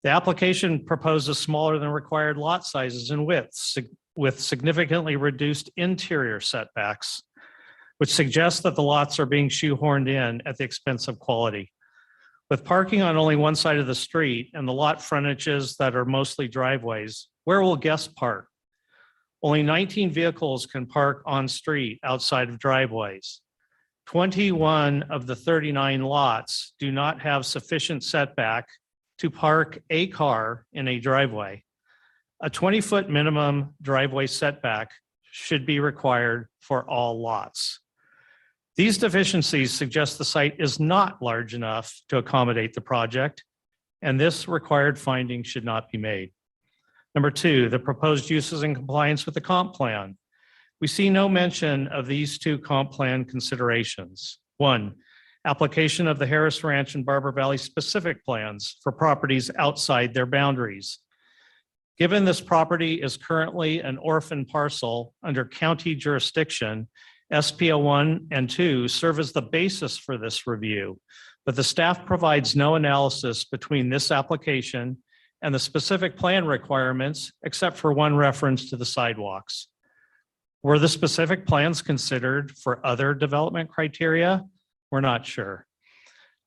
The application proposes smaller than required lot sizes and widths with significantly reduced interior setbacks, which suggests that the lots are being shoehorned in at the expense of quality. With parking on only one side of the street and the lot frontages that are mostly driveways, where will guests park? Only 19 vehicles can park on street outside of driveways. 21 of the 39 lots do not have sufficient setback to park a car in a driveway. A 20-foot minimum driveway setback should be required for all lots. These deficiencies suggest the site is not large enough to accommodate the project, and this required finding should not be made. Number 2, the proposed use is in compliance with the comp plan. We see no mention of these 2 comp plan considerations. 1, application of the Harris Ranch and Barber Valley specific plans for properties outside their boundaries. Given this property is currently an orphan parcel under county jurisdiction, SPO 1 and 2 serve as the basis for this review, but the staff provides no analysis between this application and the specific plan requirements, except for one reference to the sidewalks. Were the specific plans considered for other development criteria? We're not sure.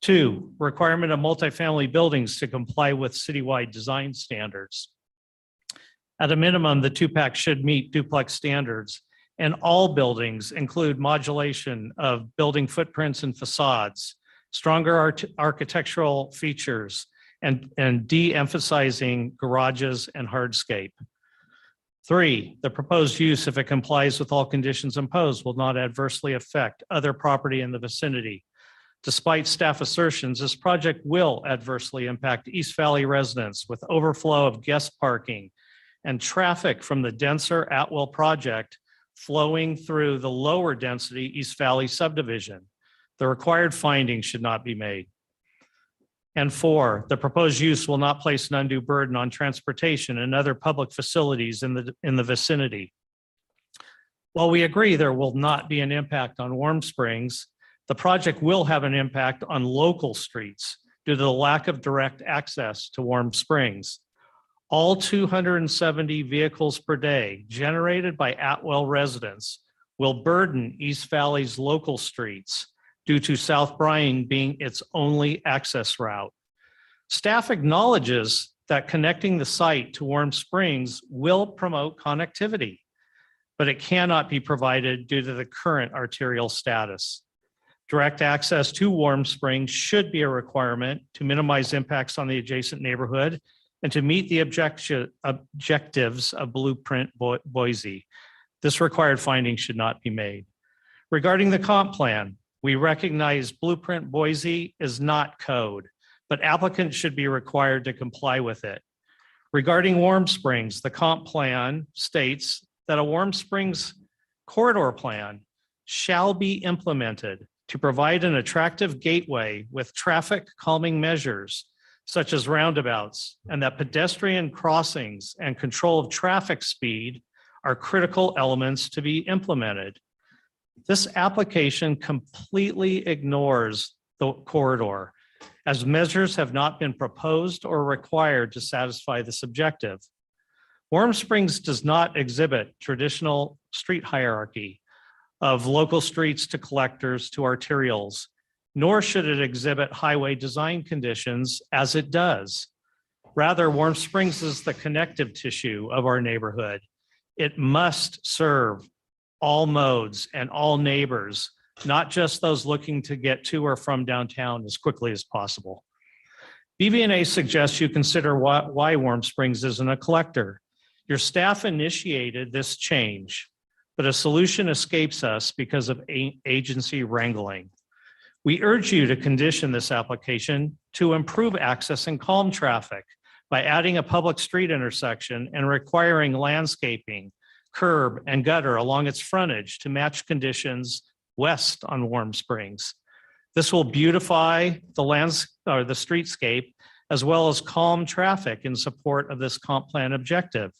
2, requirement of multifamily buildings to comply with citywide design standards. At a minimum, the 2-pack should meet duplex standards, and all buildings include modulation of building footprints and facades, stronger architectural features, and de-emphasizing garages and hardscape. 3, the proposed use, if it complies with all conditions imposed, will not adversely affect other property in the vicinity. Despite staff assertions, this project will adversely impact East Valley residents with overflow of guest parking and traffic from the denser Atwell project flowing through the lower density East Valley subdivision. The required findings should not be made. And 4, the proposed use will not place an undue burden on transportation and other public facilities in the vicinity. While we agree there will not be an impact on Warm Springs, the project will have an impact on local streets due to the lack of direct access to Warm Springs. All 270 vehicles per day generated by Atwell residents will burden East Valley's local streets due to South Bryan being its only access route. Staff acknowledges that connecting the site to Warm Springs will promote connectivity, but it cannot be provided due to the current arterial status. Direct access to Warm Springs should be a requirement to minimize impacts on the adjacent neighborhood and to meet the objectives of Blueprint Boise. This required finding should not be made. Regarding the comp plan, we recognize Blueprint Boise is not code, but applicants should be required to comply with it. Regarding Warm Springs, the comp plan states that a Warm Springs corridor plan shall be implemented to provide an attractive gateway with traffic calming measures such as roundabouts, and that pedestrian crossings and control of traffic speed are critical elements to be implemented. This application completely ignores the corridor, as measures have not been proposed or required to satisfy this objective. Warm Springs does not exhibit traditional street hierarchy of local streets to collectors to arterials, nor should it exhibit highway design conditions as it does. Rather, Warm Springs is the connective tissue of our neighborhood. It must serve all modes and all neighbors, not just those looking to get to or from downtown as quickly as possible. BB&A suggests you consider why Warm Springs isn't a collector. Your staff initiated this change, but a solution escapes us because of agency wrangling. We urge you to condition this application to improve access and calm traffic by adding a public street intersection and requiring landscaping, curb, and gutter along its frontage to match conditions west on Warm Springs. This will beautify the streetscape as well as calm traffic in support of this comp plan objective.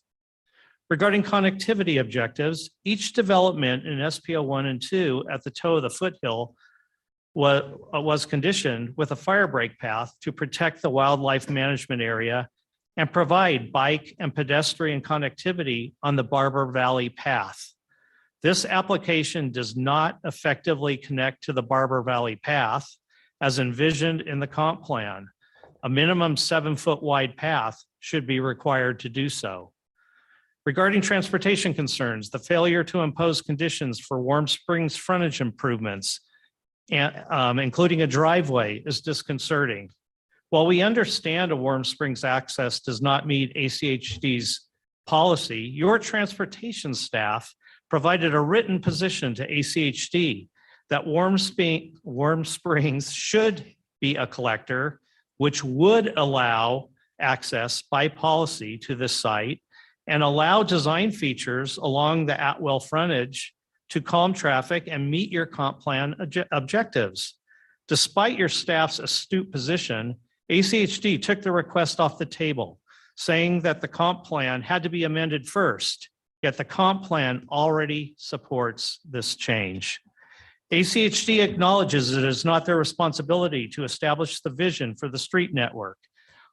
Regarding connectivity objectives, each development in SPO 1 and 2 at the toe of the foothill was conditioned with a fire break path to protect the wildlife management area and provide bike and pedestrian connectivity on the Barber Valley path. This application does not effectively connect to the Barber Valley path as envisioned in the comp plan. A minimum 7-foot wide path should be required to do so. Regarding transportation concerns, the failure to impose conditions for Warm Springs frontage improvements, including a driveway, is disconcerting. While we understand a Warm Springs access does not meet ACHD's policy, your transportation staff provided a written position to ACHD that Warm Springs should be a collector, which would allow access by policy to this site and allow design features along the Atwell frontage to calm traffic and meet your comp plan objectives. Despite your staff's astute position, ACHD took the request off the table, saying that the comp plan had to be amended first, yet the comp plan already supports this change. ACHD acknowledges it is not their responsibility to establish the vision for the street network.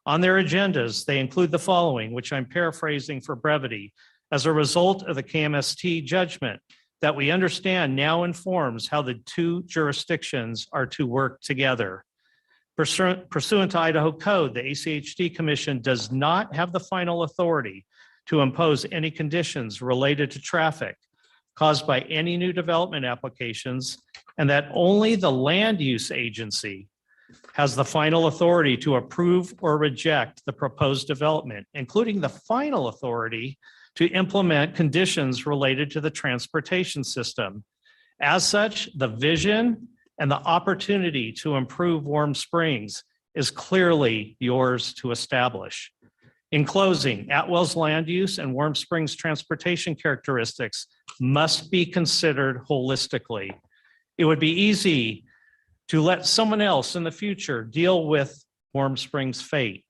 On their agendas, they include the following, which I'm paraphrasing for brevity. As a result of the KMST judgment that we understand now informs how the two jurisdictions are to work together. Pursuant to Idaho code, the ACHD Commission does not have the final authority to impose any conditions related to traffic caused by any new development applications, and that only the land use agency has the final authority to approve or reject the proposed development, including the final authority to implement conditions related to the transportation system. As such, the vision and the opportunity to improve Warm Springs is clearly yours to establish. In closing, Atwell's land use and Warm Springs transportation characteristics must be considered holistically. It would be easy to let someone else in the future deal with Warm Springs' fate,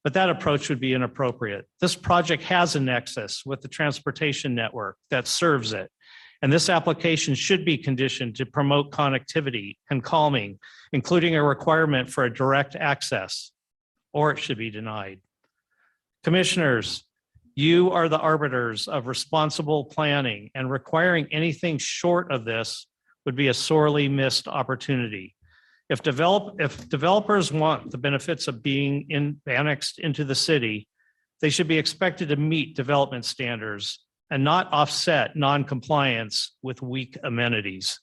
but that approach would be inappropriate. This project has a nexus with the transportation network that serves it, and this application should be conditioned to promote connectivity and calming, including a requirement for a direct access, or it should be denied. Commissioners, you are the arbiters of responsible planning, and requiring anything short of this would be a sorely missed opportunity. If developers want the benefits of being annexed into the city, they should be expected to meet development standards and not offset non-compliance with weak amenities.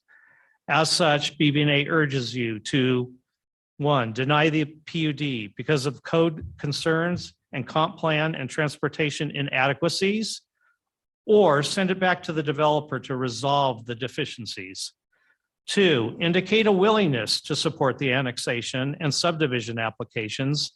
As such, BB&A urges you to, 1, deny the PUD because of code concerns and comp plan and transportation inadequacies, or send it back to the developer to resolve the deficiencies. 2, indicate a willingness to support the annexation and subdivision applications,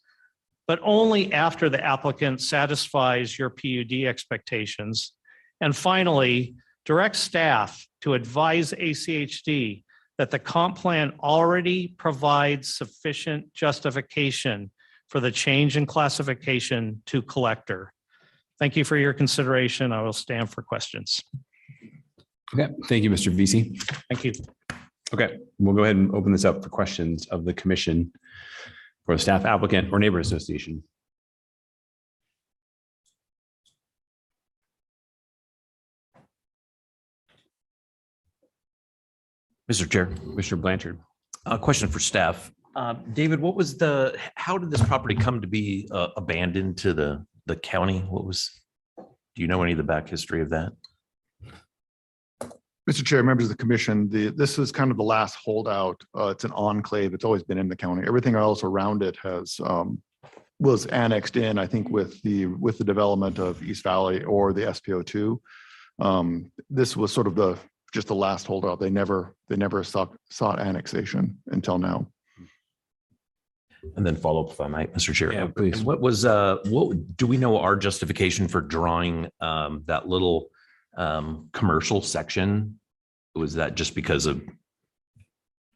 but only after the applicant satisfies your PUD expectations. And finally, direct staff to advise ACHD that the comp plan already provides sufficient justification for the change in classification to collector. Thank you for your consideration. I will stand for questions. Okay, thank you, Mr. VC. Thank you. Okay, we'll go ahead and open this up for questions of the commission for the staff, applicant, or neighbor association. Mr. Chair, Mr. Blanchard. a question for staff. David, how did this property come to be abandoned to the county? Do you know any of the back history of that? Mr. Chair, members of the commission, this is kind of the last holdout. It's an enclave. It's always been in the county. Everything else around it was annexed in, I think, with the development of East Valley or the SPO2. This was sort of just the last holdout. They never sought annexation until now. And then follow up if I might, Mr. Chair. Yeah, please. What do we know our justification for drawing that little commercial section? Was that just because of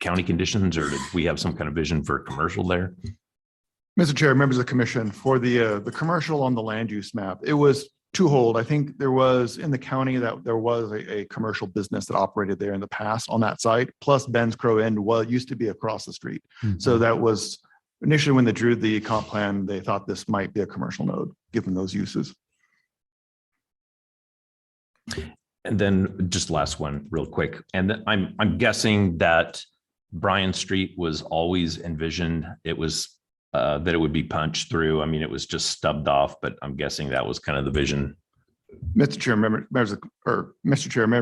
county conditions, or did we have some kind of vision for commercial there? Mr. Chair, members of the commission, for the commercial on the land use map, it was two-hold. I think there was in the county that there was a commercial business that operated there in the past on that site, plus Ben's Crow End used to be across the street. So that was initially when they drew the comp plan, they thought this might be a commercial node, given those uses. And then just last one real quick. And then I'm guessing that Bryan Street was always envisioned. It was that it would be punched through. I mean, it was just stubbed off, but I'm guessing that was kind of the vision. Mr. Chair, members of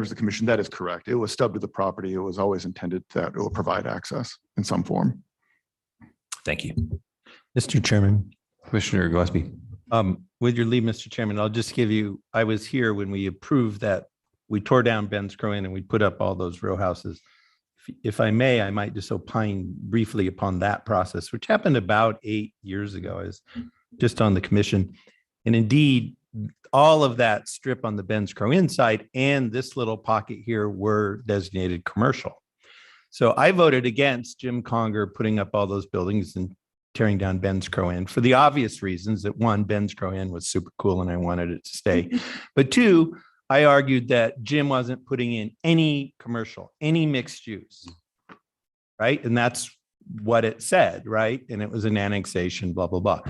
the commission, that is correct. It was stubbed to the property. It was always intended that it will provide access in some form. Thank you. Mr. Chairman. Commissioner Gillespie. With your leave, Mr. Chairman, I'll just give you, I was here when we approved that we tore down Ben's Crow Inn and we put up all those row houses. If I may, I might just opine briefly upon that process, which happened about 8 years ago. I was just on the commission. And indeed, all of that strip on the Ben's Crow Inn side and this little pocket here were designated commercial. So I voted against Jim Conger putting up all those buildings and tearing down Ben's Crow Inn for the obvious reasons that one, Ben's Crow Inn was super cool and I wanted it to stay. But two, I argued that Jim wasn't putting in any commercial, any mixed use, right? And that's what it said, right? And it was an annexation, blah, blah, blah.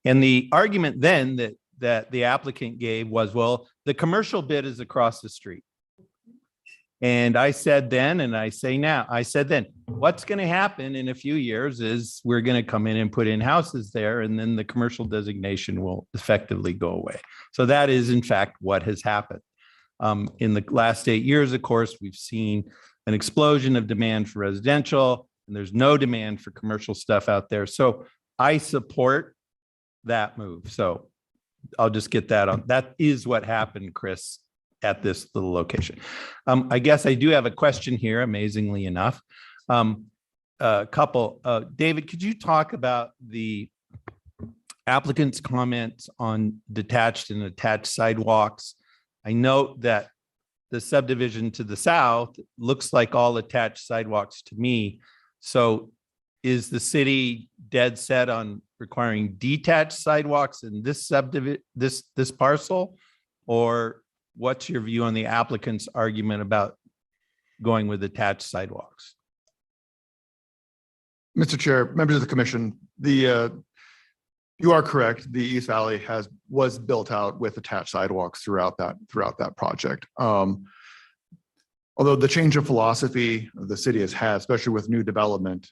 And the argument then that the applicant gave was, well, the commercial bit is across the street. And I said then, and I say now, I said then, what's going to happen in a few years is we're going to come in and put in houses there, and then the commercial designation will effectively go away. So that is, in fact, what has happened. In the last 8 years, of course, we've seen an explosion of demand for residential, and there's no demand for commercial stuff out there. So I support that move. So I'll just get that on. That is what happened, Chris, at this little location. I guess I do have a question here, amazingly enough. A couple, David, could you talk about the applicant's comments on detached and attached sidewalks? I note that the subdivision to the south looks like all attached sidewalks to me. So is the city dead set on requiring detached sidewalks in this subdivision, this parcel? Or what's your view on the applicant's argument about going with attached sidewalks? Mr. Chair, members of the commission, you are correct. The East Valley was built out with attached sidewalks throughout that project. Although the change of philosophy the city has had, especially with new development,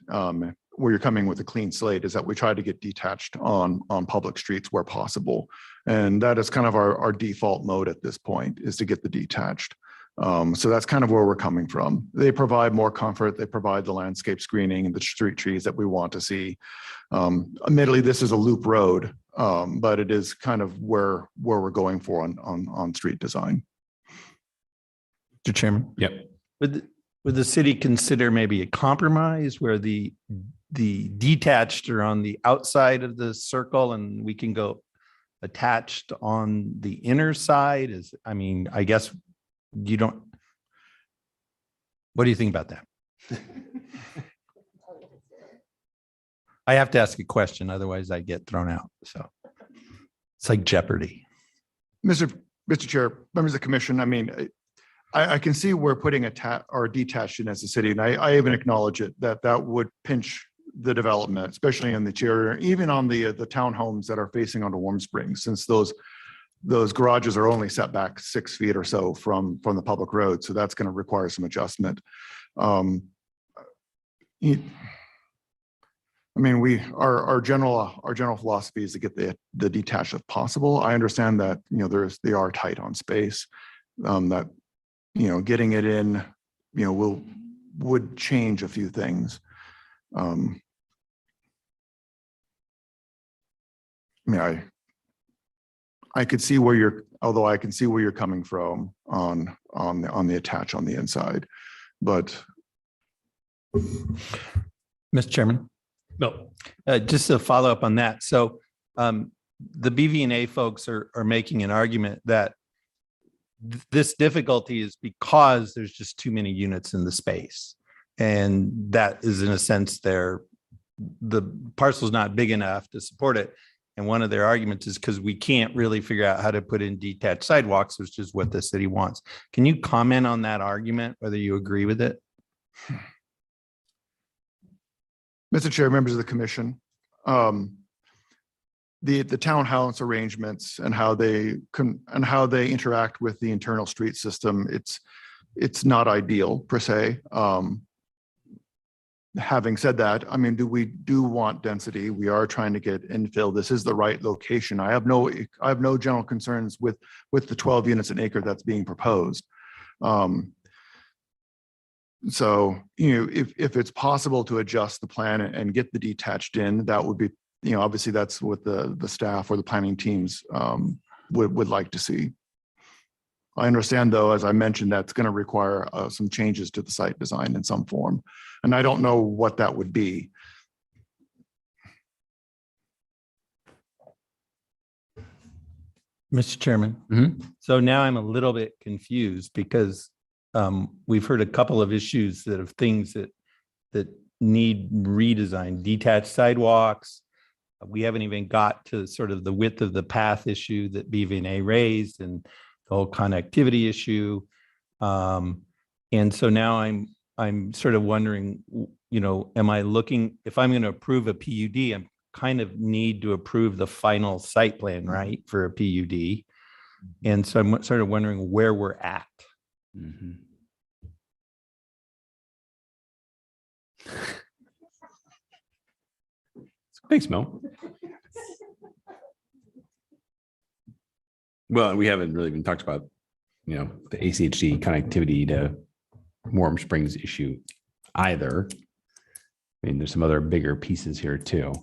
where you're coming with a clean slate, is that we try to get detached on public streets where possible. And that is kind of our default mode at this point, is to get the detached. So that's kind of where we're coming from. They provide more comfort. They provide the landscape screening and the street trees that we want to see. Admittedly, this is a loop road, but it is kind of where we're going for on street design. Mr. Chairman? Yep. Would the city consider maybe a compromise where the detached are on the outside of the circle and we can go attached on the inner side? I guess you don't. What do you think about that? I have to ask a question, otherwise I get thrown out. So it's like Jeopardy. Mr. Chair, members of the commission, I mean, I can see we're putting or detached in as a city, and I even acknowledge it, that would pinch the development, especially in the interior, even on the townhomes that are facing onto Warm Springs, since those garages are only set back 6 feet or so from the public road. So that's going to require some adjustment. I mean, our general philosophy is to get the detached if possible. I understand that, they are tight on space, that, getting it in, would change a few things. I mean, I could see where I can see where you're coming from on the attach on the inside, but. Mr. Chairman. No. Just to follow up on that. So the BV&A folks are making an argument that this difficulty is because there's just too many units in the space. And that is, in a sense, the parcel's not big enough to support it. And one of their arguments is because we can't really figure out how to put in detached sidewalks, which is what the city wants. Can you comment on that argument, whether you agree with it? Mr. Chair, members of the commission, the townhouse arrangements and how they interact with the internal street system, it's not ideal per se. Having said that, I mean, we want density. We are trying to get infill. This is the right location. I have no general concerns with the 12 units an acre that's being proposed. So, if it's possible to adjust the plan and get the detached in, that would be, obviously that's what the staff or the planning teams would like to see. I understand, though, as I mentioned, that's going to require some changes to the site design in some form, and I don't know what that would be. Mr. Chairman. So now I'm a little bit confused because we've heard a couple of issues things that need redesign, detached sidewalks. We haven't even got to sort of the width of the path issue that BV&A raised and the whole connectivity issue. And so now I'm sort of wondering, am I looking, if I'm going to approve a PUD, I'm kind of need to approve the final site plan, right, for a PUD. And so I'm sort of wondering where we're at. Thanks, Mel. Well, we haven't really even talked about, the ACHD connectivity to Warm Springs issue either. I mean, there's some other bigger pieces here too,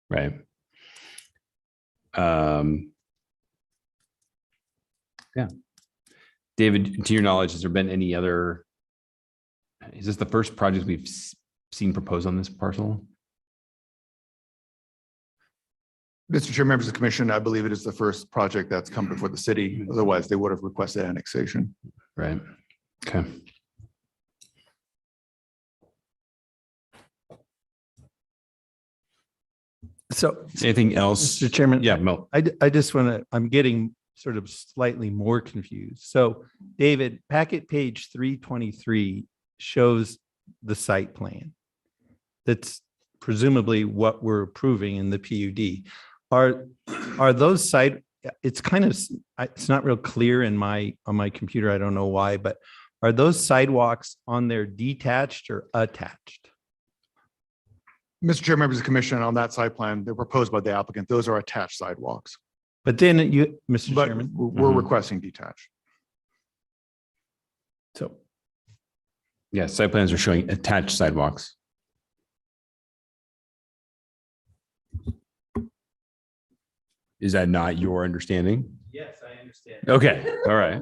right? Yeah. David, to your knowledge, has there been any other, is this the first project we've seen proposed on this parcel? Mr. Chair, members of the commission, I believe it is the first project that's come before the city. Otherwise, they would have requested annexation. Right. Okay. So anything else? Mr. Chairman? Yeah, Mel. I just want to, I'm getting sort of slightly more confused. So David, packet page 323 shows the site plan. That's presumably what we're approving in the PUD. Are those it's not real clear on my computer. I don't know why, but are those sidewalks on there detached or attached? Mr. Chair, members of the commission, on that site plan, they're proposed by the applicant. Those are attached sidewalks. But then Mr. But Chairman, we're requesting detached. So. Yeah, site plans are showing attached sidewalks. Is that not your understanding? Yes, I understand. Okay, all right.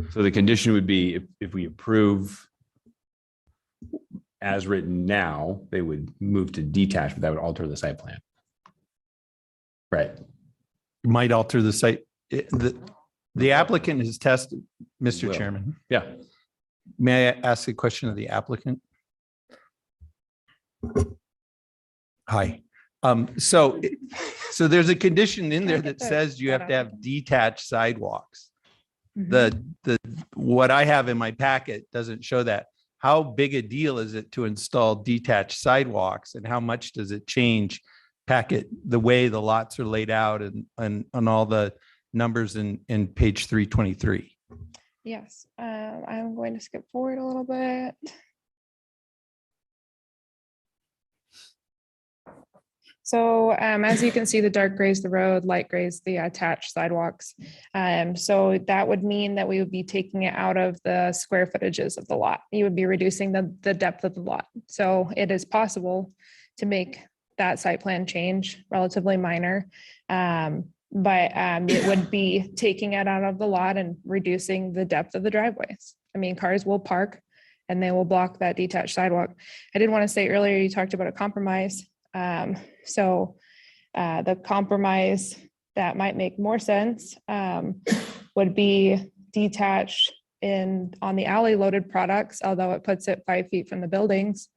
So the condition would be if we approve as written now, they would move to detached, but that would alter the site plan. Right. Might alter the site. The applicant has tested, Mr. Chairman. Yeah. May I ask a question of the applicant? Hi. So there's a condition in there that says you have to have detached sidewalks. What I have in my packet doesn't show that. How big a deal is it to install detached sidewalks, and how much does it change the way the lots are laid out and on all the numbers in page 323? Yes, I'm going to skip forward a little bit. So as you can see, the dark gray is the road, light gray is the attached sidewalks. So that would mean that we would be taking it out of the square footages of the lot. You would be reducing the depth of the lot. So it is possible to make that site plan change relatively minor. But it would be taking it out of the lot and reducing the depth of the driveways. I mean, cars will park and they will block that detached sidewalk. I did want to say earlier, you talked about a compromise. So the compromise that might make more sense would be detached on the alley loaded products, although it puts it 5 feet from the buildings,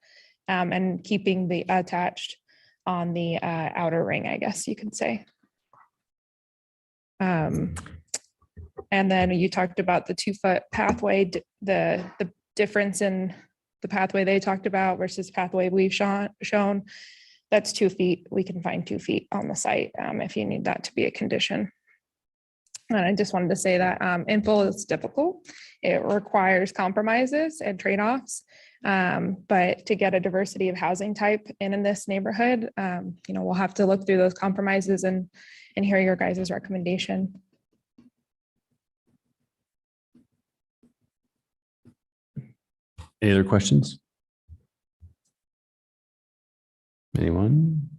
and keeping the attached on the outer ring, I guess you could say. And then you talked about the 2-foot pathway, the difference in the pathway they talked about versus pathway we've shown. That's 2 feet. We can find 2 feet on the site if you need that to be a condition. And I just wanted to say that infill is difficult. It requires compromises and trade-offs. But to get a diversity of housing type in this neighborhood, we'll have to look through those compromises and hear your guys' recommendation. Any other questions? Anyone?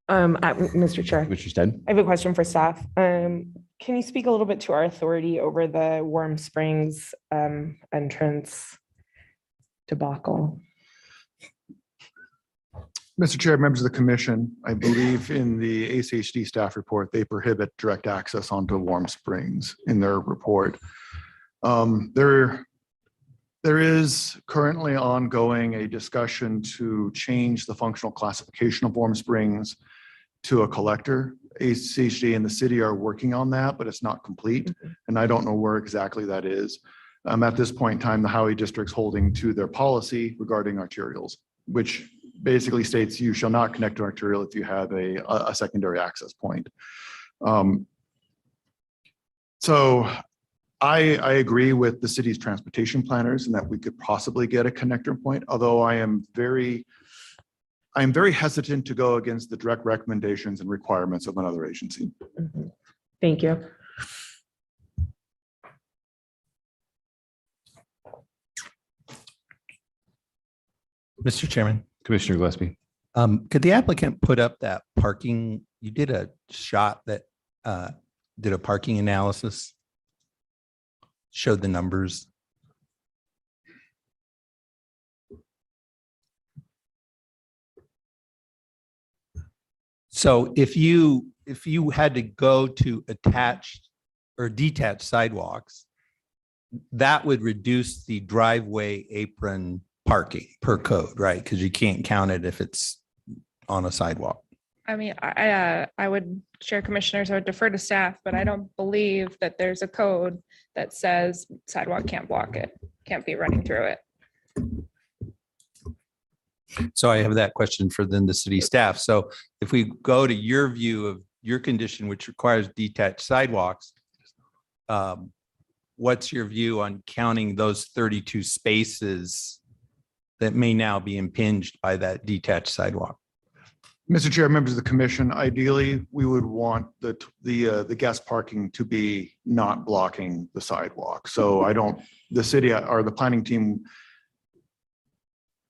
Mr. Chair, Commissioner Stead? I have a question for staff. Can you speak a little bit to our authority over the Warm Springs entrance debacle? Mr. Chair, members of the commission, I believe in the ACHD staff report, they prohibit direct access onto Warm Springs in their report. There is currently ongoing a discussion to change the functional classification of Warm Springs to a collector. ACHD and the city are working on that, but it's not complete. And I don't know where exactly that is. At this point in time, the Howie District's holding to their policy regarding arterials, which basically states you shall not connect to arterial if you have a secondary access point. So I agree with the city's transportation planners and that we could possibly get a connector point, although I am very hesitant to go against the direct recommendations and requirements of another agency. Thank you. Mr. Chairman. Commissioner Gillespie. Could the applicant put up that parking? You did a shot that did a parking analysis, showed the numbers. So if you had to go to attached or detached sidewalks, that would reduce the driveway apron parking per code, right? Because you can't count it if it's on a sidewalk. I mean, I would, Chair Commissioners, I would defer to staff, but I don't believe that there's a code that says sidewalk can't block it, can't be running through it. So I have that question for then the city staff. So if we go to your view of your condition, which requires detached sidewalks, what's your view on counting those 32 spaces that may now be impinged by that detached sidewalk? Mr. Chair, members of the commission, ideally, we would want the guest parking to be not blocking the sidewalk. So the city or the planning team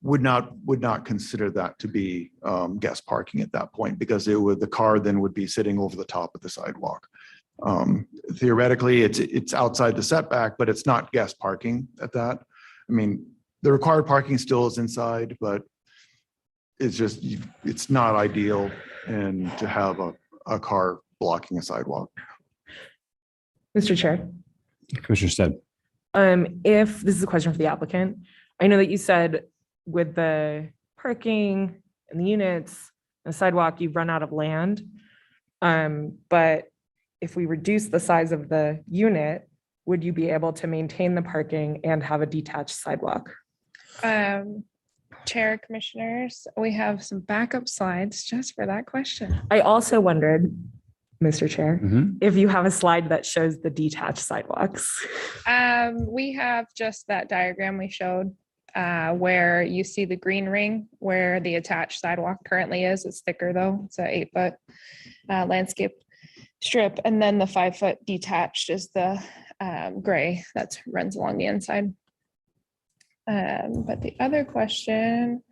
would not consider that to be guest parking at that point, because the car then would be sitting over the top of the sidewalk. Theoretically, it's outside the setback, but it's not guest parking at that. I mean, the required parking still is inside, but it's not ideal and to have a car blocking a sidewalk. Mr. Chair. Commissioner Stead. If this is a question for the applicant, I know that you said with the parking and the units, and the sidewalk, you run out of land. But if we reduce the size of the unit, would you be able to maintain the parking and have a detached sidewalk? Chair, commissioners, we have some backup slides just for that question. I also wondered, Mr. Chair, Mhm. if you have a slide that shows the detached sidewalks. We have just that diagram we showed where you see the green ring where the attached sidewalk currently is. It's thicker though. It's an 8-foot landscape strip. And then the 5-foot detached is the gray that runs along the inside. But the other question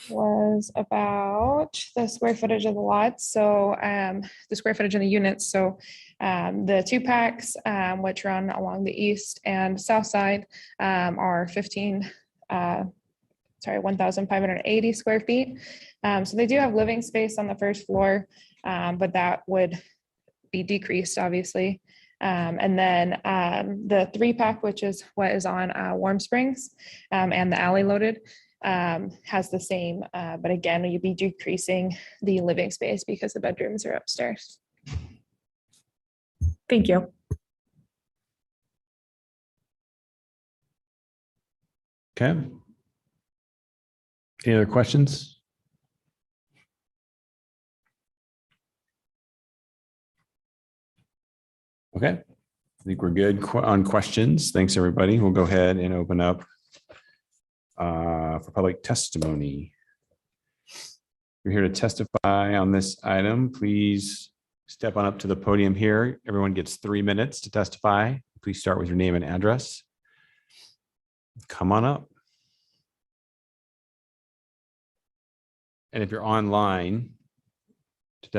was about the square footage of the lots. So the square footage of the units. So the 2-packs, which run along the east and south side, are 1,580 square feet. So they do have living space on the first floor, but that would be decreased, obviously. And then the 3-pack, which is what is on Warm Springs and the alley loaded, has the same, but again, you'd be decreasing the living space because the bedrooms are upstairs. Thank you. Okay. Any other questions? Okay, I think we're good on questions. Thanks, everybody. We'll go ahead and open up for public testimony. If you're here to testify on this item, please step on up to the podium here. Everyone gets 3 minutes to testify. Please start with your name and address. Come on up. And if you're online to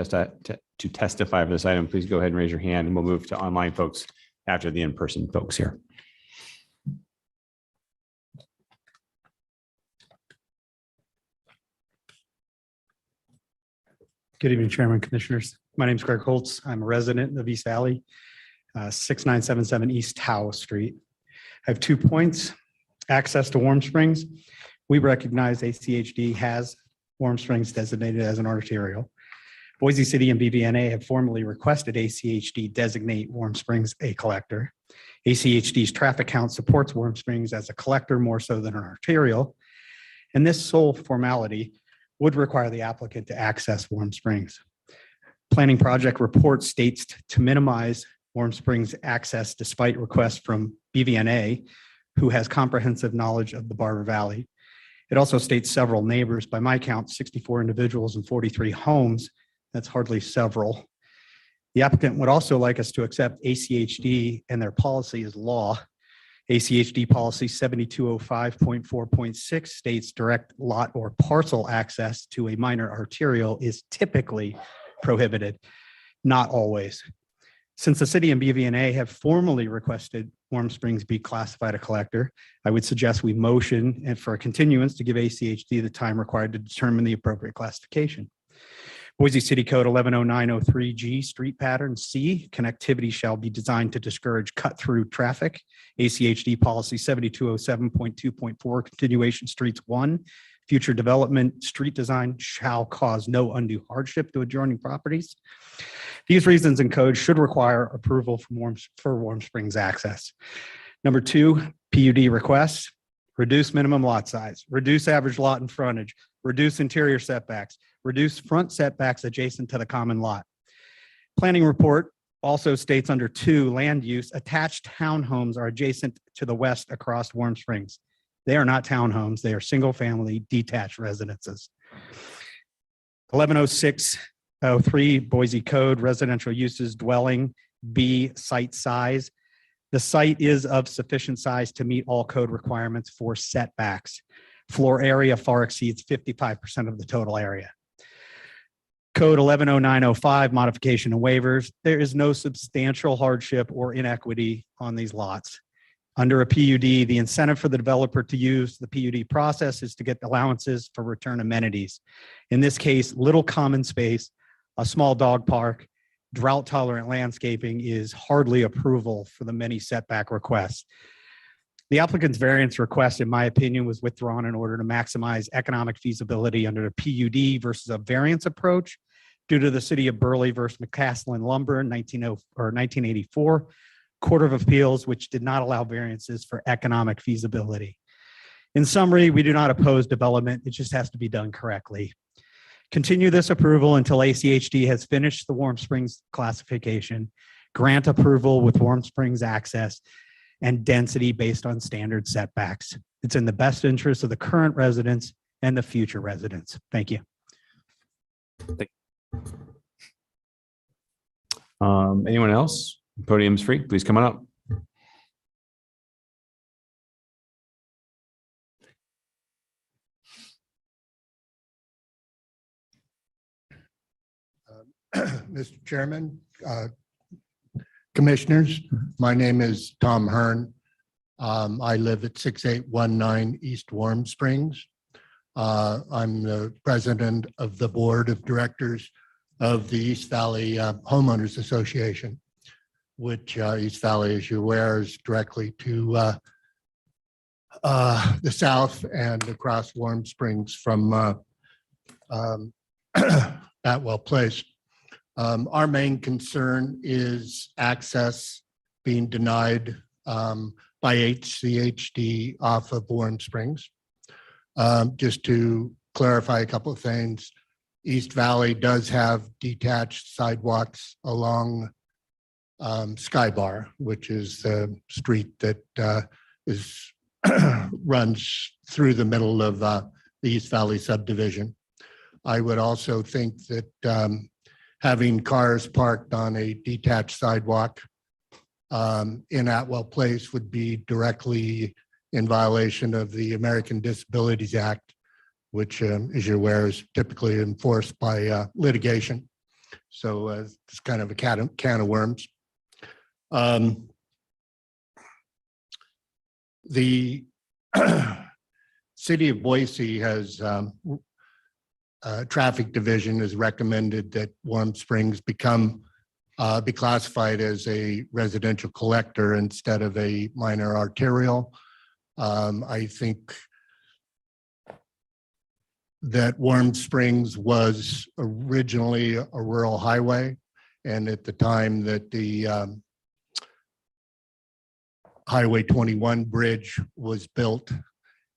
testify for this item, please go ahead and raise your hand, and we'll move to online folks after the in-person folks here. Good evening, Chairman, Commissioners. My name is Greg Holtz. I'm a resident of East Valley, 6977 East Howe Street. I have 2 points. Access to Warm Springs. We recognize ACHD has Warm Springs designated as an arterial. Boise City and BVNA have formally requested ACHD designate Warm Springs a collector. ACHD's traffic count supports Warm Springs as a collector more so than an arterial. And this sole formality would require the applicant to access Warm Springs. Planning project report states to minimize Warm Springs access despite requests from BVNA, who has comprehensive knowledge of the Barber Valley. It also states several neighbors, by my count, 64 individuals and 43 homes. That's hardly several. The applicant would also like us to accept ACHD and their policy as law. ACHD policy 7205.4.6 states direct lot or parcel access to a minor arterial is typically prohibited, not always. Since the city and BVNA have formally requested Warm Springs be classified a collector, I would suggest we motion and for a continuance to give ACHD the time required to determine the appropriate classification. Boise City Code 110903G, street pattern C, connectivity shall be designed to discourage cut-through traffic. ACHD policy 7207.2.4, continuation streets 1, future development street design shall cause no undue hardship to adjoining properties. These reasons in code should require approval for Warm Springs access. Number 2, PUD requests, reduce minimum lot size, reduce average lot and frontage, reduce interior setbacks, reduce front setbacks adjacent to the common lot. Planning report also states under 2, land use, attached townhomes are adjacent to the west across Warm Springs. They are not townhomes, they are single-family detached residences. 110603 Boise Code, residential uses, dwelling, B, site size. The site is of sufficient size to meet all code requirements for setbacks. Floor area far exceeds 55% of the total area. Code 110905, modification and waivers. There is no substantial hardship or inequity on these lots. Under a PUD, the incentive for the developer to use the PUD process is to get allowances for return amenities. In this case, little common space, a small dog park, drought tolerant landscaping is hardly approval for the many setback requests. The applicant's variance request, in my opinion, was withdrawn in order to maximize economic feasibility under a PUD versus a variance approach due to the city of Burley versus McCaslin Lumber in 1984 Court of Appeals, which did not allow variances for economic feasibility. In summary, we do not oppose development. It just has to be done correctly. Continue this approval until ACHD has finished the Warm Springs classification, grant approval with Warm Springs access, and density based on standard setbacks. It's in the best interest of the current residents and the future residents. Thank you. Anyone else? Podium's free. Please come on up. Mr. Chairman, Commissioners, my name is Tom Hearn. I live at 6819 East Warm Springs. I'm the president of the board of directors of the East Valley Homeowners Association, which East Valley, as you're aware, is directly to the south and across Warm Springs from Atwell Place. Our main concern is access being denied by HCHD off of Warm Springs. Just to clarify a couple of things, East Valley does have detached sidewalks along Skybar, which is the street that runs through the middle of the East Valley subdivision. I would also think that having cars parked on a detached sidewalk in Atwell Place would be directly in violation of the American Disabilities Act, which, as you're aware, is typically enforced by litigation. So it's kind of a can of worms. The city of Boise has traffic division has recommended that Warm Springs be classified as a residential collector instead of a minor arterial. I think that Warm Springs was originally a rural highway, and at the time that the Highway 21 bridge was built,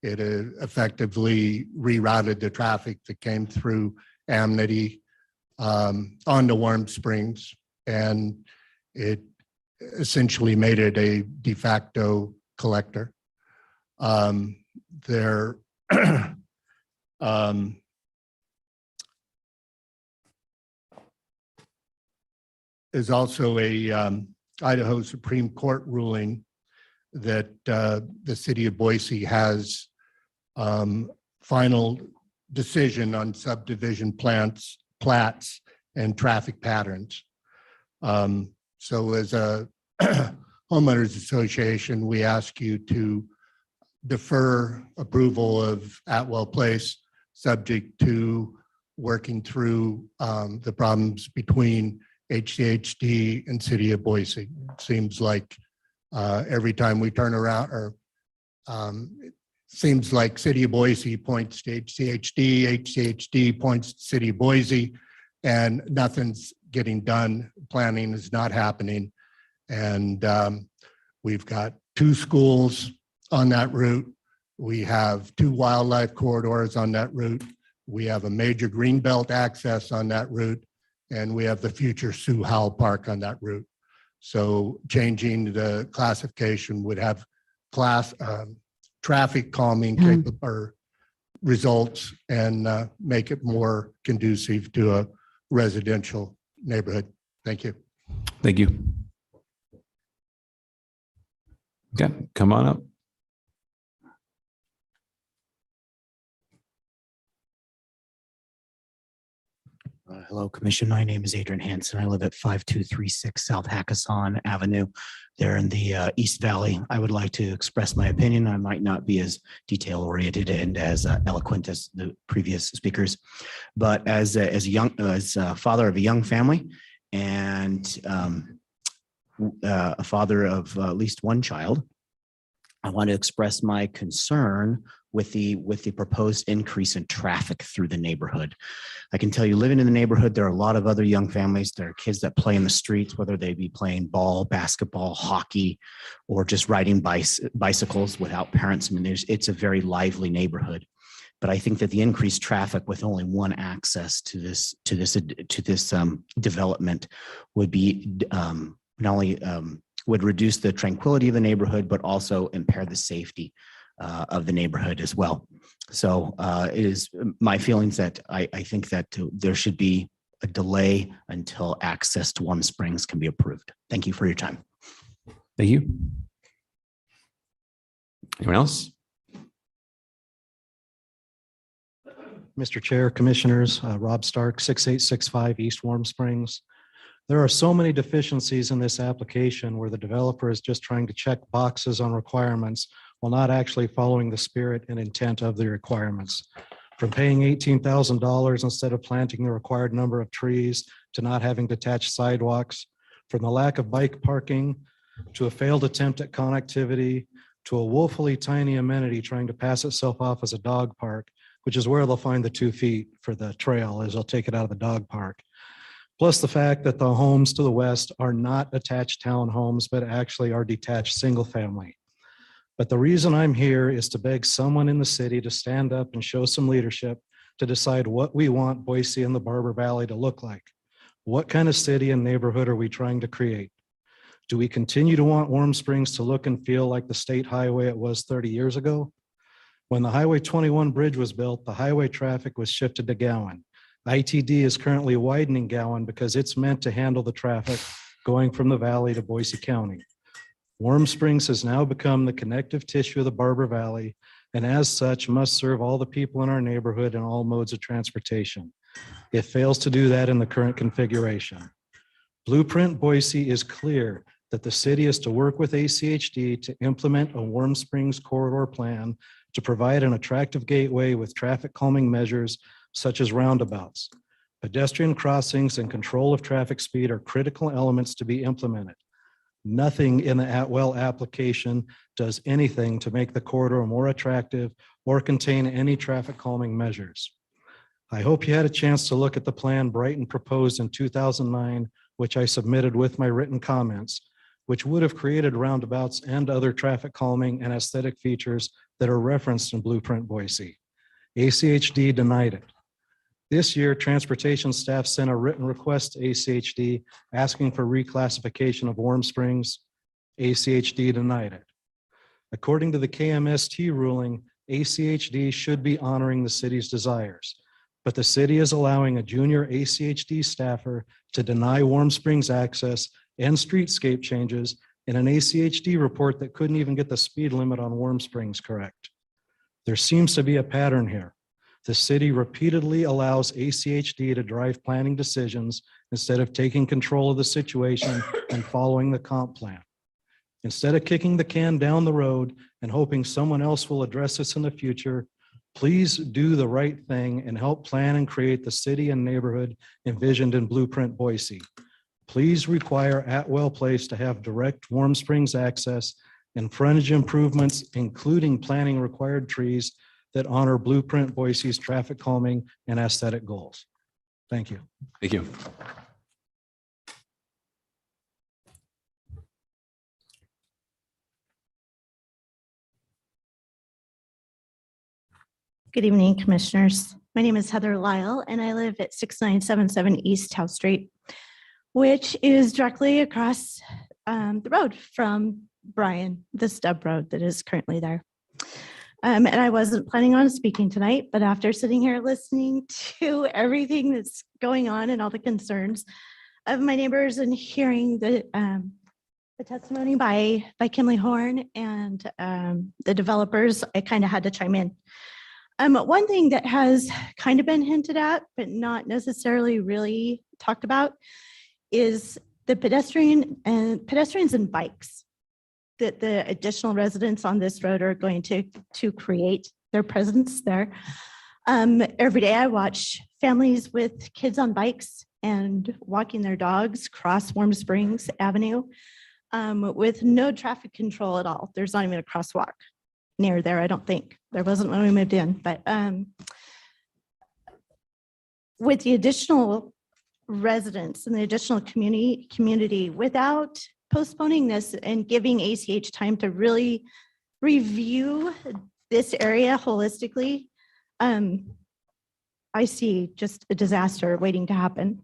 it effectively rerouted the traffic that came through Amity onto Warm Springs, and it essentially made it a de facto collector. There is also a Idaho Supreme Court ruling that the city of Boise has final decision on subdivision plats and traffic patterns. So as a homeowners association, we ask you to defer approval of Atwell Place subject to working through the problems between HCHD and city of Boise. It seems like every time we turn around, or it seems like city of Boise points to HCHD, HCHD points to city of Boise, and nothing's getting done. Planning is not happening. And we've got 2 schools on that route. We have 2 wildlife corridors on that route. We have a major greenbelt access on that route, and we have the future Sioux Howell Park on that route. So changing the classification would have traffic calming or results and make it more conducive to a residential neighborhood. Thank you. Thank you. Okay, come on up. Hello, Commission. My name is Adrian Hanson. I live at 5236 South Hackasaw Avenue there in the East Valley. I would like to express my opinion. I might not be as detail oriented and as eloquent as the previous speakers, but as a father of a young family and a father of at least one child, I want to express my concern with the proposed increase in traffic through the neighborhood. I can tell you, living in the neighborhood, there are a lot of other young families. There are kids that play in the streets, whether they be playing ball, basketball, hockey, or just riding bicycles without parents. I mean, it's a very lively neighborhood. But I think that the increased traffic with only one access to this development would be not only would reduce the tranquility of the neighborhood, but also impair the safety of the neighborhood as well. So it is my feelings that I think that there should be a delay until access to Warm Springs can be approved. Thank you for your time. Thank you. Anyone else? Mr. Chair, Commissioners, Rob Stark, 6865 East Warm Springs. There are so many deficiencies in this application where the developer is just trying to check boxes on requirements while not actually following the spirit and intent of the requirements. From paying $18,000 instead of planting the required number of trees to not having detached sidewalks, from the lack of bike parking to a failed attempt at connectivity to a woefully tiny amenity trying to pass itself off as a dog park, which is where they'll find the 2 feet for the trail as they'll take it out of the dog park. Plus the fact that the homes to the west are not attached townhomes, but actually are detached single family. But the reason I'm here is to beg someone in the city to stand up and show some leadership to decide what we want Boise and the Barber Valley to look like. What kind of city and neighborhood are we trying to create? Do we continue to want Warm Springs to look and feel like the state highway it was 30 years ago? When the Highway 21 bridge was built, the highway traffic was shifted to Gowan. ITD is currently widening Gowan because it's meant to handle the traffic going from the valley to Boise County. Warm Springs has now become the connective tissue of the Barber Valley, and as such must serve all the people in our neighborhood in all modes of transportation. It fails to do that in the current configuration. Blueprint Boise is clear that the city is to work with ACHD to implement a Warm Springs corridor plan to provide an attractive gateway with traffic calming measures such as roundabouts. Pedestrian crossings and control of traffic speed are critical elements to be implemented. Nothing in the Atwell application does anything to make the corridor more attractive or contain any traffic calming measures. I hope you had a chance to look at the plan Brighton proposed in 2009, which I submitted with my written comments, which would have created roundabouts and other traffic calming and aesthetic features that are referenced in Blueprint Boise. ACHD denied it. This year, transportation staff sent a written request to ACHD asking for reclassification of Warm Springs. ACHD denied it. According to the KMST ruling, ACHD should be honoring the city's desires, but the city is allowing a junior ACHD staffer to deny Warm Springs access and streetscape changes in an ACHD report that couldn't even get the speed limit on Warm Springs correct. There seems to be a pattern here. The city repeatedly allows ACHD to drive planning decisions instead of taking control of the situation and following the comp plan. Instead of kicking the can down the road and hoping someone else will address this in the future, please do the right thing and help plan and create the city and neighborhood envisioned in Blueprint Boise. Please require Atwell Place to have direct Warm Springs access and frontage improvements, including planting required trees that honor Blueprint Boise's traffic calming and aesthetic goals. Thank you. Thank you. Good evening, Commissioners. My name is Heather Lyle, and I live at 6977 East House Street, which is directly across the road from Bryan, the stub road that is currently there. And I wasn't planning on speaking tonight, but after sitting here listening to everything that's going on and all the concerns of my neighbors and hearing the testimony by Kimley Horn and the developers, I kind of had to chime in. One thing that has kind of been hinted at, but not necessarily really talked about, is the pedestrians and bikes that the additional residents on this road are going to create their presence there. Every day I watch families with kids on bikes and walking their dogs cross Warm Springs Avenue. with no traffic control at all. There's not even a crosswalk near there, I don't think. There wasn't when we moved in, but with the additional residents and the additional community, without postponing this and giving ACH time to really review this area holistically, I see just a disaster waiting to happen.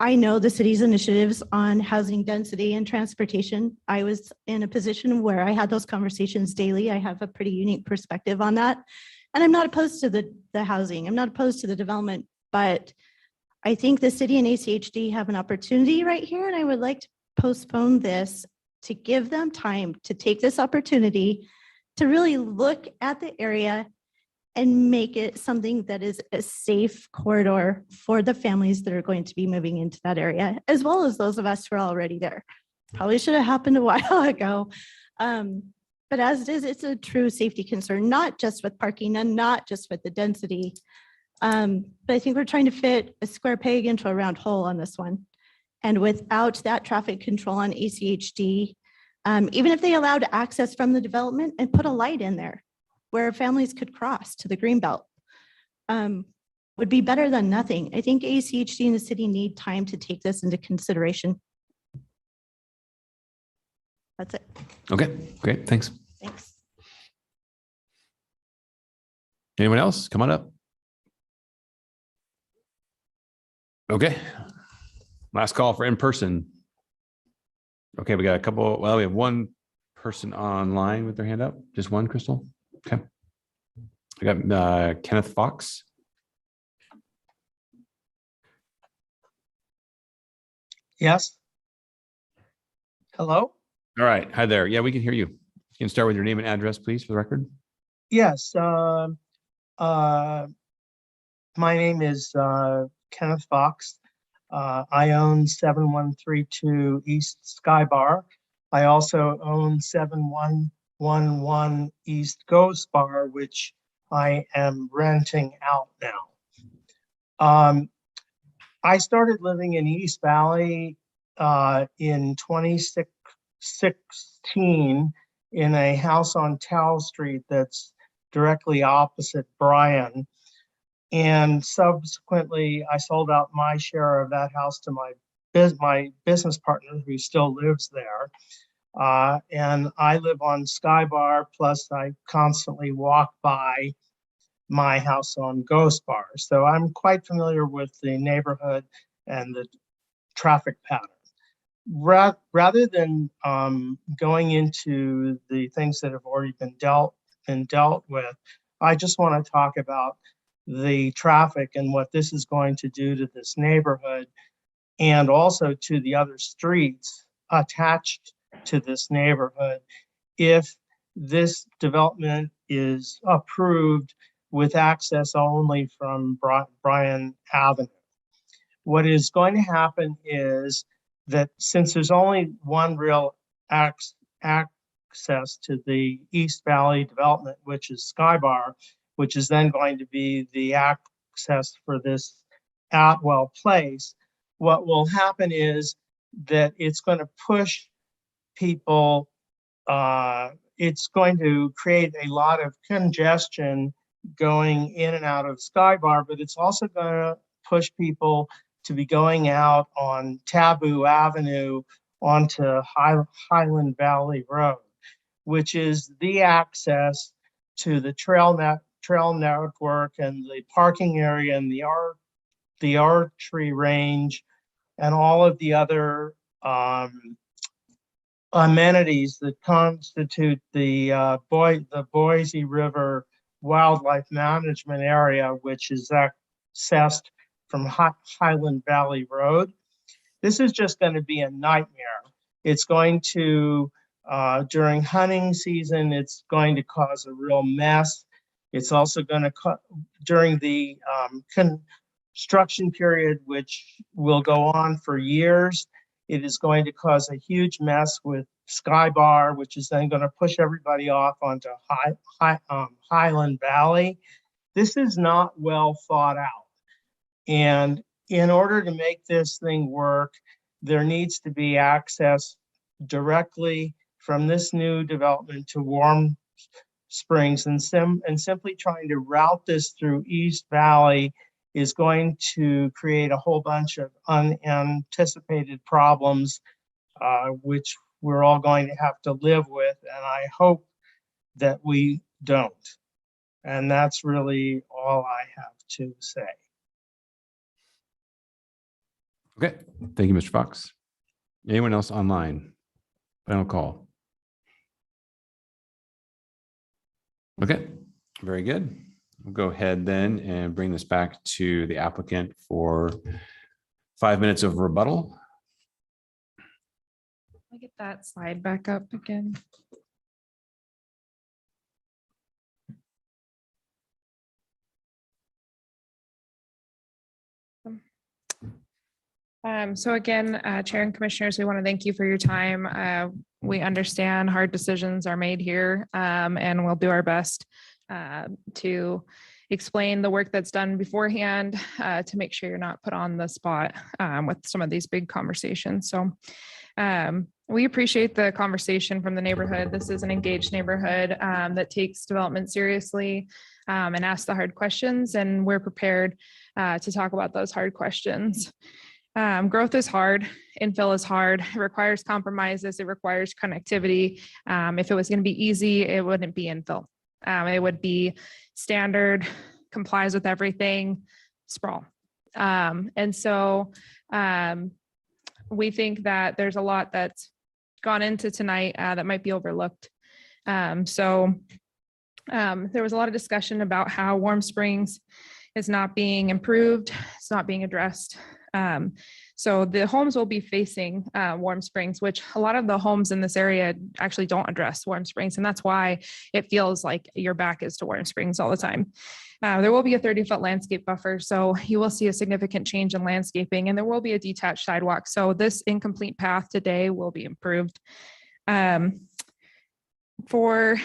I know the city's initiatives on housing density and transportation. I was in a position where I had those conversations daily. I have a pretty unique perspective on that. And I'm not opposed to the housing. I'm not opposed to the development, but I think the city and ACHD have an opportunity right here. And I would like to postpone this to give them time to take this opportunity to really look at the area and make it something that is a safe corridor for the families that are going to be moving into that area, as well as those of us who are already there. Probably should have happened a while ago. But as it is, it's a true safety concern, not just with parking and not just with the density. But I think we're trying to fit a square peg into a round hole on this one. And without that traffic control on ACHD, even if they allowed access from the development and put a light in there where families could cross to the greenbelt, would be better than nothing. I think ACHD and the city need time to take this into consideration. That's it. Okay, great, thanks. Thanks. Anyone else? Come on up. Okay, last call for in-person. Okay, we got a couple, well, we have one person online with their hand up. Just one, Crystal? Okay. I got Kenneth Fox. Yes. Hello? All right, hi there. Yeah, we can hear you. You can start with your name and address, please, for the record. Yes. My name is Kenneth Fox. I own 7132 East Sky Bar. I also own 7111 East Ghost Bar, which I am renting out now. I started living in East Valley in 2016 in a house on Towle Street that's directly opposite Bryan. And subsequently, I sold out my share of that house to my business partner who still lives there. And I live on Sky Bar, plus I constantly walk by my house on Ghost Bar. So I'm quite familiar with the neighborhood and the traffic pattern. Rather than going into the things that have already been dealt with, I just want to talk about the traffic and what this is going to do to this neighborhood and also to the other streets attached to this neighborhood if this development is approved with access only from Bryan Avenue. What is going to happen is that since there's only one real access to the East Valley development, which is Sky Bar, which is then going to be the access for this Atwell Place, what will happen is that it's going to push people, it's going to create a lot of congestion going in and out of Sky Bar, but it's also going to push people to be going out on Taboo Avenue onto Highland Valley Road, which is the access to the trail network and the parking area and the archery range and all of the other amenities that constitute the Boise River Wildlife Management Area, which is accessed from Highland Valley Road. This is just going to be a nightmare. It's going to, during hunting season, it's going to cause a real mess. It's also going to, during the construction period, which will go on for years, it is going to cause a huge mess with Sky Bar, which is then going to push everybody off onto Highland Valley. This is not well thought out. And in order to make this thing work, there needs to be access directly from this new development to Warm Springs, and simply trying to route this through East Valley is going to create a whole bunch of unanticipated problems, which we're all going to have to live with. And I hope that we don't. And that's really all I have to say. Okay, thank you, Mr. Fox. Anyone else online? Final call. Okay, very good. We'll go ahead then and bring this back to the applicant for 5 minutes of rebuttal. Let me get that slide back up again. So again, Chair and Commissioners, we want to thank you for your time. We understand hard decisions are made here, and we'll do our best to explain the work that's done beforehand to make sure you're not put on the spot with some of these big conversations. So we appreciate the conversation from the neighborhood. This is an engaged neighborhood that takes development seriously and asks the hard questions, and we're prepared to talk about those hard questions. Growth is hard, infill is hard, it requires compromises, it requires connectivity. If it was going to be easy, it wouldn't be infill. It would be standard, complies with everything, sprawl. And so we think that there's a lot that's gone into tonight that might be overlooked. There was a lot of discussion about how Warm Springs is not being improved, it's not being addressed. So the homes will be facing Warm Springs, which a lot of the homes in this area actually don't address Warm Springs. And that's why it feels like your back is to Warm Springs all the time. There will be a 30-foot landscape buffer, so you will see a significant change in landscaping, and there will be a detached sidewalk. So this incomplete path today will be improved. For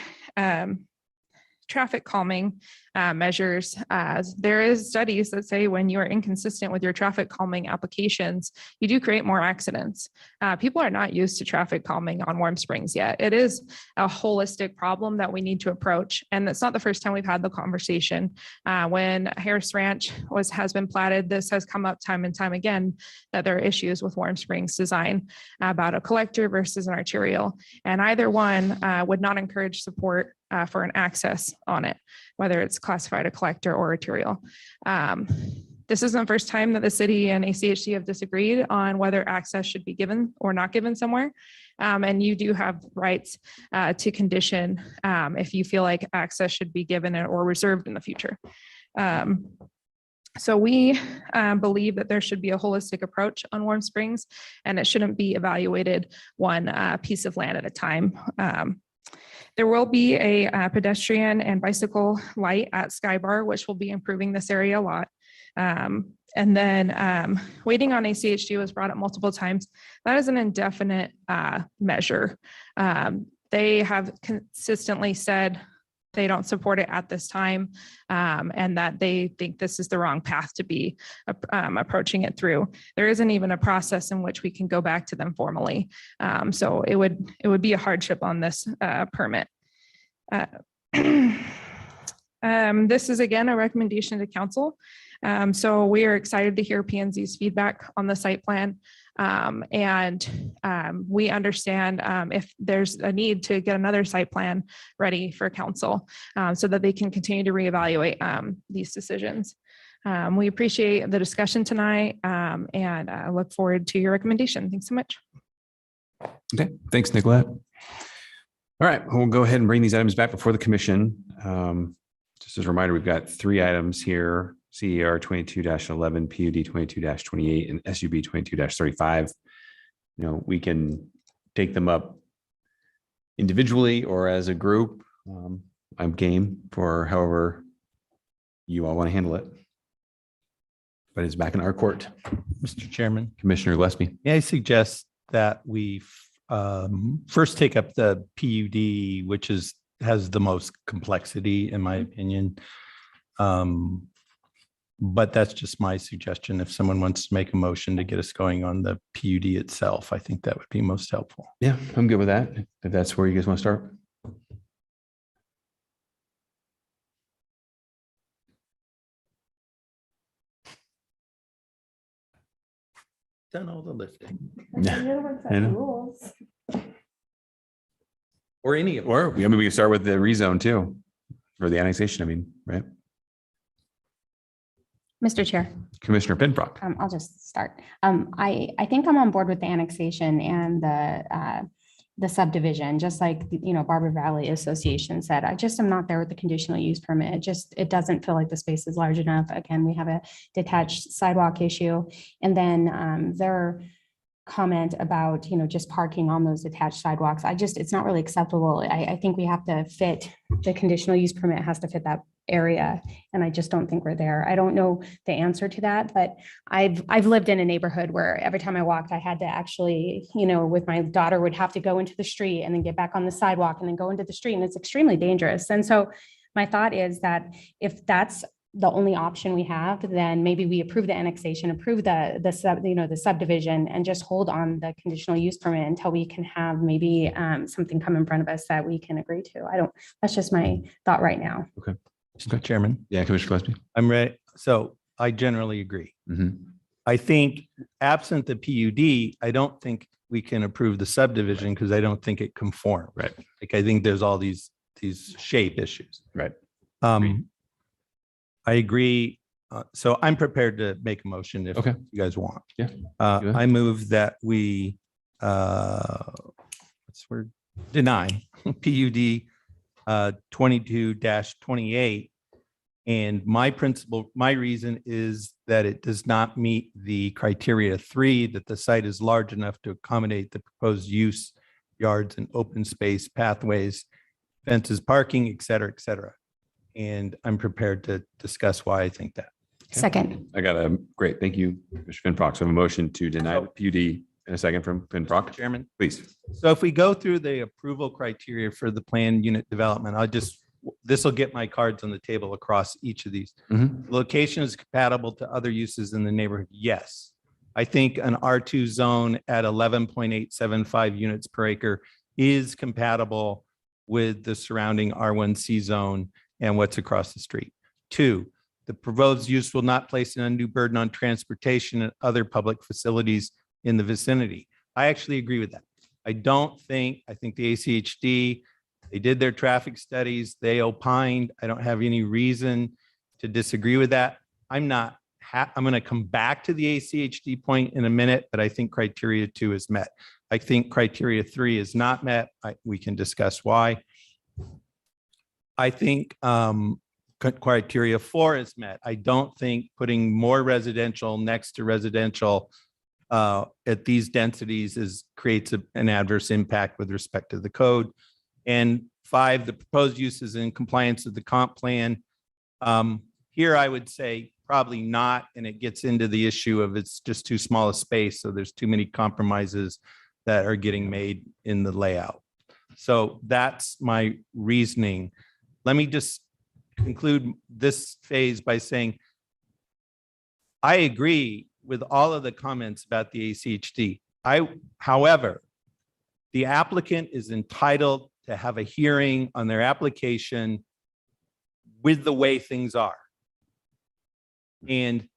traffic calming measures, there is studies that say when you are inconsistent with your traffic calming applications, you do create more accidents. People are not used to traffic calming on Warm Springs yet. It is a holistic problem that we need to approach. And it's not the first time we've had the conversation. When Harris Ranch has been platted, this has come up time and time again, that there are issues with Warm Springs design about a collector versus an arterial. And either one would not encourage support for an access on it, whether it's classified a collector or arterial. This isn't the first time that the city and ACHD have disagreed on whether access should be given or not given somewhere. And you do have rights to condition if you feel like access should be given or reserved in the future. So we believe that there should be a holistic approach on Warm Springs, and it shouldn't be evaluated one piece of land at a time. There will be a pedestrian and bicycle light at Sky Bar, which will be improving this area a lot. And then waiting on ACHD was brought up multiple times. That is an indefinite measure. They have consistently said they don't support it at this time, and that they think this is the wrong path to be approaching it through. There isn't even a process in which we can go back to them formally. So it would be a hardship on this permit. This is again a recommendation to council. So we are excited to hear P&Z's feedback on the site plan. We understand if there's a need to get another site plan ready for council so that they can continue to reevaluate these decisions. We appreciate the discussion tonight and I look forward to your recommendation. Thanks so much. Okay, thanks, Nicolette. All right, we'll go ahead and bring these items back before the commission. Just as a reminder, we've got 3 items here: CER 22-11, PUD 22-28, and SUB 22-35. We can take them up individually or as a group. I'm game for however you all want to handle it. But it's back in our court. Mr. Chairman. Commissioner Gillespie. May I suggest that we first take up the PUD, which has the most complexity, in my opinion. But that's just my suggestion. If someone wants to make a motion to get us going on the PUD itself, I think that would be most helpful. Yeah, I'm good with that. If that's where you guys want to start. Done all the lifting. I know. Or any of Or, I mean, we can start with the rezone too, or the annexation, I mean, right? Mr. Chair. Commissioner Pinbrook. I'll just start. I think I'm on board with the annexation and the subdivision, just like, you know, Barber Valley Association said. I just am not there with the conditional use permit. It doesn't feel like the space is large enough. Again, we have a detached sidewalk issue. And then their comment about, you know, just parking on those attached sidewalks. It's not really acceptable. I think we have to fit, the conditional use permit has to fit that area. And I just don't think we're there. I don't know the answer to that, but I've lived in a neighborhood where every time I walked, I had to actually, you know, with my daughter would have to go into the street and then get back on the sidewalk and then go into the street. And it's extremely dangerous. And so my thought is that if that's the only option we have, then maybe we approve the annexation, approve the subdivision, and just hold on the conditional use permit until we can have maybe something come in front of us that we can agree to. That's just my thought right now. Okay. Mr. Chairman. Yeah, Commissioner Gillespie. I'm ready. So I generally agree. Mm-hmm. I think absent the PUD, I don't think we can approve the subdivision because I don't think it conforms. Right. Like, I think there's all these shape issues. Right. I agree. So I'm prepared to make a motion if Okay. you guys want. Yeah. I move that we deny PUD 22-28. And my reason is that it does not meet the criteria 3, that the site is large enough to accommodate the proposed use, yards and open space, pathways, fences, parking, et cetera, et cetera. And I'm prepared to discuss why I think that. Second. I got a great, thank you, Commissioner Pinbrook. So I have a motion to deny the PUD in a second from Pinbrook. Chairman, please. So if we go through the approval criteria for the planned unit development, this will get my cards on the table across each of these. Mm-hmm. Location is compatible to other uses in the neighborhood. Yes. I think an R2 zone at 11.875 units per acre is compatible with the surrounding R1C zone and what's across the street. 2, the proposed use will not place an undue burden on transportation and other public facilities in the vicinity. I actually agree with that. I think the ACHD, they did their traffic studies, they opined. I don't have any reason to disagree with that. I'm going to come back to the ACHD point in a minute, but I think criteria 2 is met. I think criteria 3 is not met. We can discuss why. I think criteria 4 is met. I don't think putting more residential next to residential at these densities creates an adverse impact with respect to the code. And 5, the proposed use is in compliance with the comp plan. Here, I would say probably not, and it gets into the issue of it's just too small a space, so there's too many compromises that are getting made in the layout. So that's my reasoning. Let me just conclude this phase by saying I agree with all of the comments about the ACHD. However, the applicant is entitled to have a hearing on their application with the way things are. And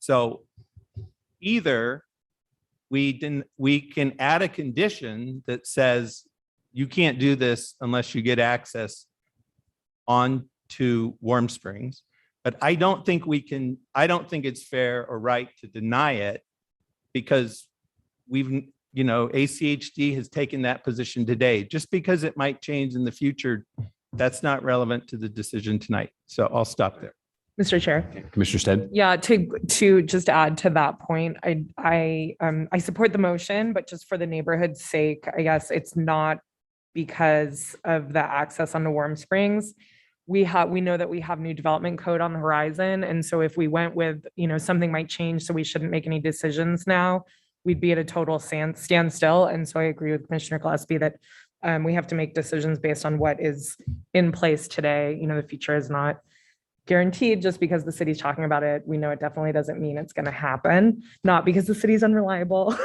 so either we can add a condition that says you can't do this unless you get access on to Warm Springs, but I don't think it's fair or right to deny it because ACHD has taken that position today. Just because it might change in the future, that's not relevant to the decision tonight. So I'll stop there. Mr. Chair. Commissioner Stead. Yeah, to just add to that point, I support the motion, but just for the neighborhood's sake, I guess it's not because of the access onto Warm Springs. We know that we have new development code on the horizon. And so if we went with, something might change, so we shouldn't make any decisions now, we'd be at a total standstill. And so I agree with Commissioner Gillespie that we have to make decisions based on what is in place today. The future is not guaranteed just because the city's talking about it. We know it definitely doesn't mean it's going to happen, not because the city's unreliable,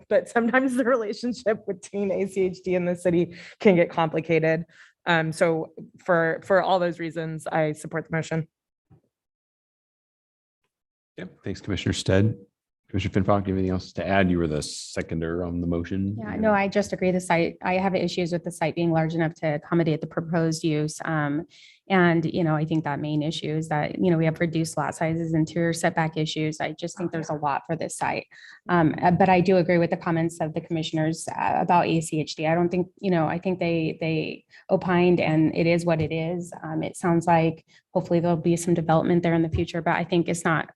but sometimes the relationship between ACHD and the city can get complicated. So for all those reasons, I support the motion. Yep. Thanks, Commissioner Stead. Commissioner Finfrock, anything else to add? You were the seconder on the motion. Yeah, no, I just agree. The site, I have issues with the site being large enough to accommodate the proposed use. And, I think that main issue is that, we have reduced lot sizes, interior setback issues. I just think there's a lot for this site. But I do agree with the comments of the commissioners about ACHD. I don't think, I think they opined and it is what it is. It sounds like hopefully there'll be some development there in the future, but I think it's not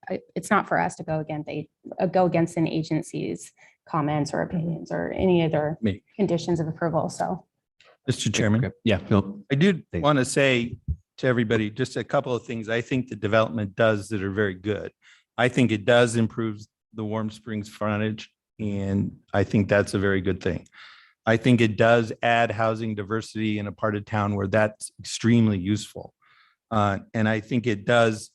for us to go against an agency's comments or opinions or any other conditions of approval. So. Mr. Chairman. Okay. Yeah, Bill. I do want to say to everybody, just a couple of things I think the development does that are very good. I think it does improve the Warm Springs frontage, and I think that's a very good thing. I think it does add housing diversity in a part of town where that's extremely useful. And I think it does,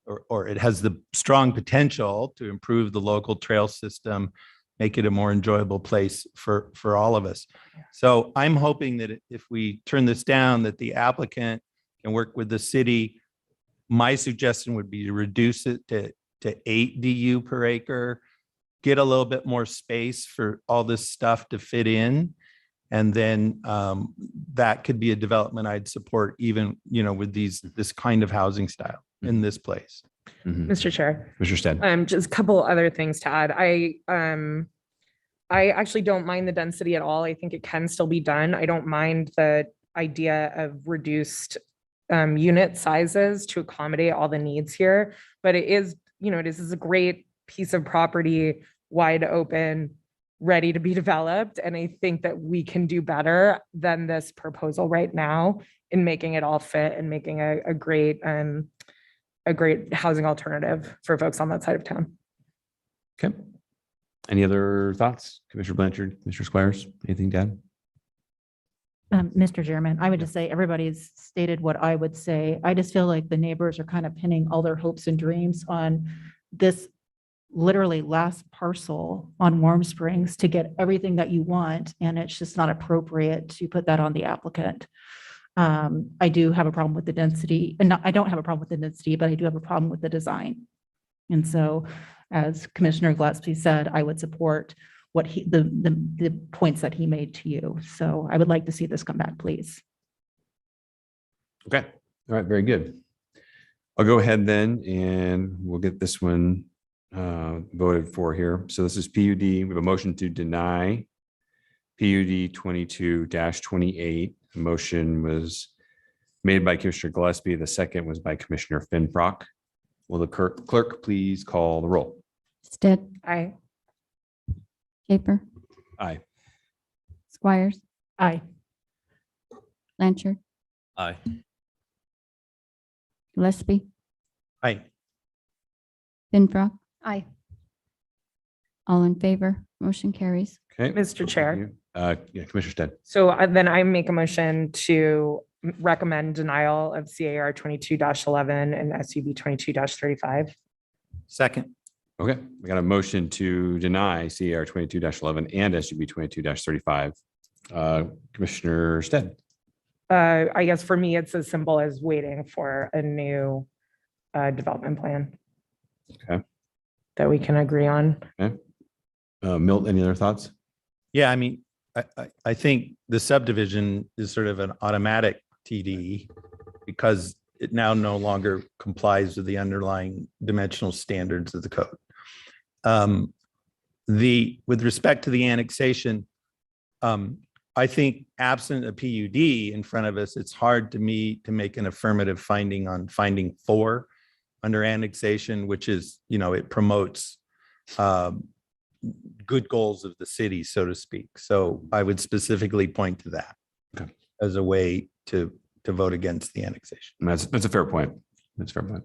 or it has the strong potential to improve the local trail system, make it a more enjoyable place for all of us. So I'm hoping that if we turn this down, that the applicant can work with the city. My suggestion would be to reduce it to 8 DU per acre, get a little bit more space for all this stuff to fit in. And then that could be a development I'd support even, with this kind of housing style in this place. Mr. Chair. Mr. Stead. Just a couple other things to add. I actually don't mind the density at all. I think it can still be done. I don't mind the idea of reduced unit sizes to accommodate all the needs here, but it is a great piece of property, wide open, ready to be developed. And I think that we can do better than this proposal right now in making it all fit and making a great housing alternative for folks on that side of town. Okay. Any other thoughts? Commissioner Blanchard, Mr. Squires, anything to add? Mr. Chairman, I would just say everybody's stated what I would say. I just feel like the neighbors are kind of pinning all their hopes and dreams on this literally last parcel on Warm Springs to get everything that you want. And it's just not appropriate to put that on the applicant. I do have a problem with the density, and I don't have a problem with the density, but I do have a problem with the design. And so, as Commissioner Glaspie said, I would support what the points that he made to you. So I would like to see this come back, please. Okay. All right. Very good. I'll go ahead then and we'll get this one voted for here. So this is PUD. We have a motion to deny PUD 22-28. The motion was made by Commissioner Gillespie. The second was by Commissioner Finfrock. Will the clerk please call the roll? Stead. Aye. Caper. Aye. Squires. Aye. Blanchard. Aye. Gillespie. Aye. Finfrock. Aye. All in favor, motion carries. Okay. Mr. Chair. Yeah, Commissioner Stead. So then I make a motion to recommend denial of CAR 22-11 and SUB 22-35. Second. Okay. We got a motion to deny CAR 22-11 and SUB 22-35. Commissioner Stead. I guess for me, it's as simple as waiting for a new development plan. Okay. That we can agree on. Okay. Milt, any other thoughts? Yeah, I mean, I think the subdivision is sort of an automatic TD because it now no longer complies with the underlying dimensional standards of the code. With respect to the annexation, I think absent a PUD in front of us, it's hard to me to make an affirmative finding on finding 4 under annexation, which is, it promotes good goals of the city, so to speak. So I would specifically point to that as a way to vote against the annexation. That's a fair point. That's a fair point.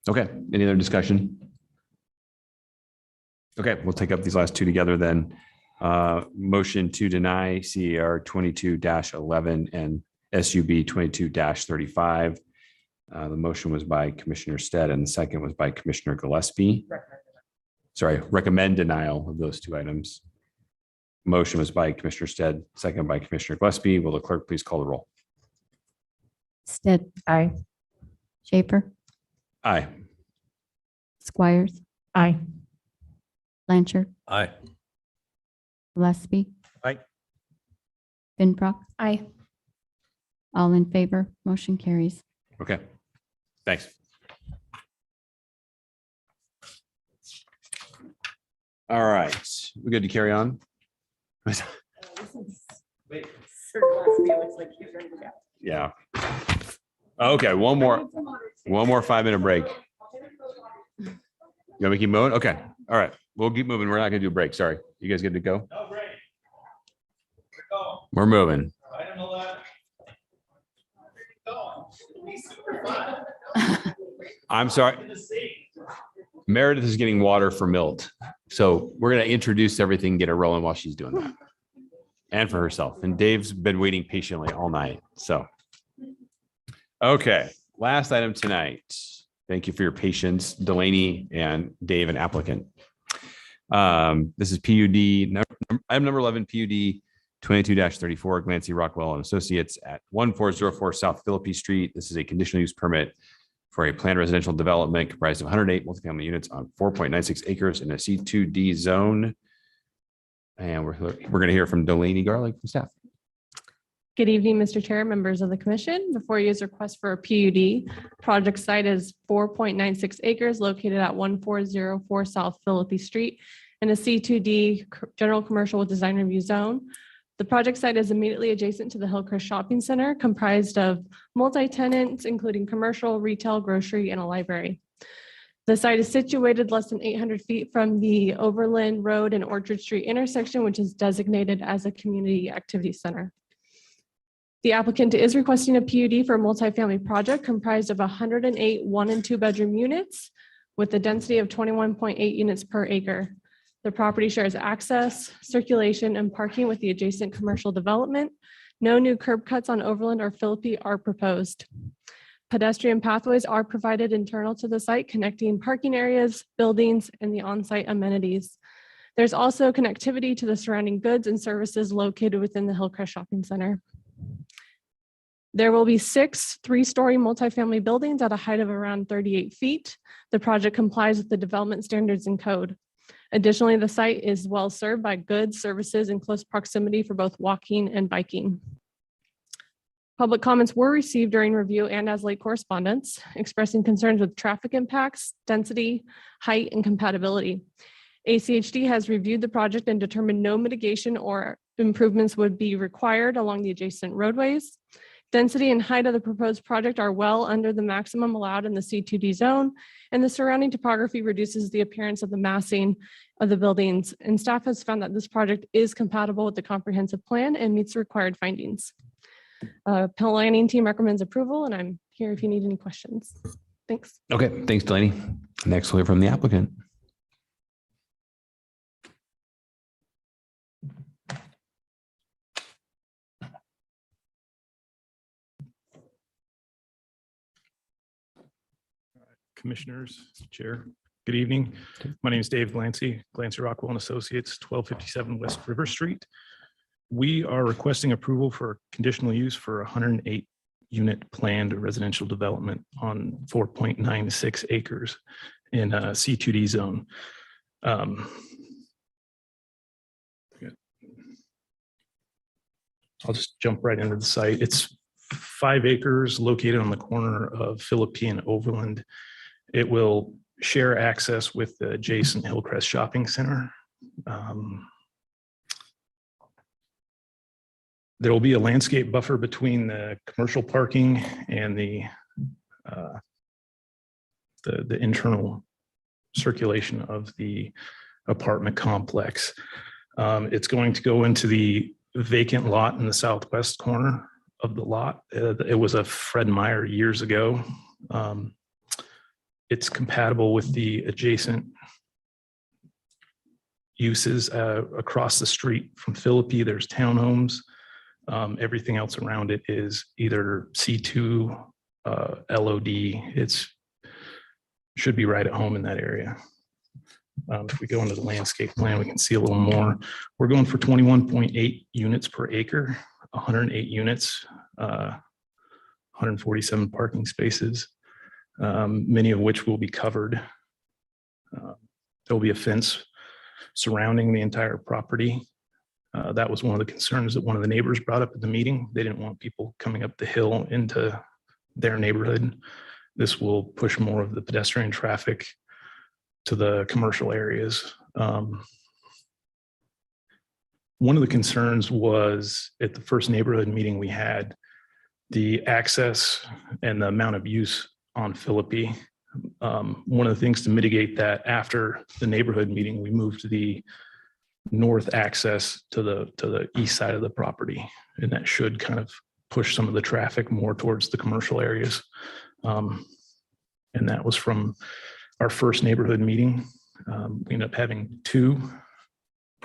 Okay. Any other discussion? Okay. We'll take up these last two together then. Motion to deny CAR 22-11 and SUB 22-35. The motion was by Commissioner Stead and the second was by Commissioner Gillespie. Sorry, recommend denial of those two items. Motion was by Commissioner Stead, second by Commissioner Gillespie. Will the clerk please call the roll? Stead. Aye. Schaefer. Aye. Squires. Aye. Blanchard. Aye. Gillespie. Aye. Finbrock. Aye. All in favor, motion carries. Okay, thanks. All right, we good to carry on? Yeah. Okay, one more 5-minute break. You want me to keep moving? Okay, all right, we'll keep moving. We're not gonna do a break. Sorry. You guys good to go? No break. We're moving. Item 11. I'm sorry. Meredith is getting water for Milt. So we're going to introduce everything, get it rolling while she's doing that. And for herself. And Dave's been waiting patiently all night. So, okay. Last item tonight. Thank you for your patience, Delaney and Dave, and applicant. This is PUD, item number 11, PUD 22-34, Glancy Rockwell and Associates at 1404 South Philippi Street. This is a conditional use permit for a planned residential development comprised of 108 multifamily units on 4.96 acres in a C2D zone. And we're going to hear from Delaney Garlick from staff. Good evening, Mr. Chair, members of the commission. Before you is a request for a PUD. Project site is 4.96 acres located at 1404 South Philippi Street in a C2D general commercial with design review zone. The project site is immediately adjacent to the Hillcrest Shopping Center, comprised of multi-tenants, including commercial, retail, grocery, and a library. The site is situated less than 800 feet from the Overland Road and Orchard Street intersection, which is designated as a community activity center. The applicant is requesting a PUD for a multifamily project comprised of 108 1- and 2-bedroom units with a density of 21.8 units per acre. The property shares access, circulation, and parking with the adjacent commercial development. No new curb cuts on Overland or Philippi are proposed. Pedestrian pathways are provided internal to the site, connecting parking areas, buildings, and the on-site amenities. There's also connectivity to the surrounding goods and services located within the Hillcrest Shopping Center. There will be 6 3-story multifamily buildings at a height of around 38 feet. The project complies with the development standards and code. Additionally, the site is well served by goods, services, in close proximity for both walking and biking. Public comments were received during review and as late correspondence, expressing concerns with traffic impacts, density, height, and compatibility. ACHD has reviewed the project and determined no mitigation or improvements would be required along the adjacent roadways. Density and height of the proposed project are well under the maximum allowed in the C2D zone, and the surrounding topography reduces the appearance of the massing of the buildings. And staff has found that this project is compatible with the comprehensive plan and meets the required findings. Planning team recommends approval, and I'm here if you need any questions. Thanks. Okay, thanks, Delaney. Next, we'll hear from the applicant. Commissioners, Chair, good evening. My name is Dave Glancy Rockwell and Associates, 1257 West River Street. We are requesting approval for conditional use for 108 unit planned residential development on 4.96 acres in a C2D zone. I'll just jump right into the site. It's 5 acres located on the corner of Philippi and Overland. It will share access with the adjacent Hillcrest Shopping Center. There will be a landscape buffer between the commercial parking and the internal circulation of the apartment complex. It's going to go into the vacant lot in the southwest corner of the lot. It was a Fred Meyer years ago. It's compatible with the adjacent uses across the street from Philippi. There's townhomes. Everything else around it is either C2 LOD. Should be right at home in that area. If we go into the landscape plan, we can see a little more. We're going for 21.8 units per acre, 108 units, 147 parking spaces, many of which will be covered. There'll be a fence surrounding the entire property. That was one of the concerns that one of the neighbors brought up at the meeting. They didn't want people coming up the hill into their neighborhood. This will push more of the pedestrian traffic to the commercial areas. One of the concerns was at the first neighborhood meeting we had, the access and the amount of use on Philippi. One of the things to mitigate that, after the neighborhood meeting, we moved the north access to the east side of the property, and that should kind of push some of the traffic more towards the commercial areas. And that was from our first neighborhood meeting. We ended up having two,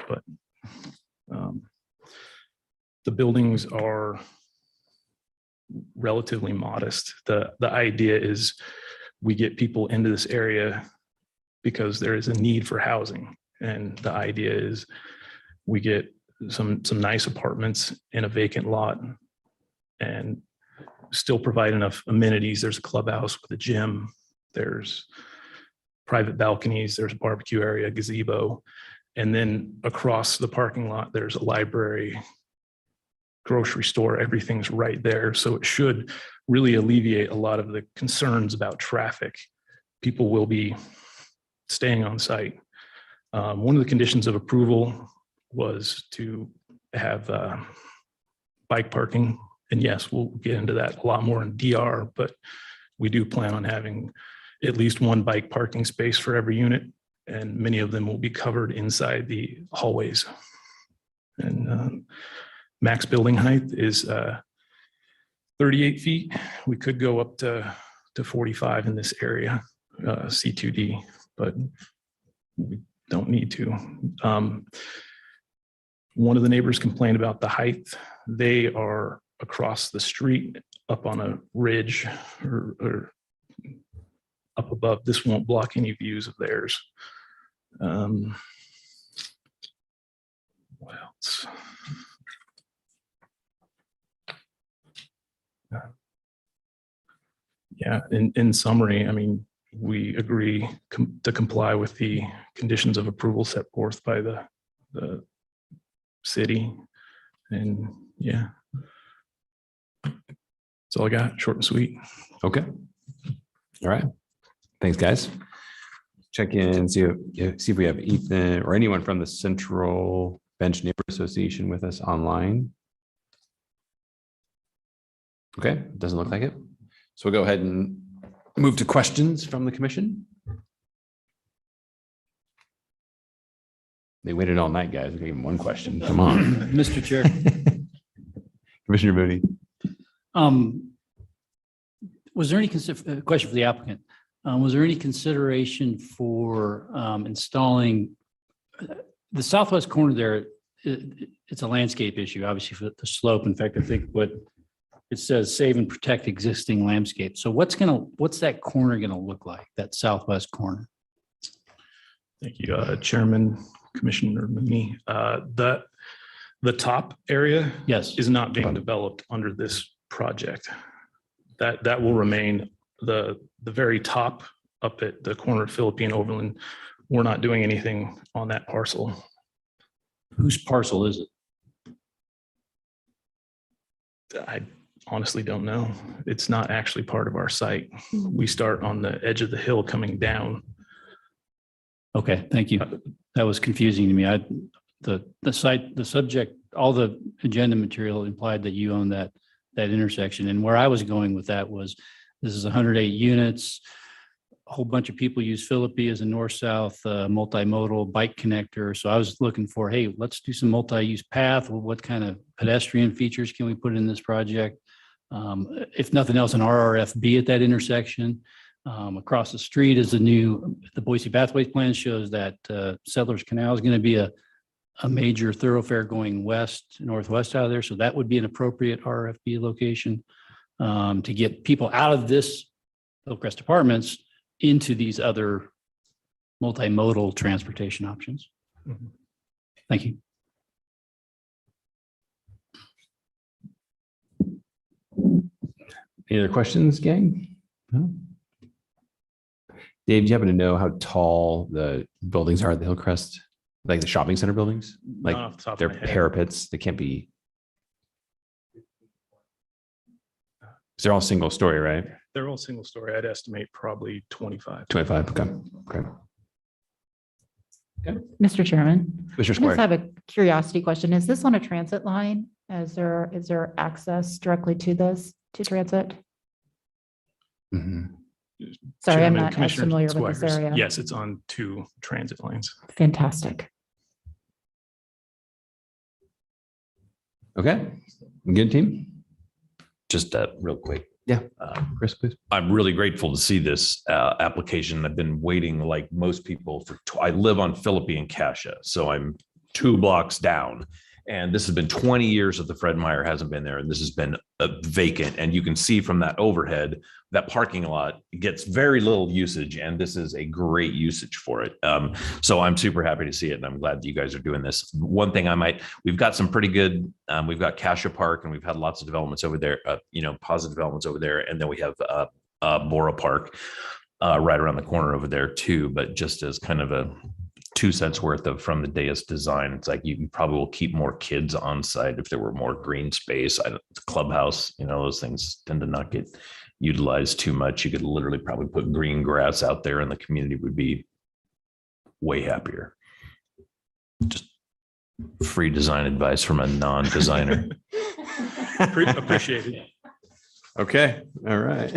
but the buildings are relatively modest. The idea is we get people into this area because there is a need for housing. And the idea is we get some nice apartments in a vacant lot and still provide enough amenities. There's a clubhouse with a gym, there's private balconies, there's a barbecue area, gazebo, and then across the parking lot, there's a library, grocery store, everything's right there. So it should really alleviate a lot of the concerns about traffic. People will be staying on site. One of the conditions of approval was to have bike parking. And yes, we'll get into that a lot more in DR, but we do plan on having at least one bike parking space for every unit, and many of them will be covered inside the hallways. And max building height is 38 feet. We could go up to 45 in this area, C2D, but we don't need to. One of the neighbors complained about the height. They are across the street up on a ridge or up above. This won't block any views of theirs. What else? Yeah, in summary, I mean, we agree to comply with the conditions of approval set forth by the city. And yeah, that's all I got, short and sweet. Okay. All right. Thanks, guys. Check in, see if we have Ethan or anyone from the Central Bench Neighbor Association with us online. Okay, doesn't look like it. So we'll go ahead and move to questions from the commission. They waited all night, guys. We gave them one question. Come on. Mr. Chair. Commissioner Mooney. Was there any question for the applicant? Was there any consideration for installing the southwest corner there? It's a landscape issue, obviously, for the slope. In fact, I think what it says, save and protect existing landscape. So what's that corner gonna look like, that southwest corner? Thank you, Chairman, Commissioner Mooney. The top area, yes, is not being developed under this project. That will remain the very top up at the corner of Philippine Overland. We're not doing anything on that parcel. Whose parcel is it? I honestly don't know. It's not actually part of our site. We start on the edge of the hill coming down. Okay, thank you. That was confusing to me. The site, the subject, all the agenda material implied that you own that intersection. And where I was going with that was, this is 108 units. A whole bunch of people use Philippi as a north-south multimodal bike connector. So I was looking for, hey, let's do some multi-use path. Well, what kind of pedestrian features can we put in this project? If nothing else, an RRFB at that intersection. Across the street is the Boise Pathways plan shows that Settlers Canal is going to be a major thoroughfare going northwest out of there. So that would be an appropriate RRFB location. to get people out of this Hillcrest Apartments into these other multimodal transportation options. Thank you. Any other questions, gang? No? Dave, do you happen to know how tall the buildings are at the Hillcrest? Like the shopping center buildings? Like Not off the top of they're my head. parapets. They can't be. They're all single story, right? They're all single story. I'd estimate probably 25. 25. Okay. Okay. Mr. Chairman. Mr. I just Squire. have a curiosity question. Is this on a transit line? Is there access directly to this, to transit? Mhm. Sorry, I'm Chairman, not as Commissioner familiar with this Squires. area. Yes, it's on 2 transit lines. Fantastic. Okay. Good team. Just real quick. Yeah. Chris, please. I'm really grateful to see this application. I've been waiting like most people for, I live on Philippi and Cassia, so I'm 2 blocks down. And this has been 20 years that the Fred Meyer hasn't been there, and this has been vacant. And you can see from that overhead, that parking lot gets very little usage, and this is a great usage for it. So I'm super happy to see it, and I'm glad that you guys are doing this. One thing we've got some pretty good, we've got Cassia Park, and we've had lots of developments over there, positive developments over there. And then we have Bora Park right around the corner over there too. But just as kind of a 2 cents worth of from the dais design, it's like you probably will keep more kids on site if there were more green space. The clubhouse, those things tend to not get utilized too much. You could literally probably put green grass out there and the community would be way happier. Just free design advice from a non-designer. Appreciate it. Okay. All right.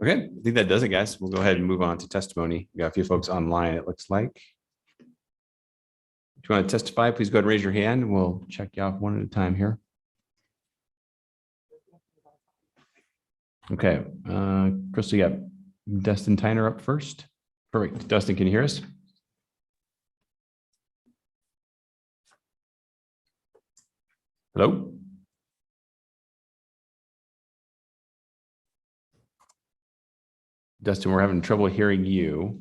Okay. I think that does it, guys. We'll go ahead and move on to testimony. We got a few folks online, it looks like. If you want to testify, please go ahead and raise your hand. We'll check you off one at a time here. Okay. Crystal, you got Dustin Tyner up first. Perfect. Dustin, can you hear us? Hello? Dustin, we're having trouble hearing you.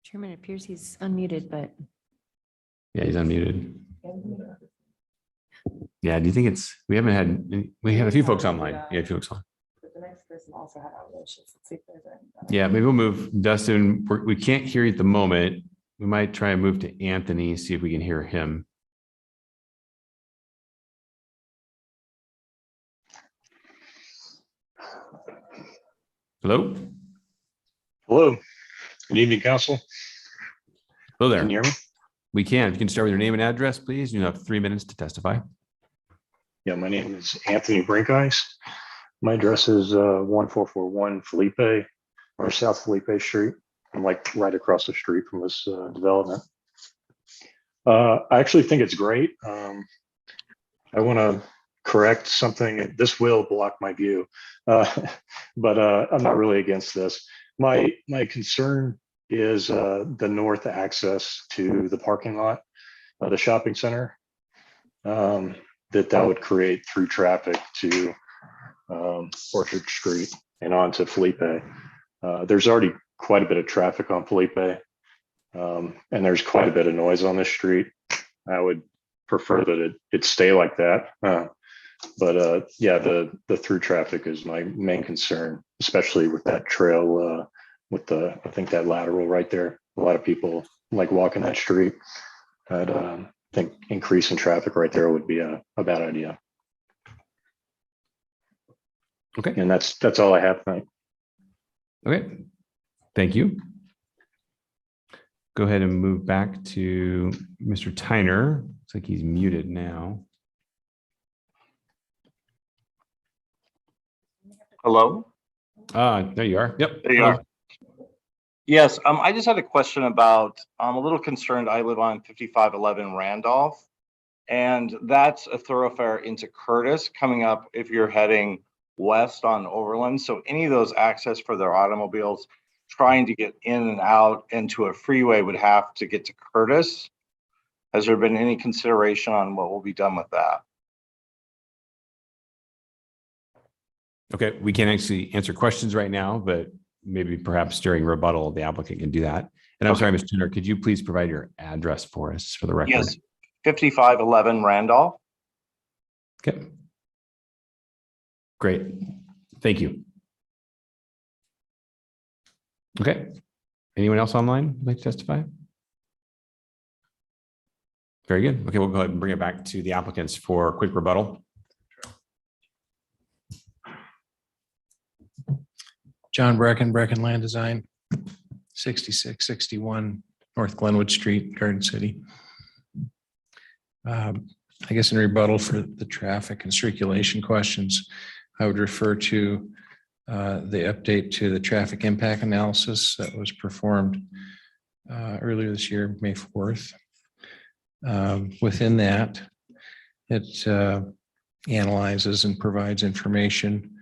Chairman, it appears he's unmuted, but. Yeah, he's unmuted. Yeah, do you think we had a few folks online. Yeah, a few folks on. The next person also had audio issues. Let's see if there's any. Yeah, maybe we'll move Dustin. We can't hear you at the moment. We might try and move to Anthony, see if we can hear him. Hello? Hello. Good evening, council. Hello there. Can you hear me? We can. If you can start with your name and address, please. You have 3 minutes to testify. Yeah, my name is Anthony Brinkice. My address is 1441 Felipe or South Felipe Street. I'm like right across the street from this development. I actually think it's great. I want to correct something. This will block my view, but I'm not really against this. My concern is the north access to the parking lot of the shopping center. That would create through traffic to Orchard Street and onto Felipe. There's already quite a bit of traffic on Felipe, and there's quite a bit of noise on this street. I would prefer that it stay like that. But yeah, the through traffic is my main concern, especially with that trail, I think that lateral right there. A lot of people like walking that street. I think increasing traffic right there would be a bad idea. Okay. And that's all I have tonight. Okay. Thank you. Go ahead and move back to Mr. Tyner. Looks like he's muted now. Hello? There you are. Yep. There you are. Yes, I just had a question about, I'm a little concerned. I live on 5511 Randolph, and that's a thoroughfare into Curtis coming up if you're heading west on Overland. So any of those access for their automobiles trying to get in and out into a freeway would have to get to Curtis. Has there been any consideration on what will be done with that? Okay, we can't actually answer questions right now, but maybe perhaps during rebuttal, the applicant can do that. And I'm sorry, Mr. Turner, could you please provide your address for us for the record? Yes, 5511 Randolph. Okay. Great. Thank you. Okay. Anyone else online would like to testify? Very good. Okay, we'll go ahead and bring it back to the applicants for a quick rebuttal. John Brecken, Brecken Land Design, 6661 North Glenwood Street, Garden City. I guess in rebuttal for the traffic and circulation questions, I would refer to the update to the traffic impact analysis that was performed earlier this year, May 4th. Within that, it analyzes and provides information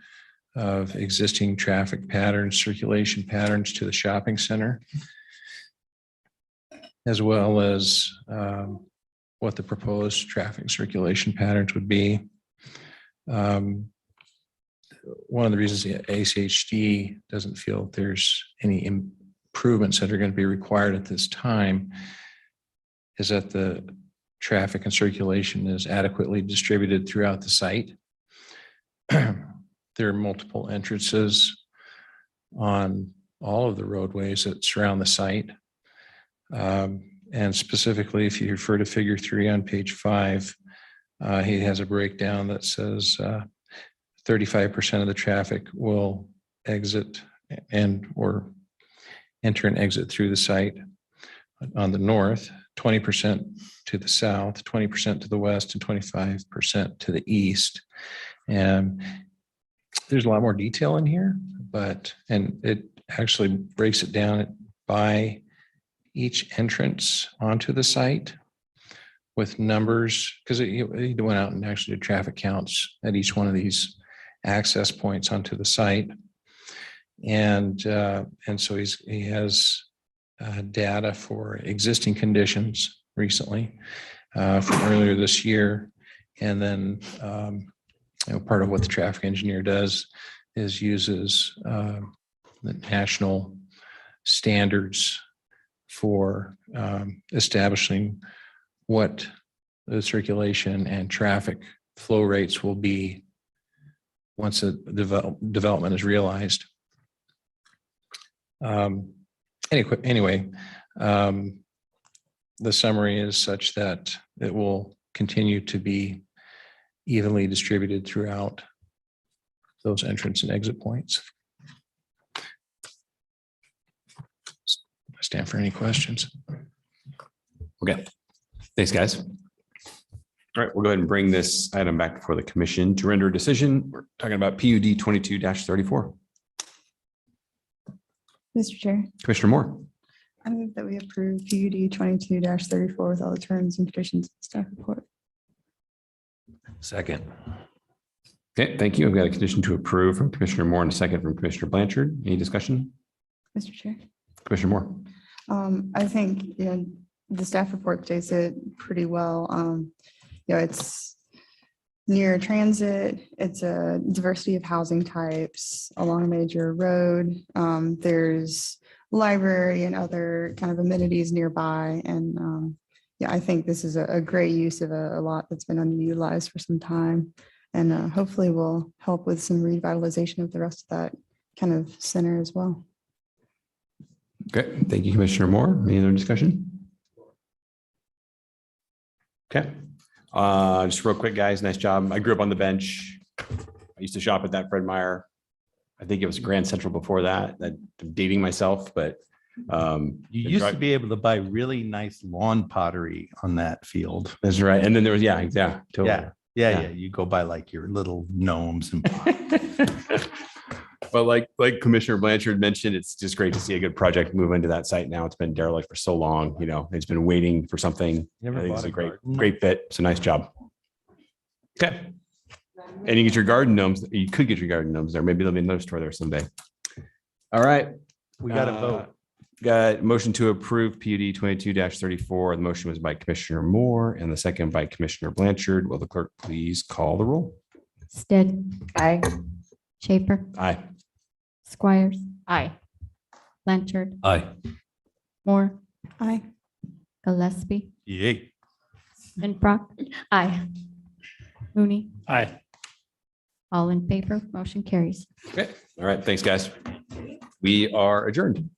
of existing traffic patterns, circulation patterns to the shopping center, as well as what the proposed traffic circulation patterns would be. One of the reasons the ACHD doesn't feel there's any improvements that are going to be required at this time is that the traffic and circulation is adequately distributed throughout the site. There are multiple entrances on all of the roadways that surround the site. And specifically, if you refer to figure 3 on page 5, he has a breakdown that says 35% of the traffic will exit and or enter and exit through the site on the north, 20% to the south, 20% to the west, and 25% to the east. And there's a lot more detail in here, and it actually breaks it down by each entrance onto the site with numbers, because he went out and actually did traffic counts at each one of these access points onto the site. And so he has data for existing conditions recently from earlier this year. And then part of what the traffic engineer does is uses the national standards for establishing what the circulation and traffic flow rates will be once a development is realized. Anyway, the summary is such that it will continue to be evenly distributed throughout those entrance and exit points. I stand for any questions. Okay. Thanks, guys. All right, we'll go ahead and bring this item back before the commission to render a decision. We're talking about PUD 22-34. Mr. Chair, Commissioner Moore. I move that we approve PUD 22-34 with all the terms and conditions of the staff report. Second. Okay, thank you. I've got a condition to approve from Commissioner Moore and a second from Commissioner Blanchard. Any discussion? Mr. Chair, Commissioner Moore. I think the staff report states it pretty well. It's near transit. It's a diversity of housing types along a major road. There's library and other kind of amenities nearby. And I think this is a great use of a lot that's been underutilized for some time. And hopefully will help with some revitalization of the rest of that kind of center as well. Okay, thank you, Commissioner Moore. Any other discussion? Okay. Just real quick, guys, nice job. I grew up on the bench. I used to shop at that Fred Meyer. I think it was Grand Central before that. I'm dating myself, but you used to be able to buy really nice lawn pottery on that field. That's right. And then there was, totally. Yeah. You go buy like your little gnomes and But like Commissioner Blanchard mentioned, it's just great to see a good project move into that site now. It's been derelict for so long, it's been waiting for something. I think it's a great fit. So nice job. Okay. And you get your garden gnomes. You could get your garden gnomes there. Maybe there'll be another store there someday. All right. We got to vote. Got motion to approve PUD 22-34. The motion was by Commissioner Moore and the second by Commissioner Blanchard. Will the clerk please call the roll? Stead. Aye. Schaefer. Aye. Squires. Aye. Blanchard. Aye. Moore. Aye. Gillespie. Yay. Renfrock. Aye. Mooney. Aye. All in favor, motion carries. Okay. All right. Thanks, guys. We are adjourned.